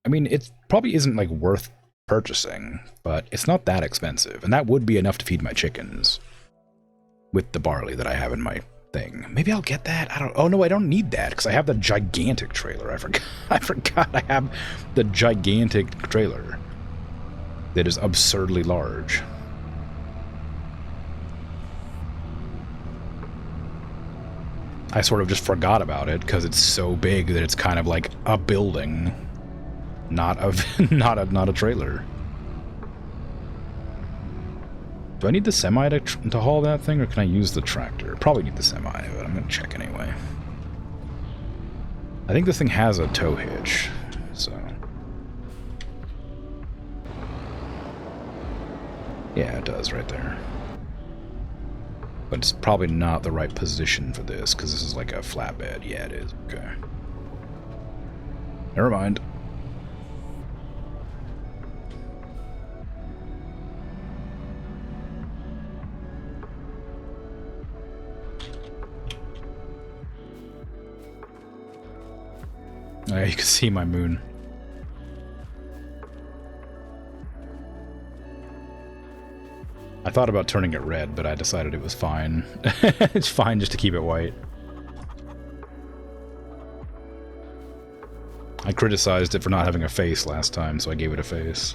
I mean, it probably isn't like worth purchasing, but it's not that expensive, and that would be enough to feed my chickens with the barley that I have in my thing. Maybe I'll get that. I don't. Oh no, I don't need that because I have the gigantic trailer. I forgot. I forgot I have the gigantic trailer that is absurdly large. I sort of just forgot about it because it's so big that it's kind of like a building. Not a trailer. Do I need the semi to haul that thing, or can I use the tractor? Probably need the semi, but I'm gonna check anyway. I think this thing has a tow hitch, so yeah, it does right there. But it's probably not the right position for this because this is like a flatbed. Yeah, it is. Okay. Never mind. You can see my moon. I thought about turning it red, but I decided it was fine. It's fine just to keep it white. I criticized it for not having a face last time, so I gave it a face.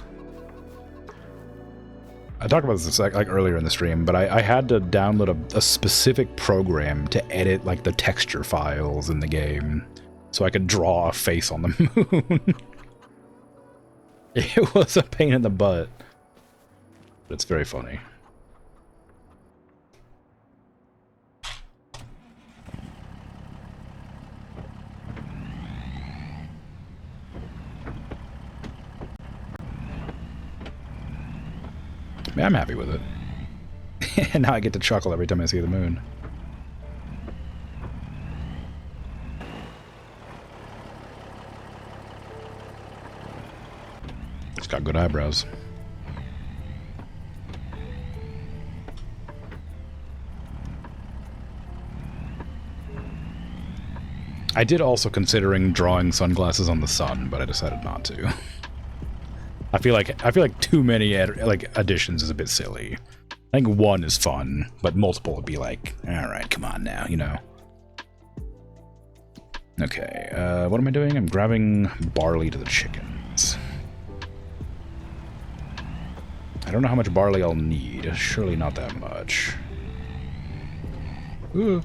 I talked about this like earlier in the stream, but I had to download a specific program to edit like the texture files in the game so I could draw a face on the moon. It was a pain in the butt, but it's very funny. Yeah, I'm happy with it. And now I get to chuckle every time I see the moon. It's got good eyebrows. I did also considering drawing sunglasses on the sun, but I decided not to. I feel like too many additions is a bit silly. I think one is fun, but multiple would be like, all right, come on now, you know. Okay, what am I doing? I'm grabbing barley to the chickens. I don't know how much barley I'll need. Surely not that much. Ooh.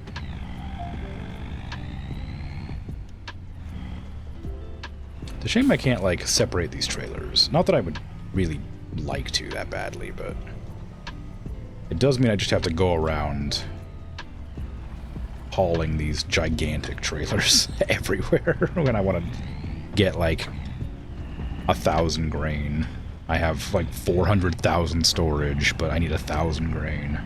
It's a shame I can't, like, separate these trailers. Not that I would really like to that badly, but it does mean I just have to go around hauling these gigantic trailers everywhere when I want to get, like, 1,000 grain. I have, like, 400,000 storage, but I need 1,000 grain.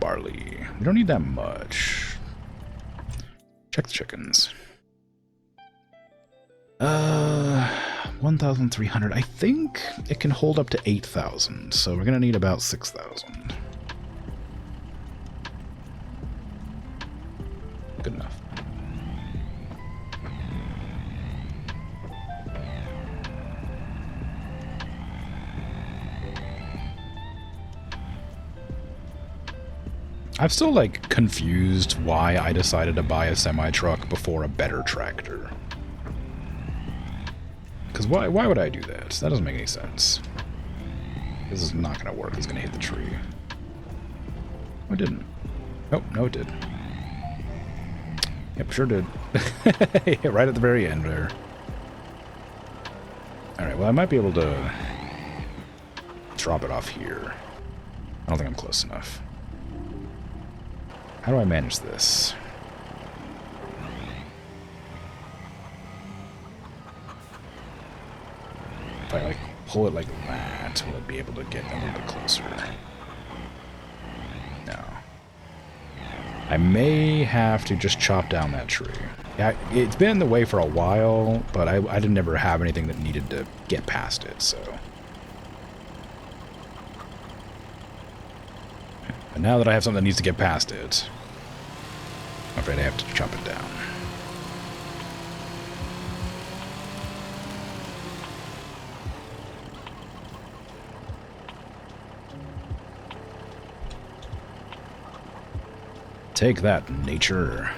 Barley. We don't need that much. Check the chickens. 1,300. I think it can hold up to 8,000, so we're gonna need about 6,000. Good enough. I'm still, like, confused why I decided to buy a semi-truck before a better tractor. Because why would I do that? That doesn't make any sense. This is not going to work. It's going to hit the tree. Oh, it didn't. Oh, no, it did. Yep, sure did. Right at the very end there. Alright, well, I might be able to drop it off here. I don't think I'm close enough. How do I manage this? If I, like, pull it like that, will it be able to get a little bit closer? No. I may have to just chop down that tree. Yeah, it's been in the way for a while, but I didn't ever have anything that needed to get past it, so... And now that I have something that needs to get past it, I'm afraid I have to chop it down. Take that, nature.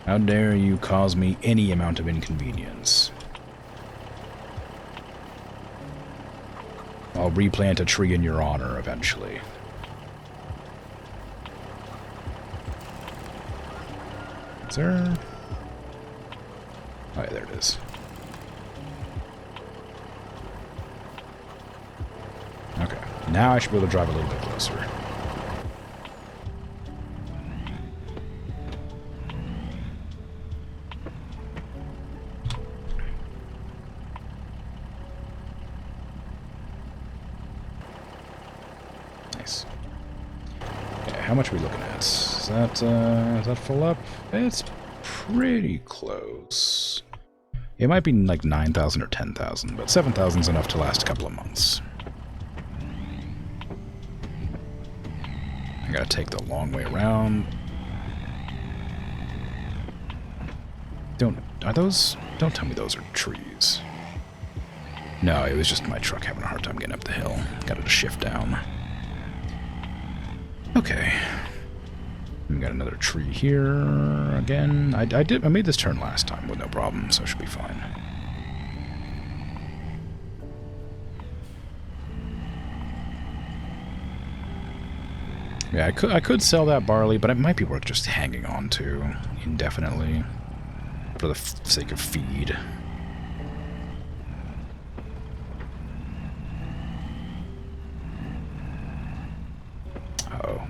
How dare you cause me any amount of inconvenience? I'll replant a tree in your honor eventually. Is there... Oh, yeah, there it is. Okay, now I should be able to drive a little bit closer. Nice. Okay, how much are we looking at? Is that full up? It's pretty close. It might be like 9,000 or 10,000, but 7,000 is enough to last a couple of months. I gotta take the long way around. Don't tell me those are trees. No, it was just my truck having a hard time getting up the hill. Got it to shift down. Okay. We got another tree here again. I made this turn last time with no problem, so it should be fine. Yeah, I could sell that barley, but it might be worth just hanging on to indefinitely for the sake of feed. Oh.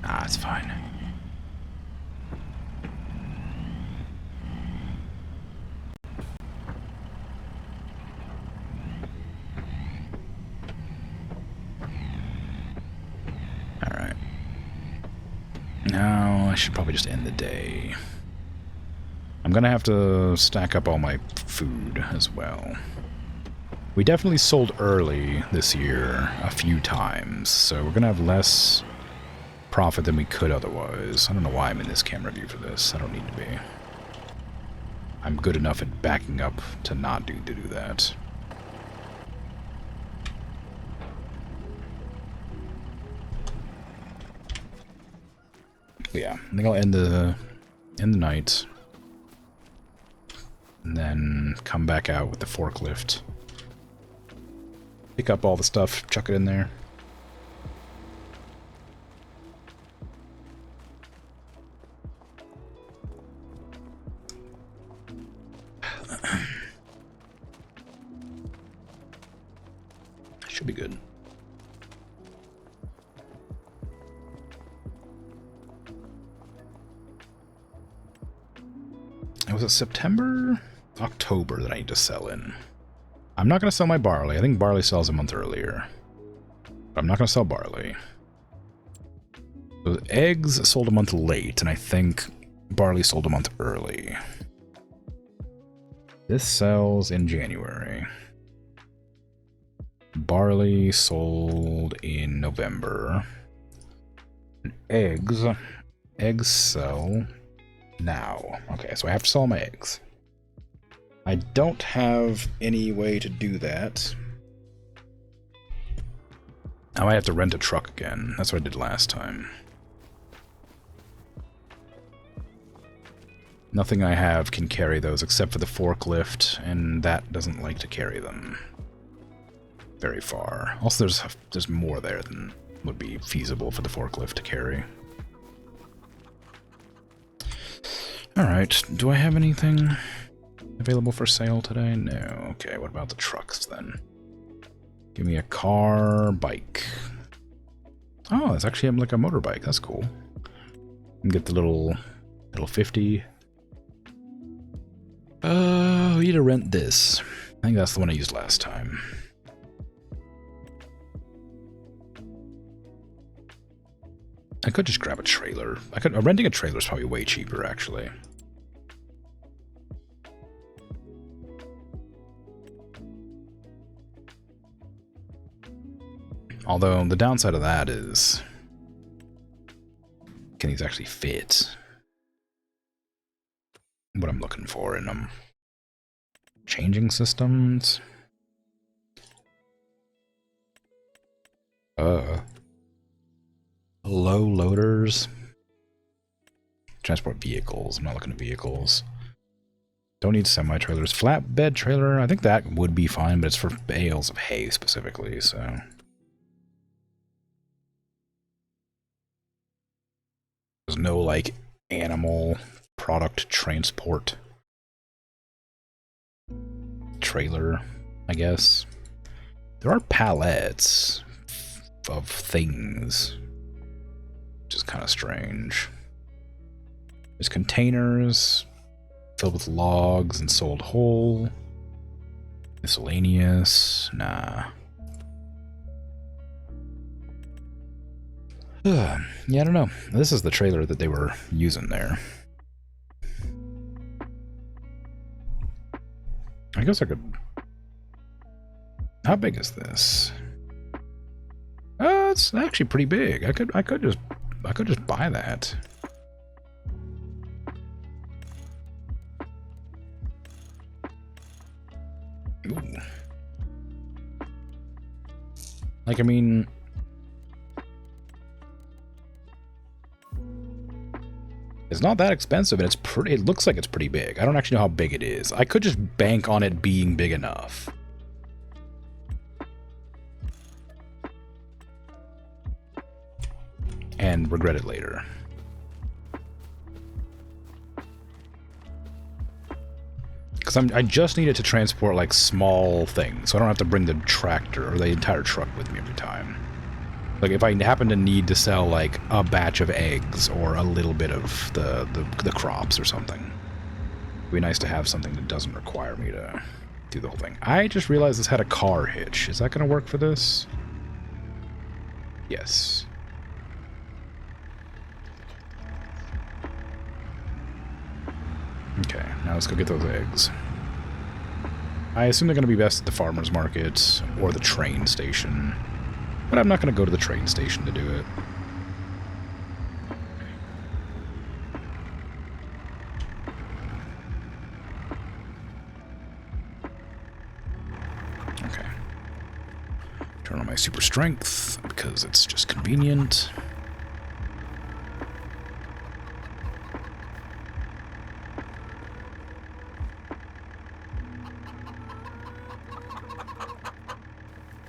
Ah, it's fine. Alright. Now, I should probably just end the day. I'm gonna have to stack up all my food as well. We definitely sold early this year a few times, so we're gonna have less profit than we could otherwise. I don't know why I'm in this camera view for this. I don't need to be. I'm good enough at backing up to not do that. But yeah, I think I'll end the night, and then come back out with the forklift. Pick up all the stuff, chuck it in there. Should be good. Was it September? October that I need to sell in. I'm not going to sell my barley. I think barley sells a month earlier. But I'm not going to sell barley. So eggs sold a month late, and I think barley sold a month early. This sells in January. Barley sold in November. And eggs sell now. Okay, so I have to sell my eggs. I don't have any way to do that. I might have to rent a truck again. That's what I did last time. Nothing I have can carry those except for the forklift, and that doesn't like to carry them very far. Also, there's more there than would be feasible for the forklift to carry. Alright, do I have anything available for sale today? No. Okay, what about the trucks then? Give me a car, bike. Oh, it's actually like a motorbike. That's cool. And get the little 50. We need to rent this. I think that's the one I used last time. I could just grab a trailer. Renting a trailer is probably way cheaper, actually. Although, the downside of that is... can these actually fit what I'm looking for in them? Changing systems? Low loaders? Transport vehicles. I'm not looking at vehicles. Don't need semi-trailers. Flatbed trailer, I think that would be fine, but it's for bales of hay specifically, so... There's no, like, animal product transport trailer, I guess. There are pallets of things, which is kind of strange. There's containers filled with logs and sold whole. Miscellaneous. Nah. Yeah, I don't know. This is the trailer that they were using there. I guess I could... How big is this? It's actually pretty big. I could just buy that. Ooh. Like, I mean... It's not that expensive, and it's pretty. It looks like it's pretty big. I don't actually know how big it is. I could just bank on it being big enough. And regret it later. Because I just need it to transport, like, small things, so I don't have to bring the tractor or the entire truck with me every time. Like, if I happen to need to sell, like, a batch of eggs or a little bit of the crops or something, it'd be nice to have something that doesn't require me to do the whole thing. I just realized this had a car hitch. Is that going to work for this? Yes. Okay, now let's go get those eggs. I assume they're going to be best at the farmer's market or the train station. But I'm not going to go to the train station to do it. Okay. Turn on my super strength, because it's just convenient.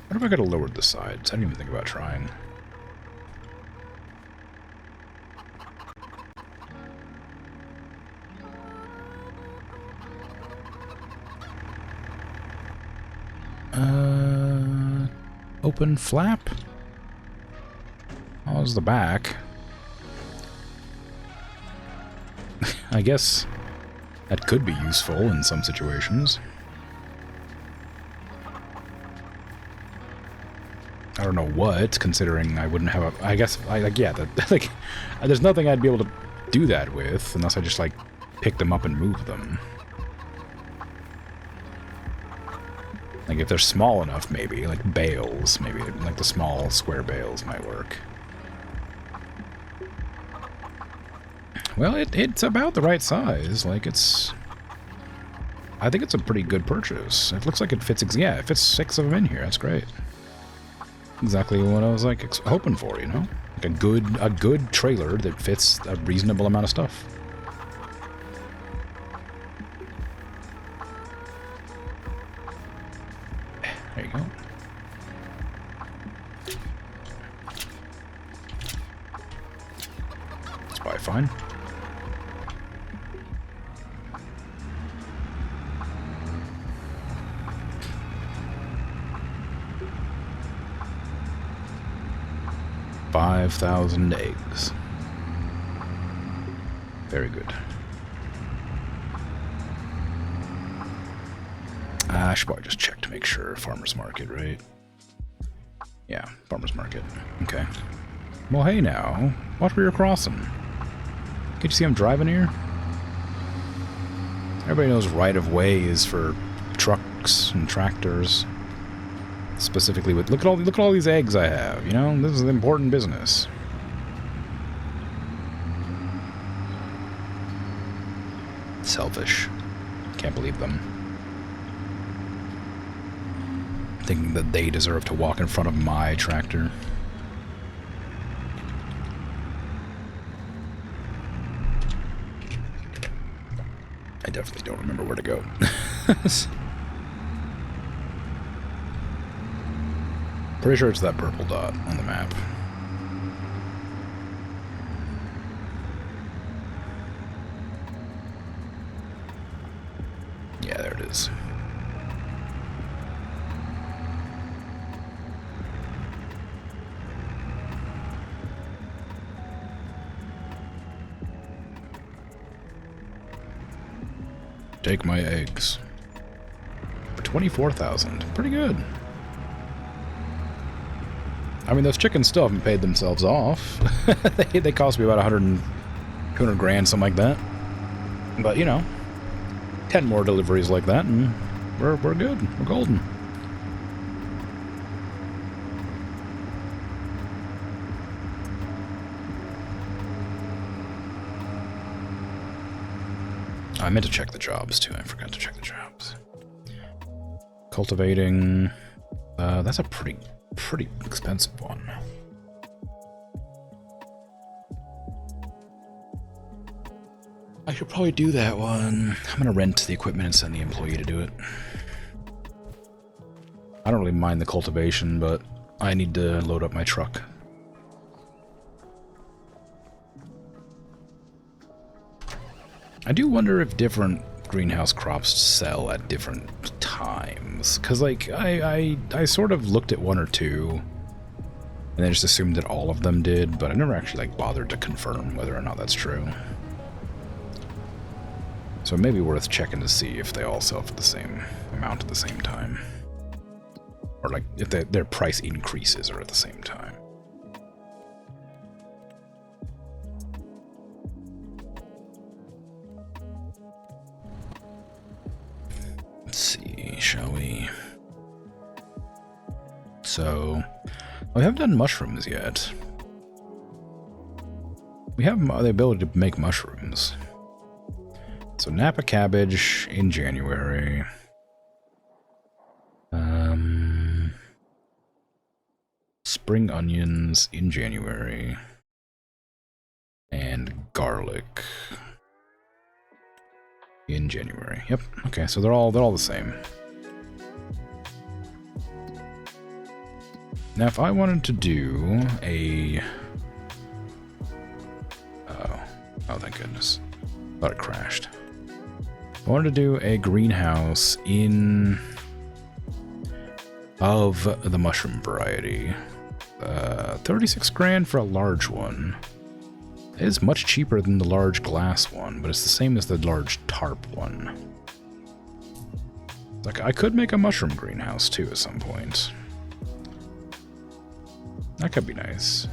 What if I could have lowered the sides? I didn't even think about trying. Open flap? How's the back? I guess that could be useful in some situations. I don't know what, considering I wouldn't have a... I guess, like, there's nothing I'd be able to do that with, unless I just, like, pick them up and move them. Like, if they're small enough, maybe, like bales, maybe, like the small square bales might work. Well, it's about the right size, like, it's... I think it's a pretty good purchase. It looks like it fits, yeah, it fits 6 of them in here, that's great. Exactly what I was, like, hoping for, you know? Like a good trailer that fits a reasonable amount of stuff. There you go. That's probably fine. $5,000 eggs. Very good. I should probably just check to make sure. Farmer's market, right? Yeah, farmer's market. Okay. Well, hey now. Watch where you're crossing. Can't you see I'm driving here? Everybody knows right-of-way is for trucks and tractors. Specifically with... Look at all these eggs I have, you know? This is an important business. Selfish. Can't believe them. Thinking that they deserve to walk in front of my tractor. I definitely don't remember where to go. Pretty sure it's that purple dot on the map. Yeah, there it is. Take my eggs. For 24,000. Pretty good. I mean, those chickens still haven't paid themselves off. they cost me about 200 grand, something like that. But, you know, 10 more deliveries like that, and we're good. We're golden. I meant to check the jobs, too. I forgot to check the jobs. cultivating. That's a pretty expensive one. I should probably do that one. I'm gonna rent the equipment and send the employee to do it. I don't really mind the cultivation, but I need to load up my truck. I do wonder if different greenhouse crops sell at different times. Because, like, I sort of looked at one or two, and then just assumed that all of them did, but I never actually, like, bothered to confirm whether or not that's true. So it may be worth checking to see if they all sell for the same amount at the same time. Or, like, if their price increases are at the same time. Let's see, shall we? So, we haven't done mushrooms yet. We have the ability to make mushrooms. So Napa cabbage in January. Spring onions in January. And garlic in January. Yep. Okay, so they're all the same. Now if I wanted to do a oh thank goodness. Thought it crashed. I wanted to do a greenhouse of the mushroom variety. 36 grand for a large one. It is much cheaper than the large glass one, but it's the same as the large tarp one. Like, I could make a mushroom greenhouse too at some point. That could be nice.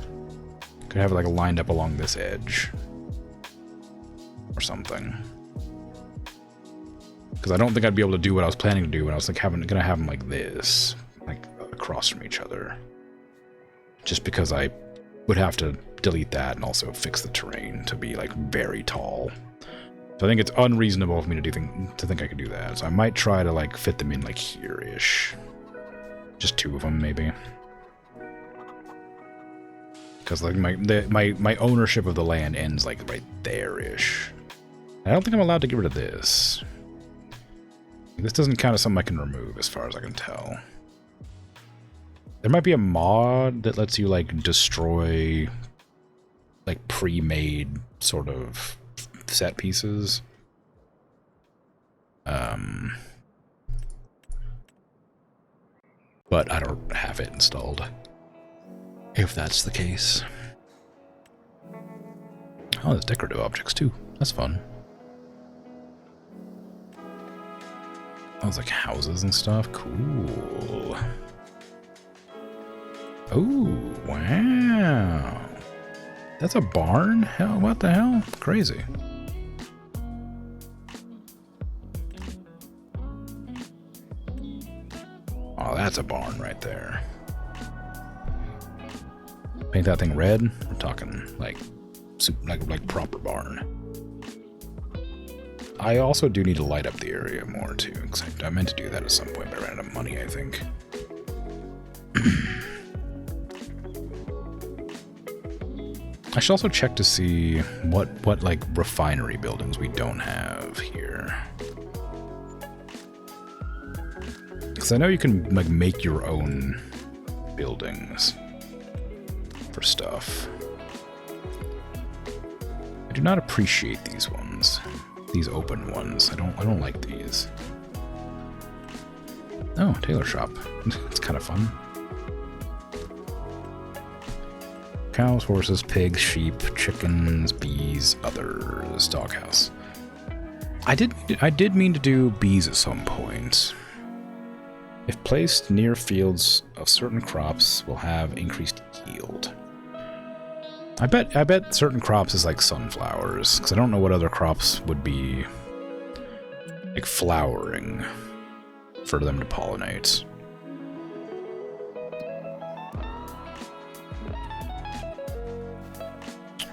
Could have it like lined up along this edge. Or something. Because I don't think I'd be able to do what I was planning to do when I was like gonna have them like this. Like across from each other. Just because I would have to delete that and also fix the terrain to be like very tall. So I think it's unreasonable for me to think I could do that. So I might try to like fit them in like here-ish. Just two of them maybe. Because like my ownership of the land ends like right there-ish. I don't think I'm allowed to get rid of this. This doesn't count as something I can remove as far as I can tell. There might be a mod that lets you like destroy like pre-made sort of set pieces. But I don't have it installed. If that's the case. Oh, there's decorative objects too. That's fun. Oh, it's like houses and stuff. Cool. Oh, wow. That's a barn? Hell, what the hell? Crazy. Oh, that's a barn right there. Paint that thing red. We're talking like proper barn. I also do need to light up the area more too, because I meant to do that at some point, but I ran out of money, I think. I should also check to see what like refinery buildings we don't have here. Because I know you can like make your own buildings for stuff. I do not appreciate these ones. These open ones. I don't like these. Oh, tailor shop. It's kind of fun. Cows, horses, pigs, sheep, chickens, bees, others, doghouse. I did mean to do bees at some point. If placed near fields of certain crops, will have increased yield. I bet certain crops is like sunflowers, because I don't know what other crops would be like flowering for them to pollinate.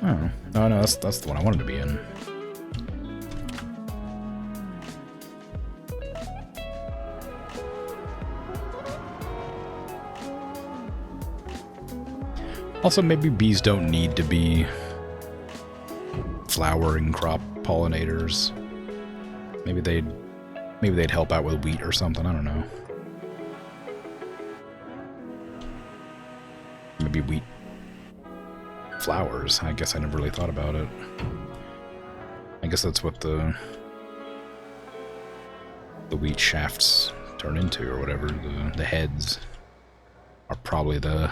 Oh no, that's the one I wanted to be in. Also, maybe bees don't need to be flowering crop pollinators. Maybe they'd help out with wheat or something, I don't know. Maybe wheat flowers. I guess I never really thought about it. I guess that's what the wheat shafts turn into, or whatever. The heads are probably the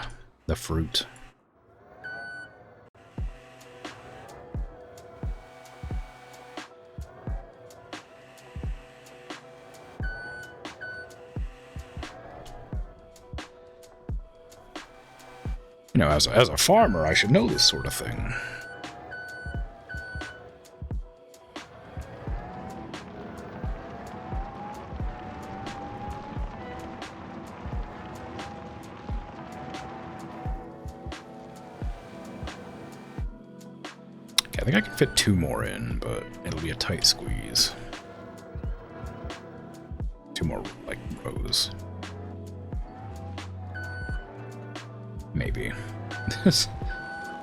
fruit. You know, as a farmer, I should know this sort of thing. Okay, I think I can fit 2 more in, but it'll be a tight squeeze. 2 more, like, rows. Maybe.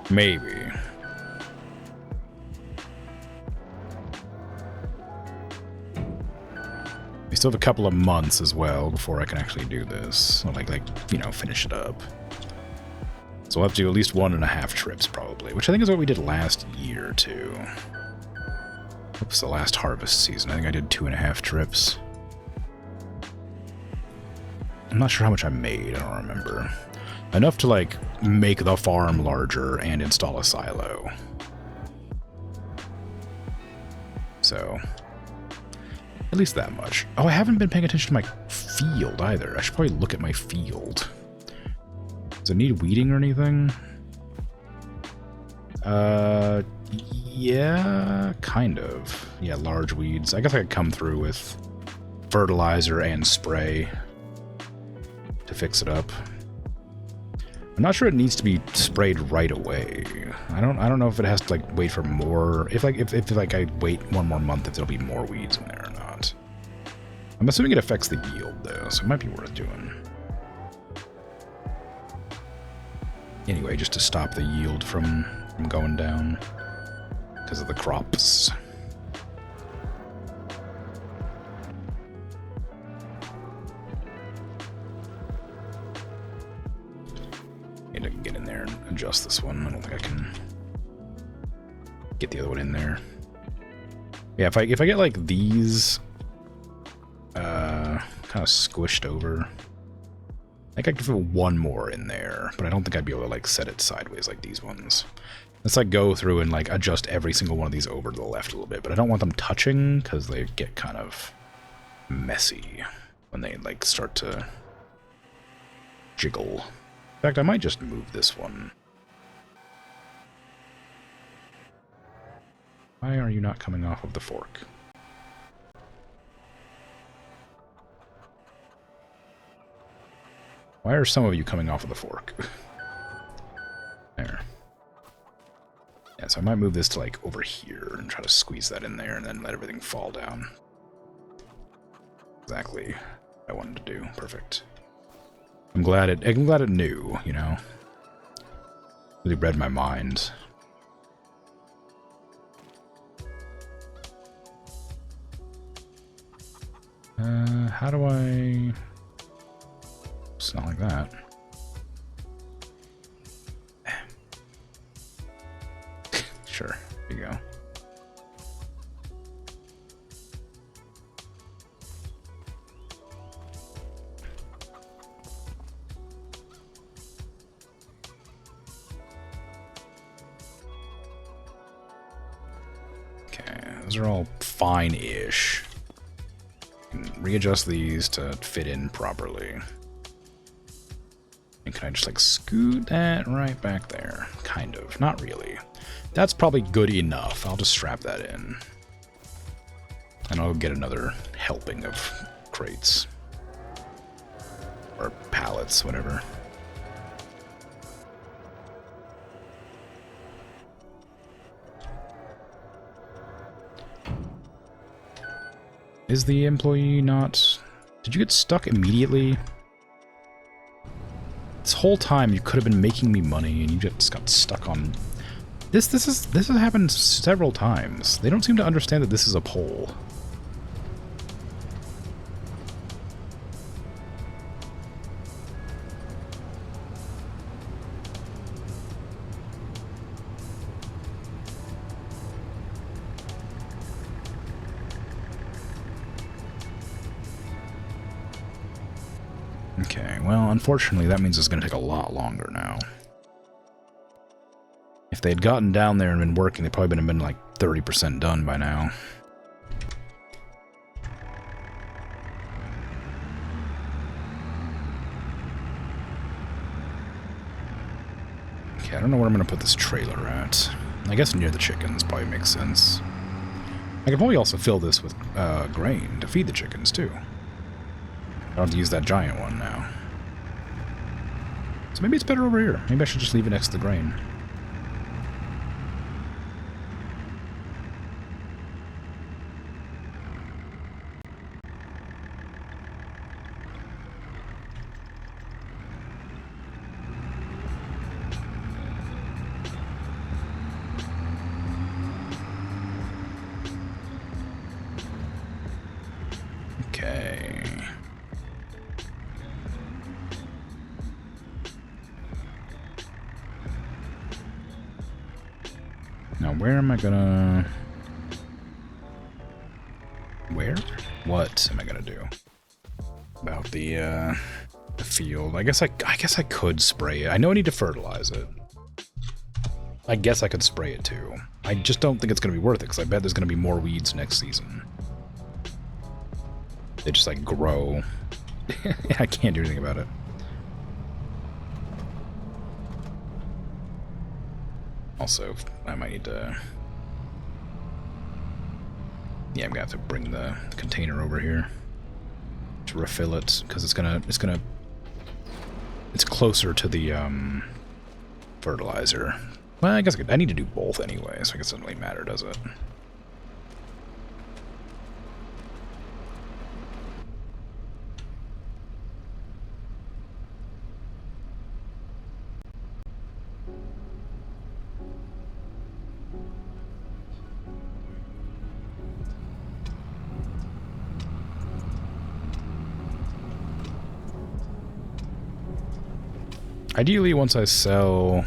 Maybe. We still have a couple of months as well before I can actually do this. So like, you know, finish it up. So we'll have to do at least 1.5 trips, probably. Which I think is what we did last year, too. Oops, the last harvest season. I think I did 2.5 trips. I'm not sure how much I made, I don't remember. Enough to, like, make the farm larger and install a silo. So, at least that much. Oh, I haven't been paying attention to my field either. I should probably look at my field. Does it need weeding or anything? Yeah, kind of. Yeah, large weeds. I guess I could come through with fertilizer and spray to fix it up. I'm not sure it needs to be sprayed right away. I don't know if it has to like wait for more. If I wait 1 more month, if there'll be more weeds in there or not. I'm assuming it affects the yield though, so it might be worth doing. Anyway, just to stop the yield from going down because of the crops. Maybe I can get in there and adjust this one. I don't think I can get the other one in there. Yeah, if I get like these kind of squished over, I think I can fit 1 more in there, but I don't think I'd be able to like set it sideways like these ones. Let's like go through and like adjust every single one of these over to the left a little bit, but I don't want them touching because they get kind of messy when they like start to jiggle. In fact, I might just move this one. Why are you not coming off of the fork? Why are some of you coming off of the fork? There. Yeah, so I might move this to like over here and try to squeeze that in there and then let everything fall down. Exactly what I wanted to do. Perfect. I'm glad it knew, you know. Really read my mind. How do I... It's not like that. Sure, there you go. Okay, those are all fine-ish. Readjust these to fit in properly. And can I just like scoot that right back there? Kind of. Not really. That's probably good enough. I'll just strap that in. And I'll get another helping of crates. Or pallets, whatever. Is the employee not... Did you get stuck immediately? This whole time you could have been making me money and you just got stuck on... This has happened several times. They don't seem to understand that this is a poll. Okay, well, unfortunately, that means it's going to take a lot longer now. If they had gotten down there and been working, they probably would have been like 30% done by now. Okay, I don't know where I'm going to put this trailer at. I guess near the chickens probably makes sense. I could probably also fill this with grain to feed the chickens, too. I'll have to use that giant one now. So maybe it's better over here. Maybe I should just leave it next to the grain. Okay. Now, where am I gonna... Where? What am I gonna do about the field? I guess I could spray it. I know I need to fertilize it. I guess I could spray it too. I just don't think it's gonna be worth it because I bet there's gonna be more weeds next season. They just like grow. I can't do anything about it. Also, I might need to... Yeah, I'm gonna have to bring the container over here to refill it, because it's closer to the fertilizer. Well, I guess I need to do both anyway, so I guess it doesn't really matter, does it? Ideally, once I sell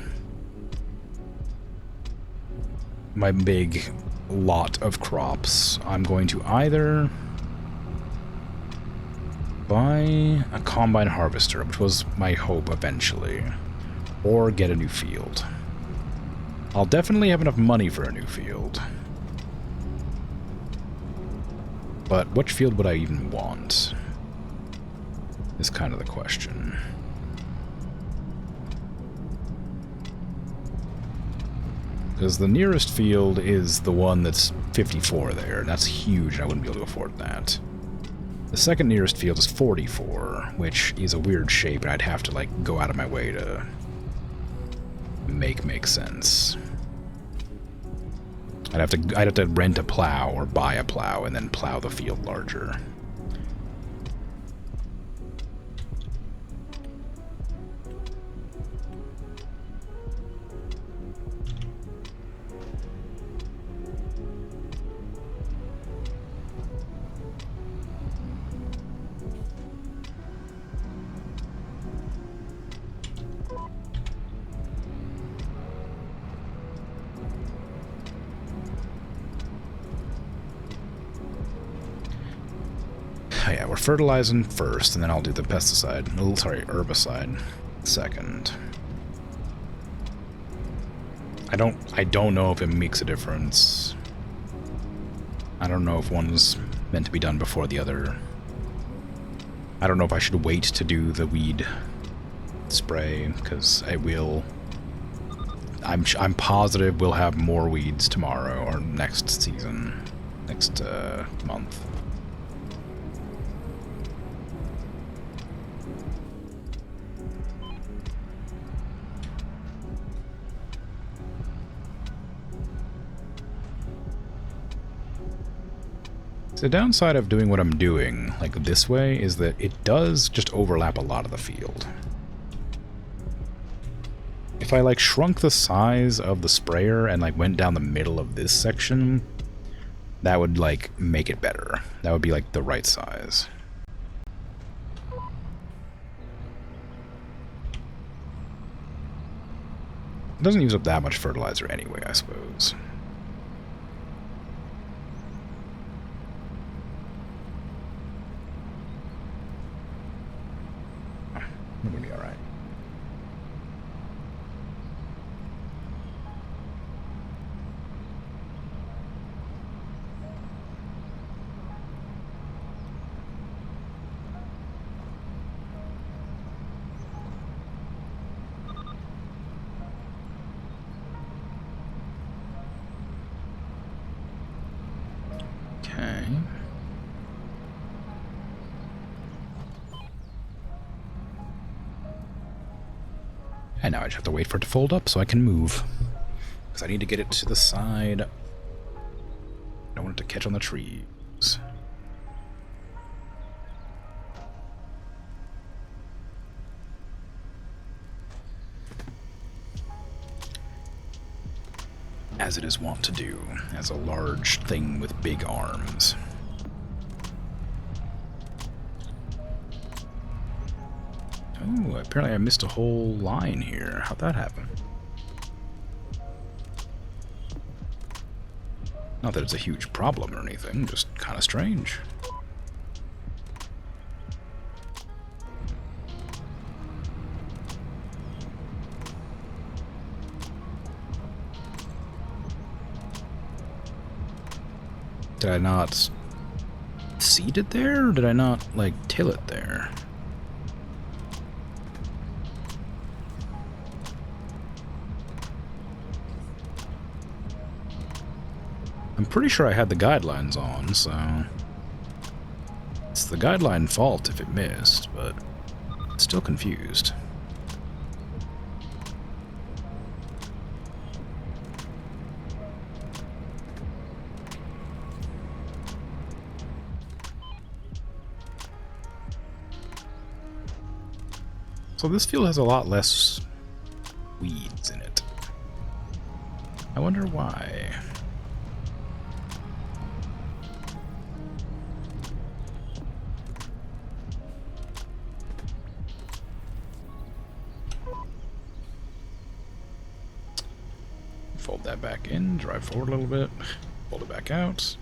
my big lot of crops, I'm going to either buy a combine harvester, which was my hope eventually, or get a new field. I'll definitely have enough money for a new field. But which field would I even want? Is kind of the question. Because the nearest field is the one that's 54 there, and that's huge, and I wouldn't be able to afford that. The second nearest field is 44, which is a weird shape, and I'd have to, like, go out of my way to make sense. I'd have to rent a plow or buy a plow and then plow the field larger. Oh yeah, we're fertilizing first, and then I'll do the pesticide. Oh, sorry, herbicide second. I don't know if it makes a difference. I don't know if one's meant to be done before the other. I don't know if I should wait to do the weed spray, because I will. I'm positive we'll have more weeds tomorrow or next season, next month. The downside of doing what I'm doing, like this way, is that it does just overlap a lot of the field. If I like shrunk the size of the sprayer and like went down the middle of this section, that would like make it better. That would be like the right size. It doesn't use up that much fertilizer anyway, I suppose. We're gonna be alright. Okay. And now I just have to wait for it to fold up so I can move. Because I need to get it to the side. I don't want it to catch on the trees. As it is wont to do, as a large thing with big arms. Oh, apparently I missed a whole line here. How'd that happen? Not that it's a huge problem or anything, just kind of strange. Did I not seed it there, or did I not, like, till it there? I'm pretty sure I had the guidelines on, so... It's the guideline fault if it missed, but... Still confused. So this field has a lot less weeds in it. I wonder why. Fold that back in, drive forward a little bit, fold it back out.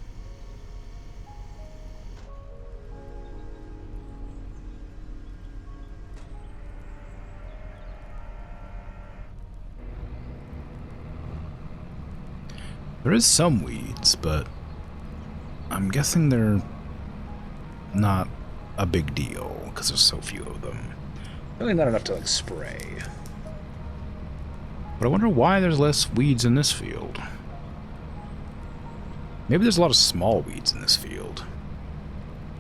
There is some weeds, but I'm guessing they're not a big deal because there's so few of them. Really not enough to like spray. But I wonder why there's less weeds in this field. Maybe there's a lot of small weeds in this field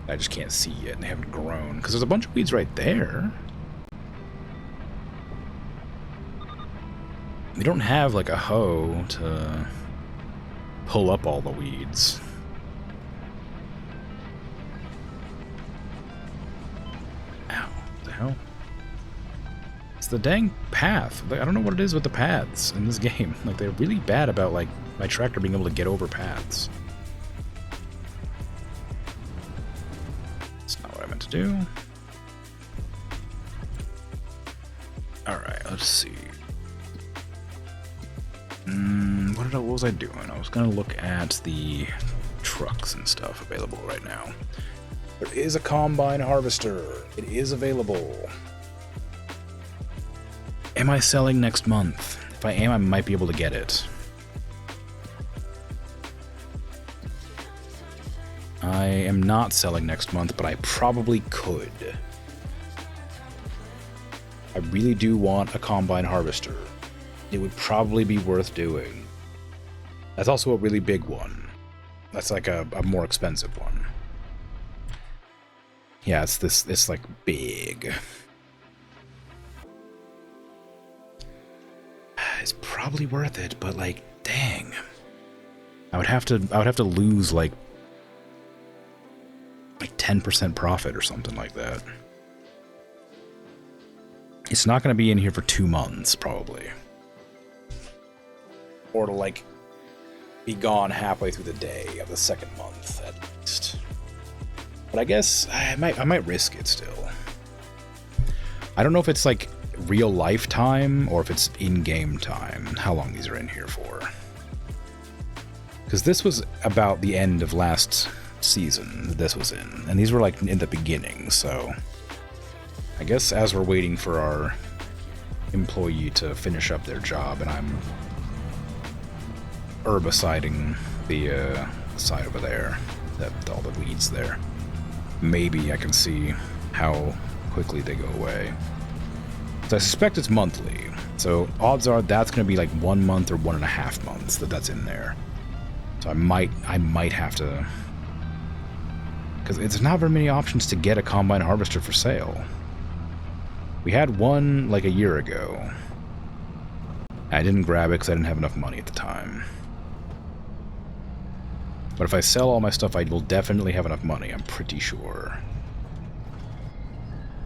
I just can't see yet and they haven't grown. Because there's a bunch of weeds right there. We don't have like a hoe to pull up all the weeds. Ow, what the hell? It's the dang path. I don't know what it is with the paths in this game. Like, they're really bad about, like, my tractor being able to get over paths. That's not what I meant to do. Alright, let's see. What was I doing? I was gonna look at the trucks and stuff available right now. There is a combine harvester. It is available. Am I selling next month? If I am, I might be able to get it. I am not selling next month, but I probably could. I really do want a combine harvester. It would probably be worth doing. That's also a really big one. That's like a more expensive one. Yeah, it's like big. It's probably worth it, but like, dang. I would have to lose like 10% profit or something like that. It's not going to be in here for 2 months, probably. or to like be gone halfway through the day of the second month at least. But I guess I might risk it still. I don't know if it's like real life time or if it's in-game time, how long these are in here for. Because this was about the end of last season that this was in, and these were like in the beginning, so I guess as we're waiting for our employee to finish up their job and I'm herbiciding the side over there, all the weeds there, maybe I can see how quickly they go away. So I suspect it's monthly, so odds are that's going to be like 1 month or 1.5 months that's in there. So I might have to, because it's not very many options to get a combine harvester for sale. We had one like a year ago. I didn't grab it because I didn't have enough money at the time. But if I sell all my stuff, I will definitely have enough money, I'm pretty sure.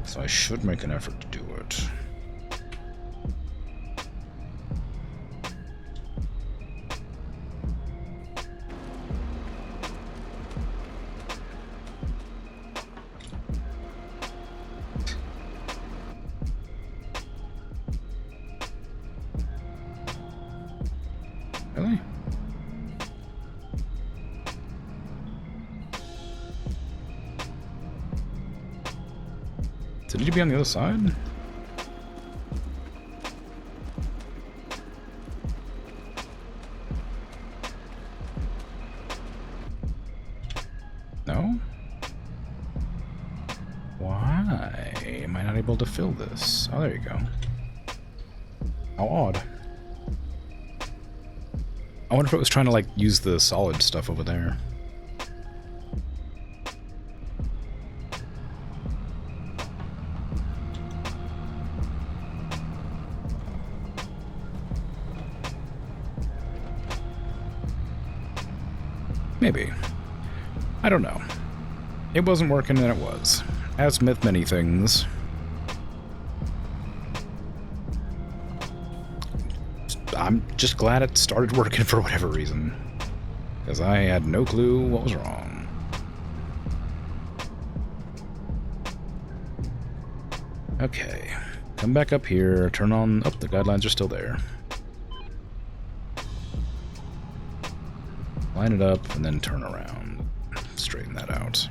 So I should make an effort to do it. Really? Did he be on the other side? No? Why am I not able to fill this? Oh, there you go. How odd. I wonder if it was trying to, like, use the solid stuff over there. Maybe. I don't know. It wasn't working and it was. As with many things. I'm just glad it started working for whatever reason. Because I had no clue what was wrong. Okay. Come back up here, turn on... Oh, the guidelines are still there. Line it up, and then turn around. Straighten that out.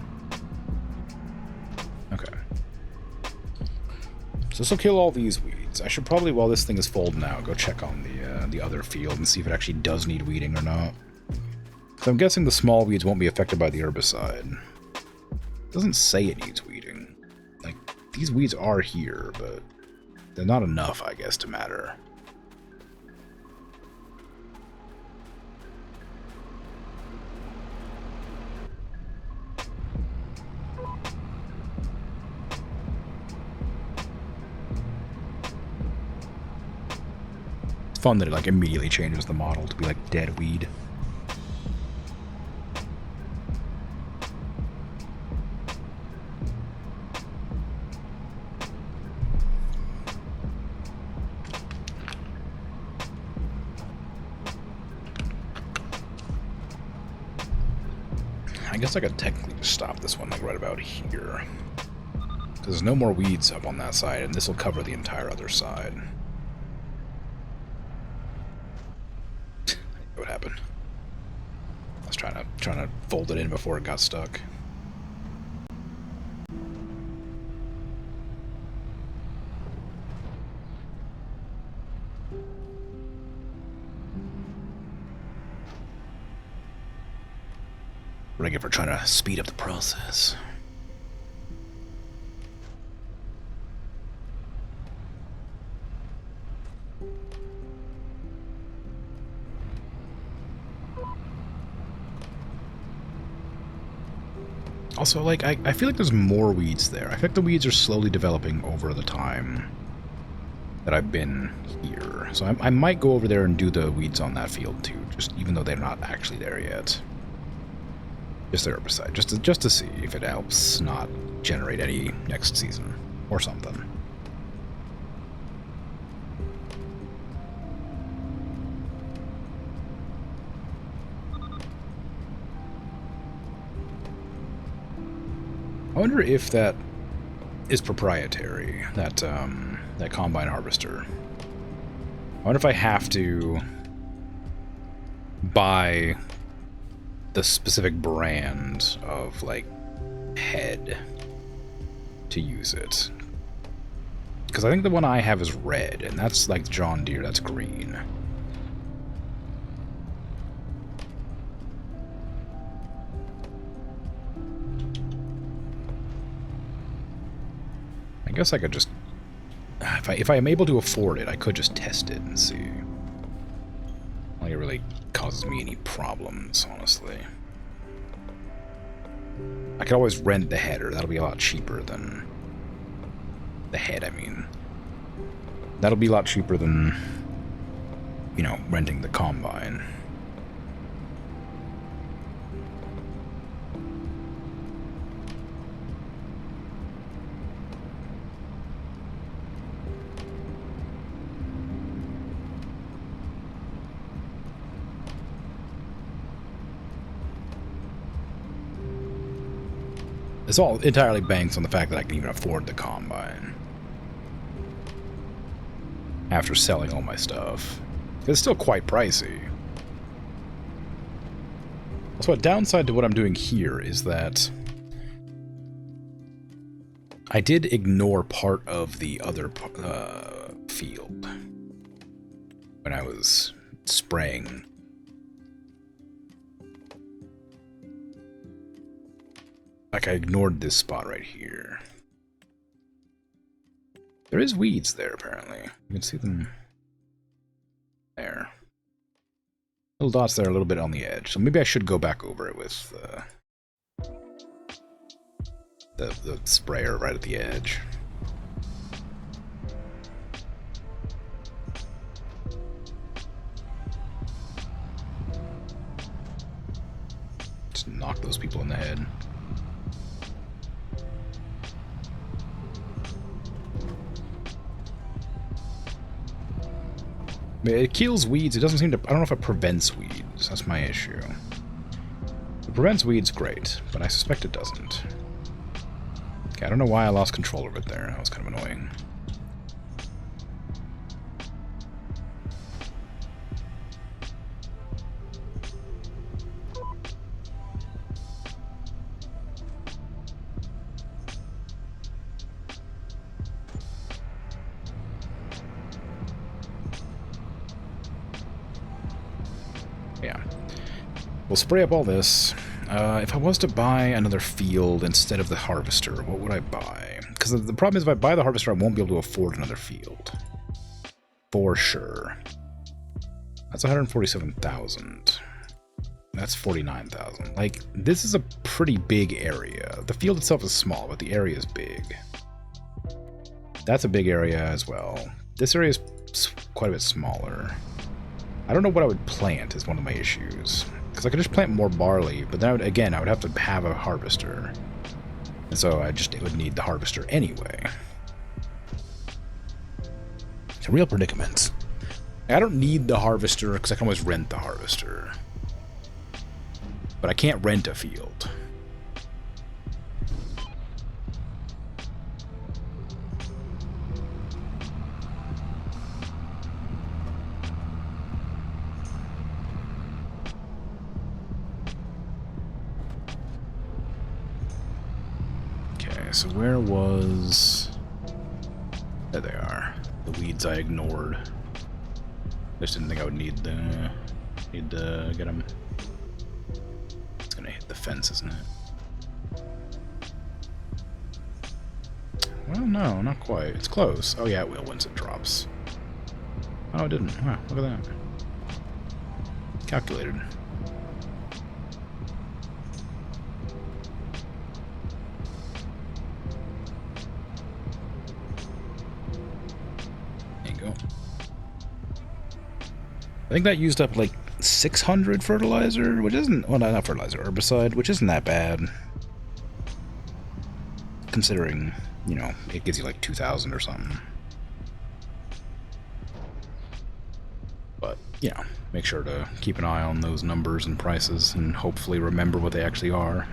Okay. So this will kill all these weeds. I should probably, while this thing is full now, go check on the other field and see if it actually does need weeding or not. So I'm guessing the small weeds won't be affected by the herbicide. It doesn't say it needs weeding. Like, these weeds are here, but they're not enough, I guess, to matter. Fun that it like immediately changes the model to be like dead weed. I guess I could technically just stop this one like right about here. Because there's no more weeds up on that side, and this will cover the entire other side. What happened? I was trying to fold it in before it got stuck. What do I get for trying to speed up the process? Also, like, I feel like there's more weeds there. I think the weeds are slowly developing over the time that I've been here. So I might go over there and do the weeds on that field too, just even though they're not actually there yet. Just the herbicide, just to see if it helps not generate any next season or something. I wonder if that is proprietary, that combine harvester. I wonder if I have to buy the specific brand of, like, head to use it. Because I think the one I have is red, and that's like John Deere, that's green. I guess I could just... If I am able to afford it, I could just test it and see. I don't think it really causes me any problems, honestly. I could always rent the header. That'll be a lot cheaper than... The head, I mean. That'll be a lot cheaper than, you know, renting the combine. It's all entirely banks on the fact that I can even afford the combine. After selling all my stuff. It's still quite pricey. Also, a downside to what I'm doing here is that I did ignore part of the other field when I was spraying. Like, I ignored this spot right here. There is weeds there, apparently. You can see them there. Little dots there a little bit on the edge. So maybe I should go back over it with the sprayer right at the edge. Just knock those people in the head. It kills weeds. It doesn't seem to... I don't know if it prevents weeds. That's my issue. If it prevents weeds, great. But I suspect it doesn't. Okay, I don't know why I lost control of it there. That was kind of annoying. We'll spray up all this. If I was to buy another field instead of the harvester, what would I buy? Because the problem is if I buy the harvester, I won't be able to afford another field. For sure. That's 147,000. That's 49,000. Like, this is a pretty big area. The field itself is small, but the area is big. That's a big area as well. This area is quite a bit smaller. I don't know what I would plant is one of my issues. Because I could just plant more barley, but then I would have to have a harvester. And so it would need the harvester anyway. It's a real predicament. I don't need the harvester because I can always rent the harvester. But I can't rent a field. So where was... There they are. The weeds I ignored. I just didn't think I would need to get them. It's gonna hit the fence, isn't it? Well, no, not quite. It's close. Oh yeah, it will once it drops. Oh, it didn't. Wow, look at that. Calculated. I think that used up like 600 fertilizer, which isn't, well, not fertilizer, herbicide, which isn't that bad. Considering, you know, it gives you like 2,000 or something. But, you know, make sure to keep an eye on those numbers and prices and hopefully remember what they actually are.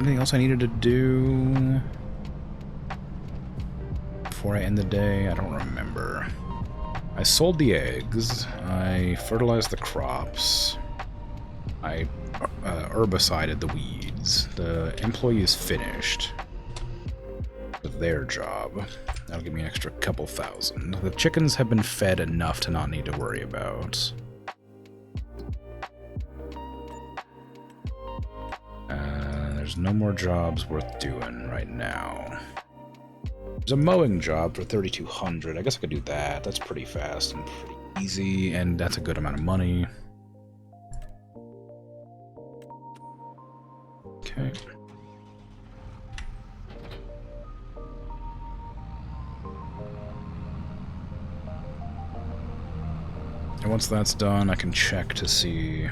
anything else I needed to do before I end the day? I don't remember. I sold the eggs. I fertilized the crops. I herbicided the weeds. The employee is finished with their job. That'll give me an extra couple thousand. The chickens have been fed enough to not need to worry about. There's no more jobs worth doing right now. There's a mowing job for 3,200. I guess I could do that. That's pretty fast and pretty easy, and that's a good amount of money. Okay. And once that's done, I can check to see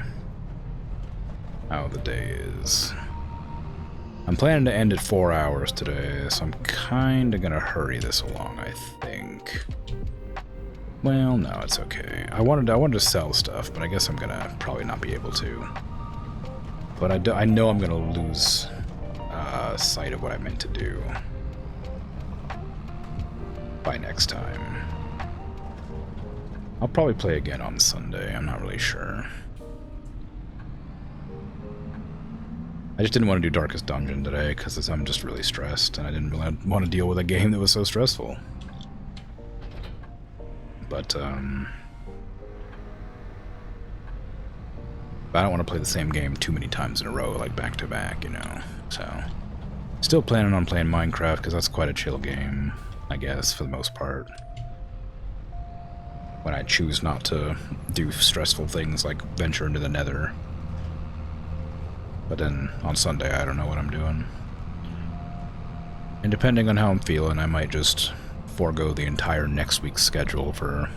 how the day is. I'm planning to end at 4 hours today, so I'm kinda gonna hurry this along, I think. Well, no, it's okay. I wanted to sell stuff, but I guess I'm gonna probably not be able to. But I know I'm gonna lose sight of what I meant to do by next time. I'll probably play again on Sunday, I'm not really sure. I just didn't want to do Darkest Dungeon today, because I'm just really stressed, and I didn't really want to deal with a game that was so stressful. But I don't want to play the same game too many times in a row, like back-to-back, you know, so... Still planning on playing Minecraft, because that's quite a chill game, I guess, for the most part. When I choose not to do stressful things like venture into the Nether. But then, on Sunday, I don't know what I'm doing. And depending on how I'm feeling, I might just forego the entire next week's schedule for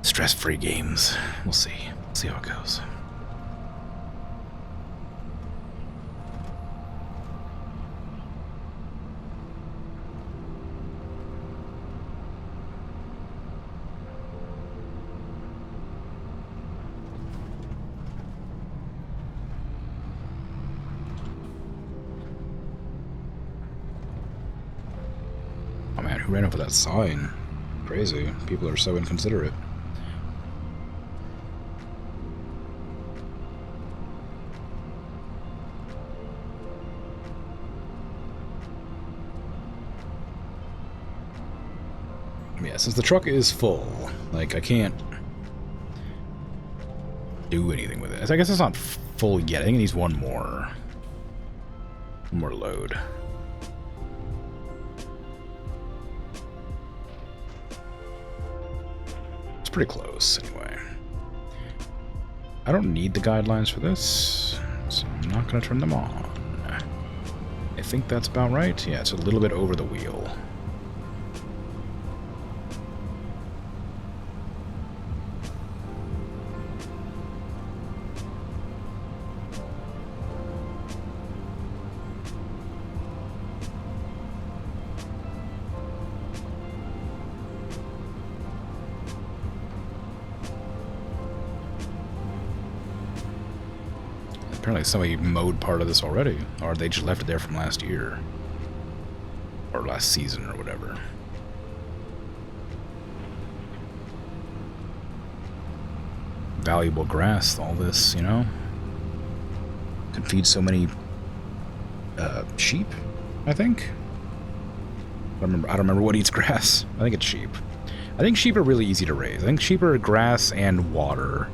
stress-free games. We'll see. We'll see how it goes. Who ran over that sign? Crazy. People are so inconsiderate. Yeah, since the truck is full, like, I can't do anything with it. I guess it's not full yet. I think it needs one more load. Pretty close, anyway. I don't need the guidelines for this, so I'm not going to turn them on. I think that's about right. Yeah, it's a little bit over the wheel. Apparently somebody mowed part of this already, or they just left it there from last year. Or last season, or whatever. Valuable grass, all this, you know? Could feed so many sheep, I think? I don't remember what eats grass. I think it's sheep. I think sheep are really easy to raise. I think sheep are grass and water.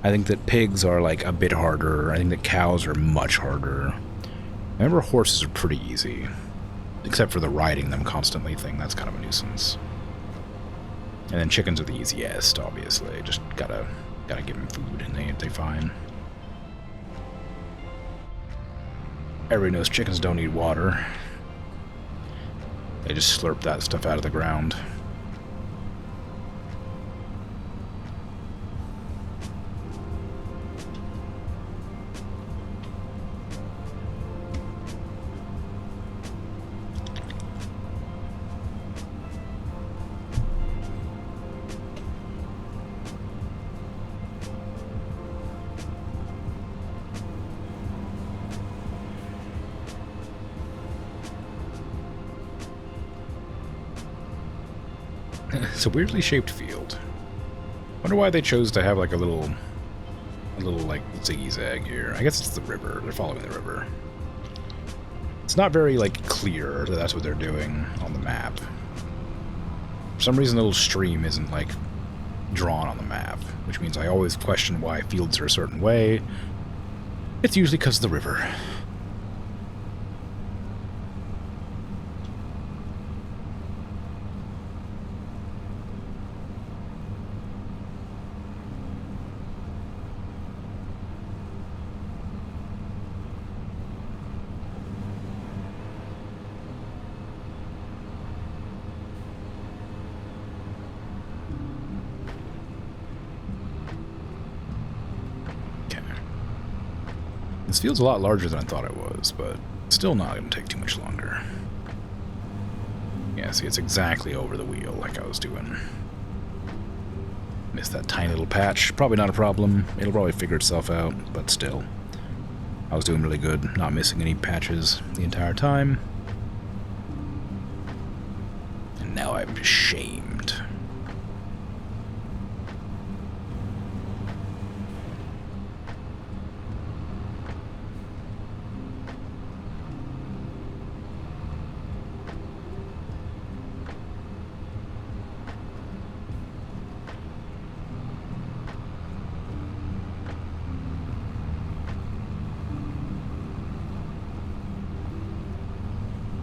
I think that pigs are, like, a bit harder. I think that cows are much harder. I remember horses are pretty easy. Except for the riding them constantly thing. That's kind of a nuisance. And then chickens are the easiest, obviously. Just gotta give them food and they're fine. Everybody knows chickens don't need water. They just slurp that stuff out of the ground. It's a weirdly shaped field. Wonder why they chose to have like a little like zigzag here. I guess it's the river. They're following the river. It's not very like clear that that's what they're doing on the map. For some reason, the little stream isn't like drawn on the map, which means I always question why fields are a certain way. It's usually because of the river. This field's a lot larger than I thought it was, but still not going to take too much longer. Yeah, see, it's exactly over the wheel like I was doing. Missed that tiny little patch. Probably not a problem. It'll probably figure itself out, but still. I was doing really good, not missing any patches the entire time. And now I'm ashamed.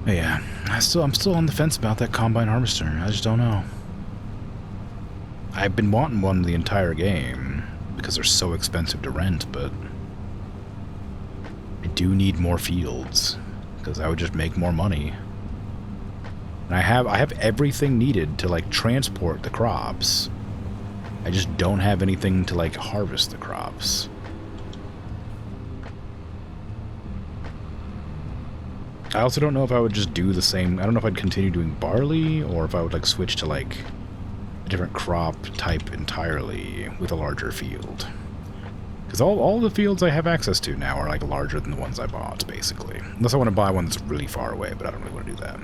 Yeah, I'm still on the fence about that Combine Harvester. I just don't know. I've been wanting one the entire game because they're so expensive to rent, but I do need more fields because I would just make more money. And I have everything needed to like transport the crops. I just don't have anything to like harvest the crops. I also don't know if I would just do the same. I don't know if I'd continue doing barley or if I would like switch to like a different crop type entirely with a larger field. Because all the fields I have access to now are like larger than the ones I bought, basically. Unless I want to buy one that's really far away, but I don't really want to do that.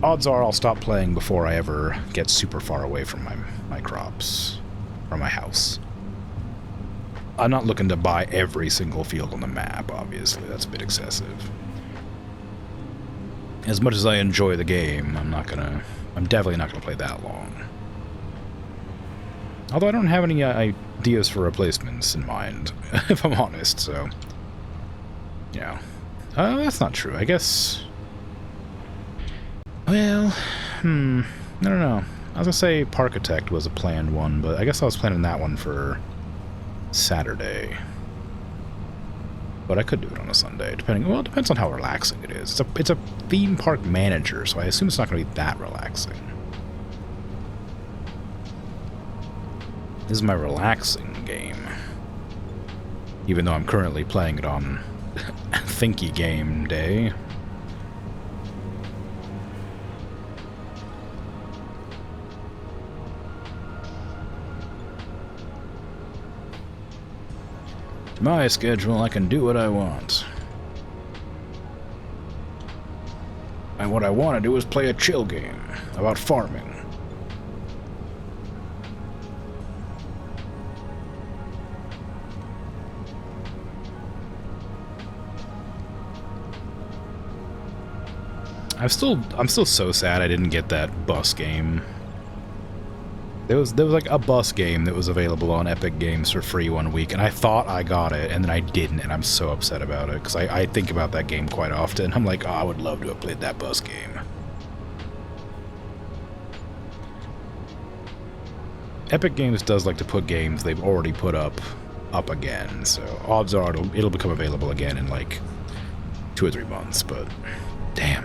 Odds are I'll stop playing before I ever get super far away from my crops or my house. I'm not looking to buy every single field on the map, obviously. That's a bit excessive. As much as I enjoy the game, I'm definitely not gonna play that long. Although I don't have any ideas for replacements in mind, if I'm honest, so... Yeah. That's not true. I guess... Well... I don't know. I was gonna say Parkitect was a planned one, but I guess I was planning that one for Saturday. But I could do it on a Sunday, depending... Well, it depends on how relaxing it is. It's a theme park manager, so I assume it's not going to be that relaxing. This is my relaxing game. Even though I'm currently playing it on Thinky Game Day. My schedule, I can do what I want. And what I want to do is play a chill game about farming. I'm still so sad I didn't get that bus game. There was like a bus game that was available on Epic Games for free one week, and I thought I got it, and then I didn't, and I'm so upset about it, because I think about that game quite often. I'm like, oh, I would love to have played that bus game. Epic Games does like to put games they've already put up again, so odds are it'll become available again in like 2 or 3 months, but damn,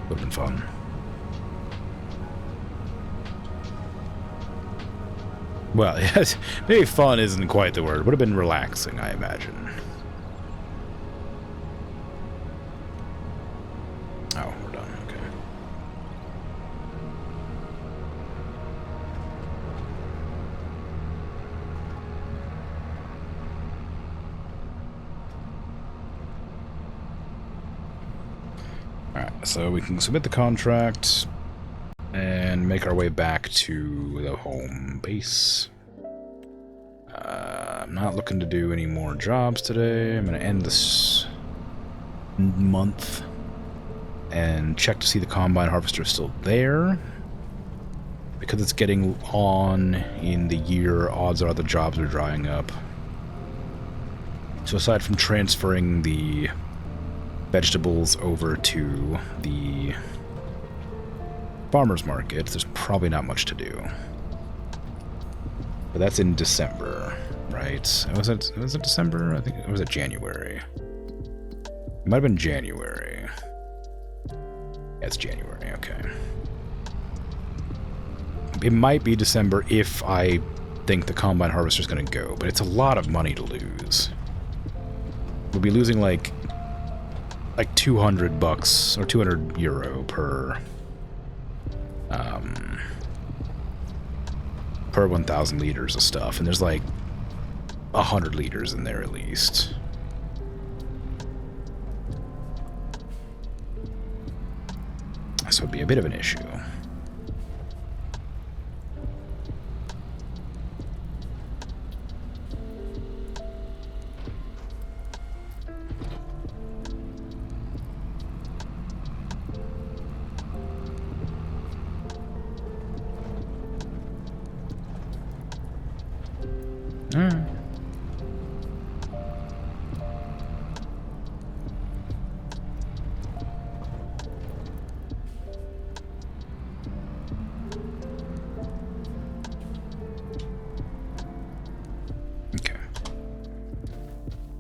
would have been fun. Well, yes, maybe fun isn't quite the word. Would have been relaxing, I imagine. Oh, we're done. Okay. Alright, so we can submit the contract, and make our way back to the home base. I'm not looking to do any more jobs today. I'm going to end this month and check to see the combine harvester is still there. Because it's getting on in the year, odds are the jobs are drying up. So aside from transferring the vegetables over to the farmer's market, there's probably not much to do. But that's in December, right? Was it December? I think it was January. It might have been January. Yeah, it's January, okay. It might be December if I think the combine harvester's gonna go, but it's a lot of money to lose. We'll be losing like $200 or 200 euro per 1,000 liters of stuff, and there's like 100 liters in there at least. So it'd be a bit of an issue.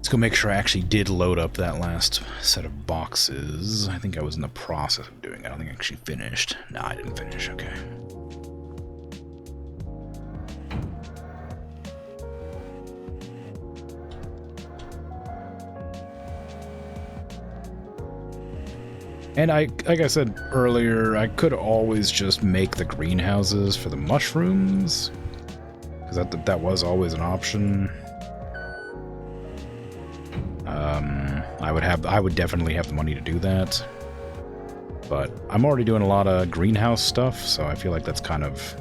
Let's go make sure I actually did load up that last set of boxes. I think I was in the process of doing it. I don't think I actually finished. No, I didn't finish. Okay. And like I said earlier, I could always just make the greenhouses for the mushrooms, because that was always an option. I would definitely have the money to do that, but I'm already doing a lot of greenhouse stuff, so I feel like that's kind of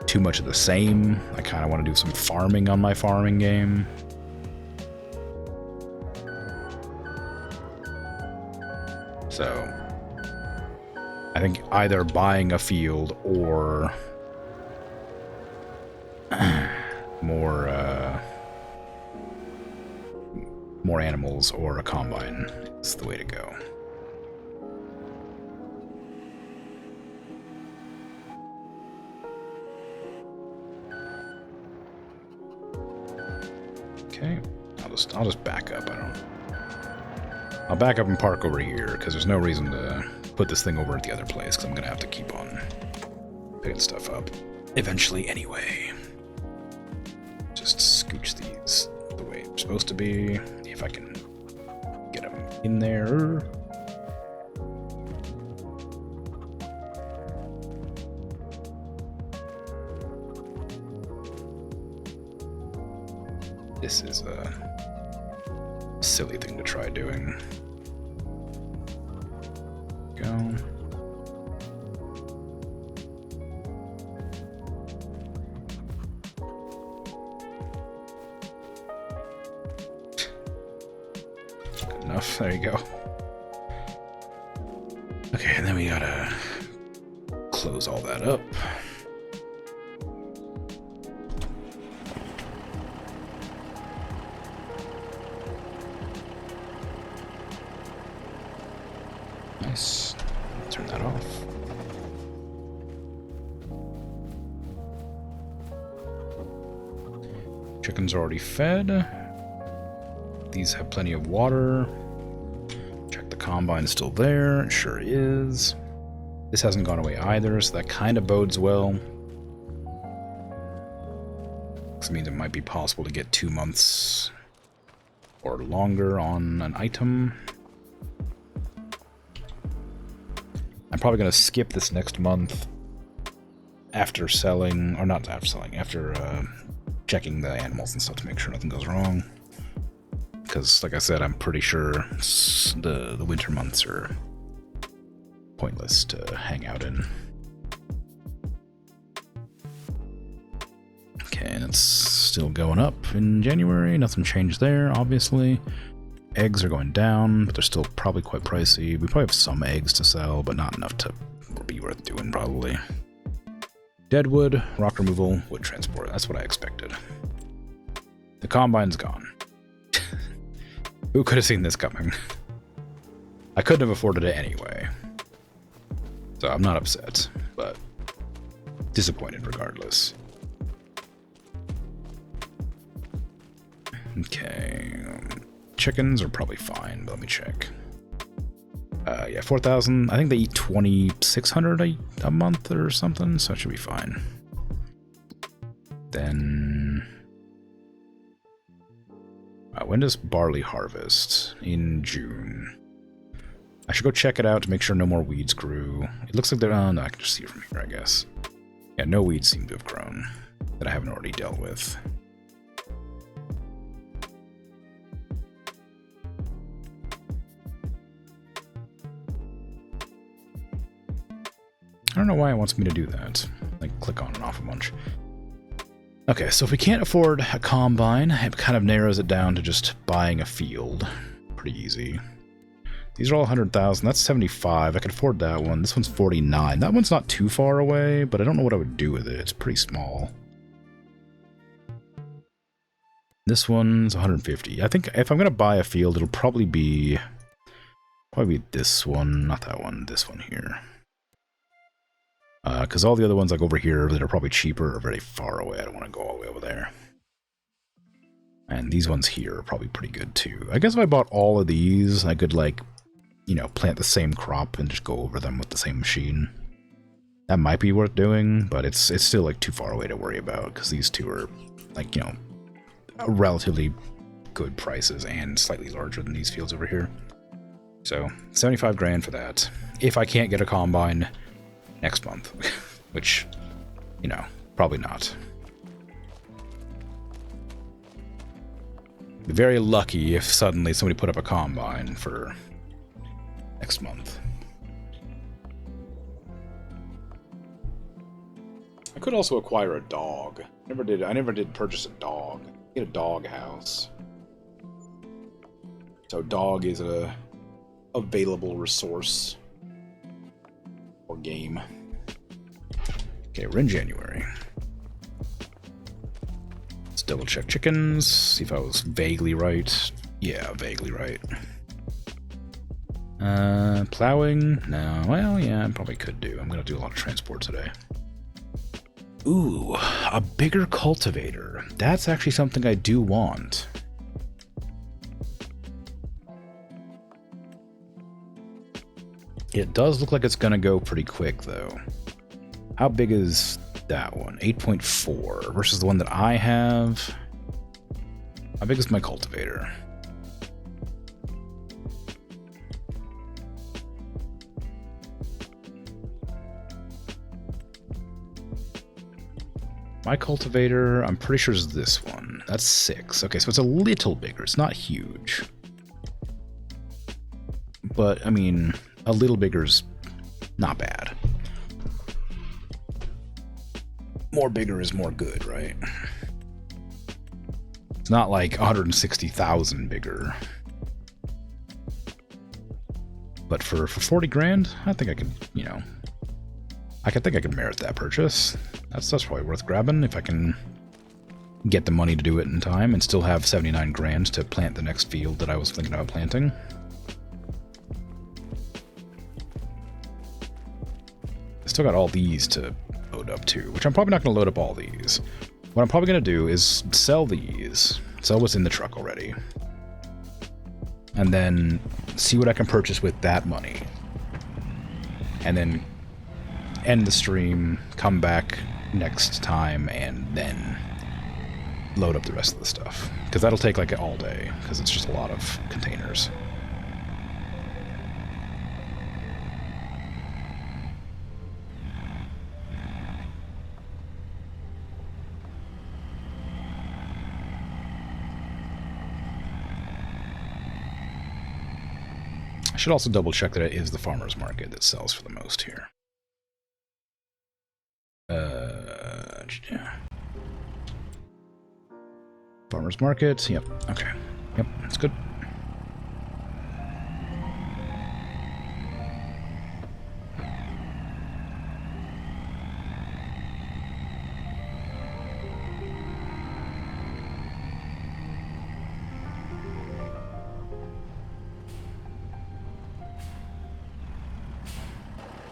too much of the same. I kind of want to do some farming on my farming game. So I think either buying a field or more animals or a combine is the way to go. Okay, I'll just back up. I'll back up and park over here because there's no reason to put this thing over at the other place, because I'm gonna have to keep on picking stuff up eventually anyway. Just scooch these the way it's supposed to be. If I can get them in there. This is a silly thing to try doing. Go. There you go. Okay, and then we gotta close all that up. Nice. Turn that off. Chickens are already fed. These have plenty of water. Check the combine is still there. It sure is. This hasn't gone away either, so that kind of bodes well. This means it might be possible to get 2 months or longer on an item. I'm probably going to skip this next month after selling, or not after selling, after checking the animals and stuff to make sure nothing goes wrong. Because, like I said, I'm pretty sure the winter months are pointless to hang out in. that's still going up in January. Nothing changed there, obviously. Eggs are going down, but they're still probably quite pricey. We probably have some eggs to sell, but not enough to be worth doing, probably. Deadwood, rock removal, wood transport. That's what I expected. The combine's gone. Who could have seen this coming? I couldn't have afforded it anyway. So I'm not upset, but disappointed regardless. Okay. Chickens are probably fine, but let me check. Yeah, 4,000. I think they eat 2,600 a month or something, so it should be fine. Then... when does barley harvest? In June. I should go check it out to make sure no more weeds grew. It looks like they're... Oh, no, I can just see it from here, I guess. Yeah, no weeds seem to have grown that I haven't already dealt with. I don't know why it wants me to do that. Like, click on and off a bunch. Okay, so if we can't afford a combine, it kind of narrows it down to just buying a field. Pretty easy. These are all 100,000. That's 75. I could afford that one. This one's 49. That one's not too far away, but I don't know what I would do with it. It's pretty small. This one's 150. I think if I'm going to buy a field, it'll probably be this one, not that one, this one here. Because all the other ones like over here that are probably cheaper are very far away. I don't want to go all the way over there. And these ones here are probably pretty good too. I guess if I bought all of these, I could like, you know, plant the same crop and just go over them with the same machine. That might be worth doing, but it's still like too far away to worry about because these two are like, you know, relatively good prices and slightly larger than these fields over here. So 75 grand for that. If I can't get a combine next month, which, you know, probably not. Be very lucky if suddenly somebody put up a combine for next month. I could also acquire a dog. I never did purchase a dog. Get a dog house. So dog is a available resource or game. Okay, we're in January. Let's double check chickens, see if I was vaguely right. Yeah, vaguely right. Plowing? No, well, yeah, I probably could do. I'm gonna do a lot of transport today. Ooh, a bigger cultivator. That's actually something I do want. It does look like it's gonna go pretty quick, though. How big is that one? 8.4 versus the one that I have. How big is my cultivator? My cultivator, I'm pretty sure is this one. That's 6. Okay, so it's a little bigger. It's not huge. But, I mean, a little bigger's not bad. More bigger is more good, right? It's not like 160,000 bigger. But for 40 grand, I think I could, you know, I think I could merit that purchase. That's probably worth grabbing if I can get the money to do it in time and still have 79 grand to plant the next field that I was thinking about planting. I still got all these to load up too, which I'm probably not going to load up all these. What I'm probably going to do is sell these, sell what's in the truck already, and then see what I can purchase with that money. And then end the stream, come back next time, and then load up the rest of the stuff. Because that'll take like all day, because it's just a lot of containers. I should also double check that it is the farmer's market that sells for the most here. Yeah. Farmer's market. Yep. Okay. Yep. That's good.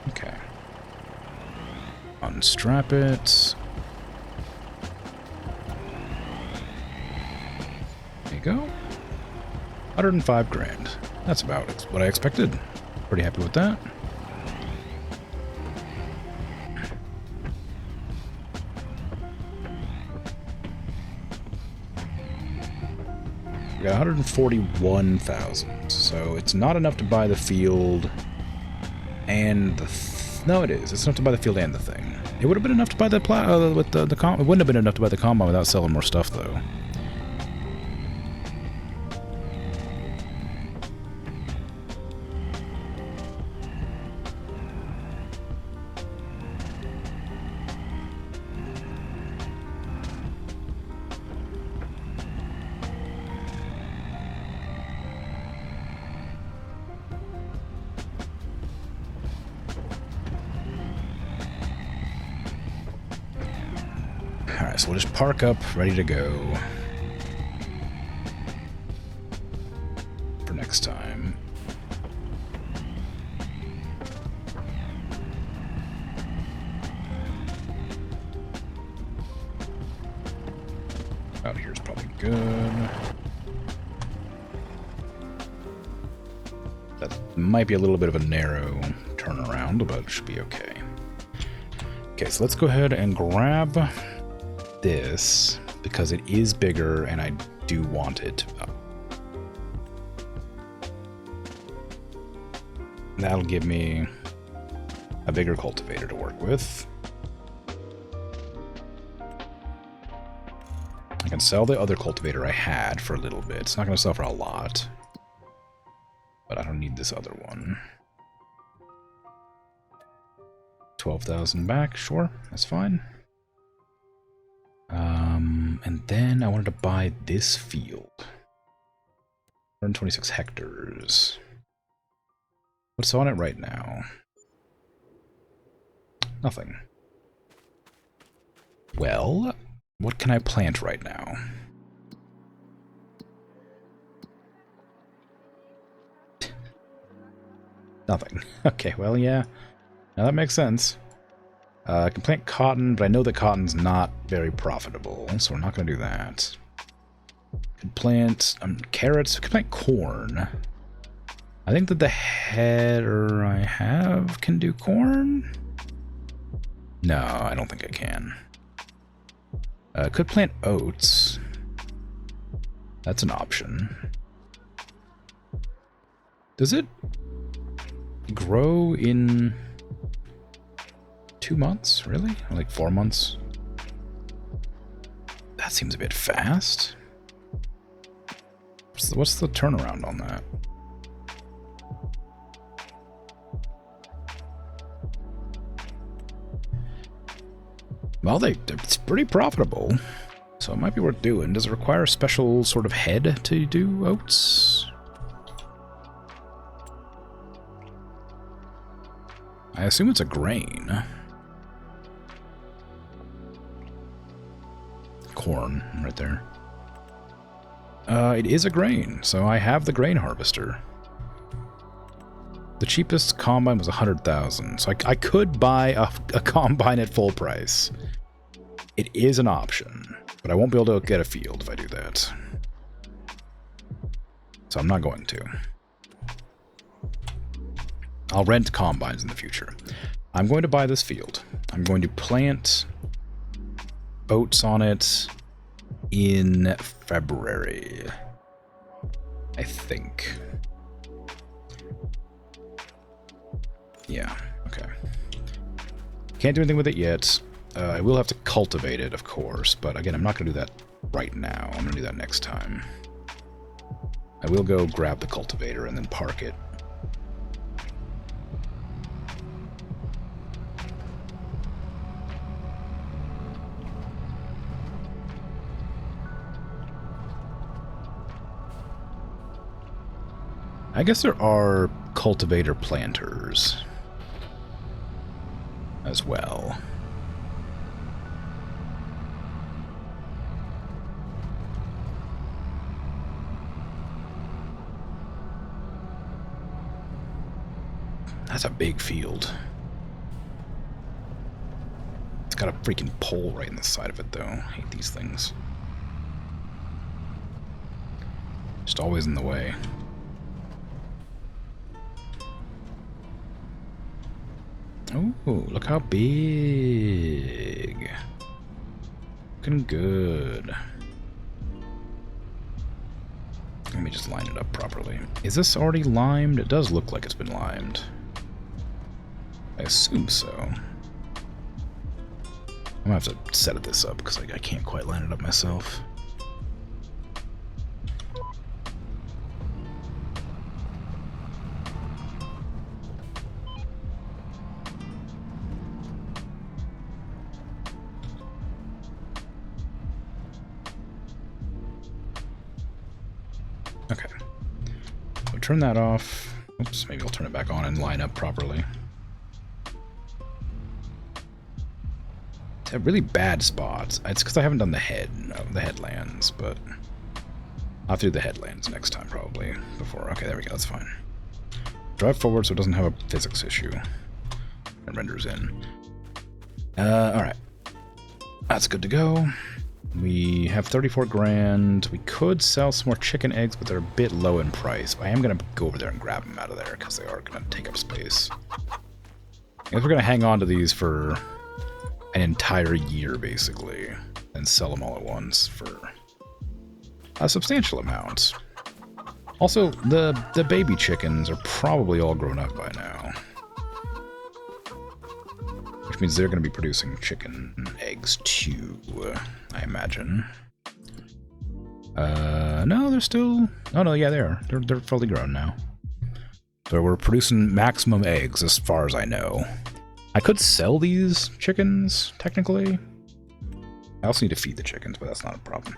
Okay. Unstrap it. There you go. 105 grand. That's about what I expected. Pretty happy with that. We got 141,000. So it's not enough to buy the field and the... No, it is. It's enough to buy the field and the thing. It would have been enough to buy the with the it wouldn't have been enough to buy the combine without selling more stuff, though. Alright, so we'll just park up, ready to go. For next time. Out here's probably good. That might be a little bit of a narrow turnaround, but it should be okay. Okay, so let's go ahead and grab this, because it is bigger and I do want it. That'll give me a bigger cultivator to work with. I can sell the other cultivator I had for a little bit. It's not going to sell for a lot, but I don't need this other one. 12,000 back, sure, that's fine. And then I wanted to buy this field. 126 hectares. What's on it right now? Nothing. Well, what can I plant right now? Nothing. Okay, well, yeah. Now that makes sense. I can plant cotton, but I know that cotton's not very profitable, so we're not going to do that. Could plant carrots. I could plant corn. I think that the header I have can do corn. No, I don't think I can. Could plant oats. That's an option. Does it grow in 2 months, really? Or like 4 months? That seems a bit fast. What's the turnaround on that? Well, it's pretty profitable, so it might be worth doing. Does it require a special sort of head to do oats? I assume it's a grain. Corn, right there. It is a grain, so I have the grain harvester. The cheapest combine was 100,000, so I could buy a combine at full price. It is an option, but I won't be able to get a field if I do that. So I'm not going to. I'll rent combines in the future. I'm going to buy this field. I'm going to plant oats on it in February, I think. Yeah, okay. Can't do anything with it yet. I will have to cultivate it, of course, but again, I'm not going to do that right now. I'm going to do that next time. I will go grab the cultivator and then park it. I guess there are cultivator planters as well. That's a big field. It's got a freaking pole right in the side of it, though. I hate these things. Just always in the way. Oh, look how big. Looking good. Let me just line it up properly. Is this already limed? It does look like it's been limed. I assume so. I'm gonna have to set this up because I can't quite line it up myself. Okay. So turn that off. Oops, maybe I'll turn it back on and line up properly. It's a really bad spots. It's because I haven't done the headlands, but I'll have to do the headlands next time probably before. Okay, there we go, that's fine. Drive forward so it doesn't have a physics issue. And renders in. Alright. That's good to go. We have 34 grand. We could sell some more chicken eggs, but they're a bit low in price. But I am going to go over there and grab them out of there because they are going to take up space. I guess we're going to hang on to these for an entire year, basically, and sell them all at once for a substantial amount. Also, the baby chickens are probably all grown up by now. Which means they're going to be producing chicken eggs too, I imagine. No, they're still... Oh, no, yeah, they are. They're fully grown now. So we're producing maximum eggs, as far as I know. I could sell these chickens, technically. I also need to feed the chickens, but that's not a problem.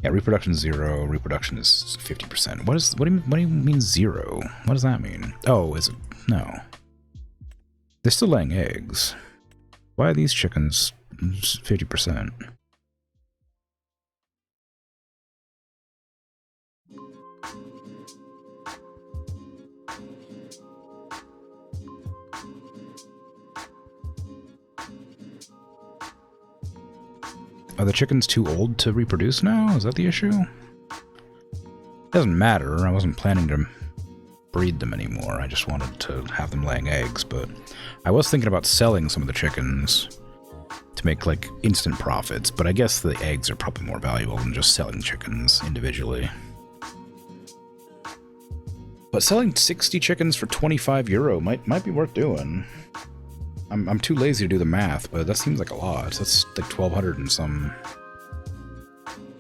Yeah, reproduction 0. Reproduction is 50%. What do you mean 0? What does that mean? Oh, is it... No. They're still laying eggs. Why are these chickens 50%? Are the chickens too old to reproduce now? Is that the issue? It doesn't matter. I wasn't planning to breed them anymore. I just wanted to have them laying eggs, but I was thinking about selling some of the chickens to make like instant profits, but I guess the eggs are probably more valuable than just selling chickens individually. But selling 60 chickens for €25 might be worth doing. I'm too lazy to do the math, but that seems like a lot. That's like 1,200 and some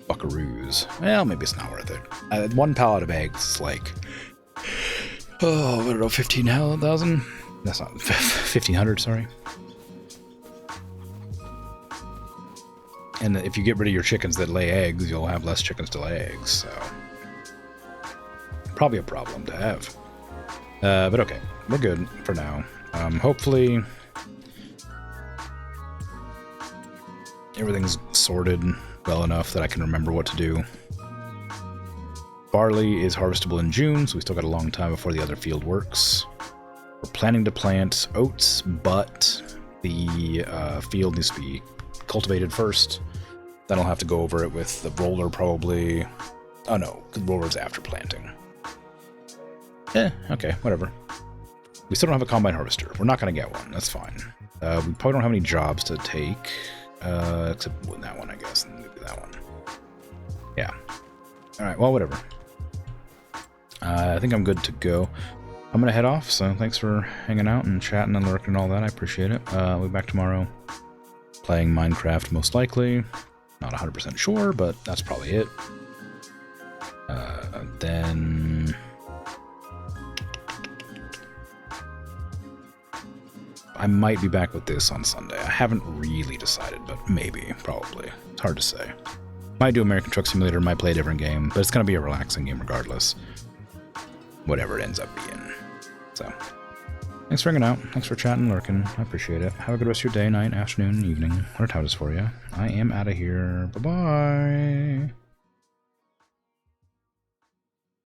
buckaroos. Well, maybe it's not worth it. One pallet of eggs is like, oh, I don't know, 15,000? That's not 1,500, sorry. And if you get rid of your chickens that lay eggs, you'll have less chickens to lay eggs, so probably a problem to have. But okay, we're good for now. Hopefully everything's sorted well enough that I can remember what to do. Barley is harvestable in June, so we still got a long time before the other field works. We're planning to plant oats, but the field needs to be cultivated first. Then I'll have to go over it with the roller probably. Oh no, the roller's after planting. Okay, whatever. We still don't have a combine harvester. We're not going to get one. That's fine. We probably don't have any jobs to take. Except that one, I guess. And maybe that one. Yeah. Alright, well, whatever. I think I'm good to go. I'm going to head off, so thanks for hanging out and chatting and lurking and all that. I appreciate it. We'll be back tomorrow. Playing Minecraft, most likely. Not 100% sure, but that's probably it. Then... I might be back with this on Sunday. I haven't really decided, but maybe, probably. It's hard to say. Might do American Truck Simulator, might play a different game, but it's going to be a relaxing game regardless. whatever it ends up being. So, thanks for hanging out. Thanks for chatting, lurking. I appreciate it. Have a good rest of your day, night, afternoon, evening, whatever time it is for you. I am out of here. Bye-bye.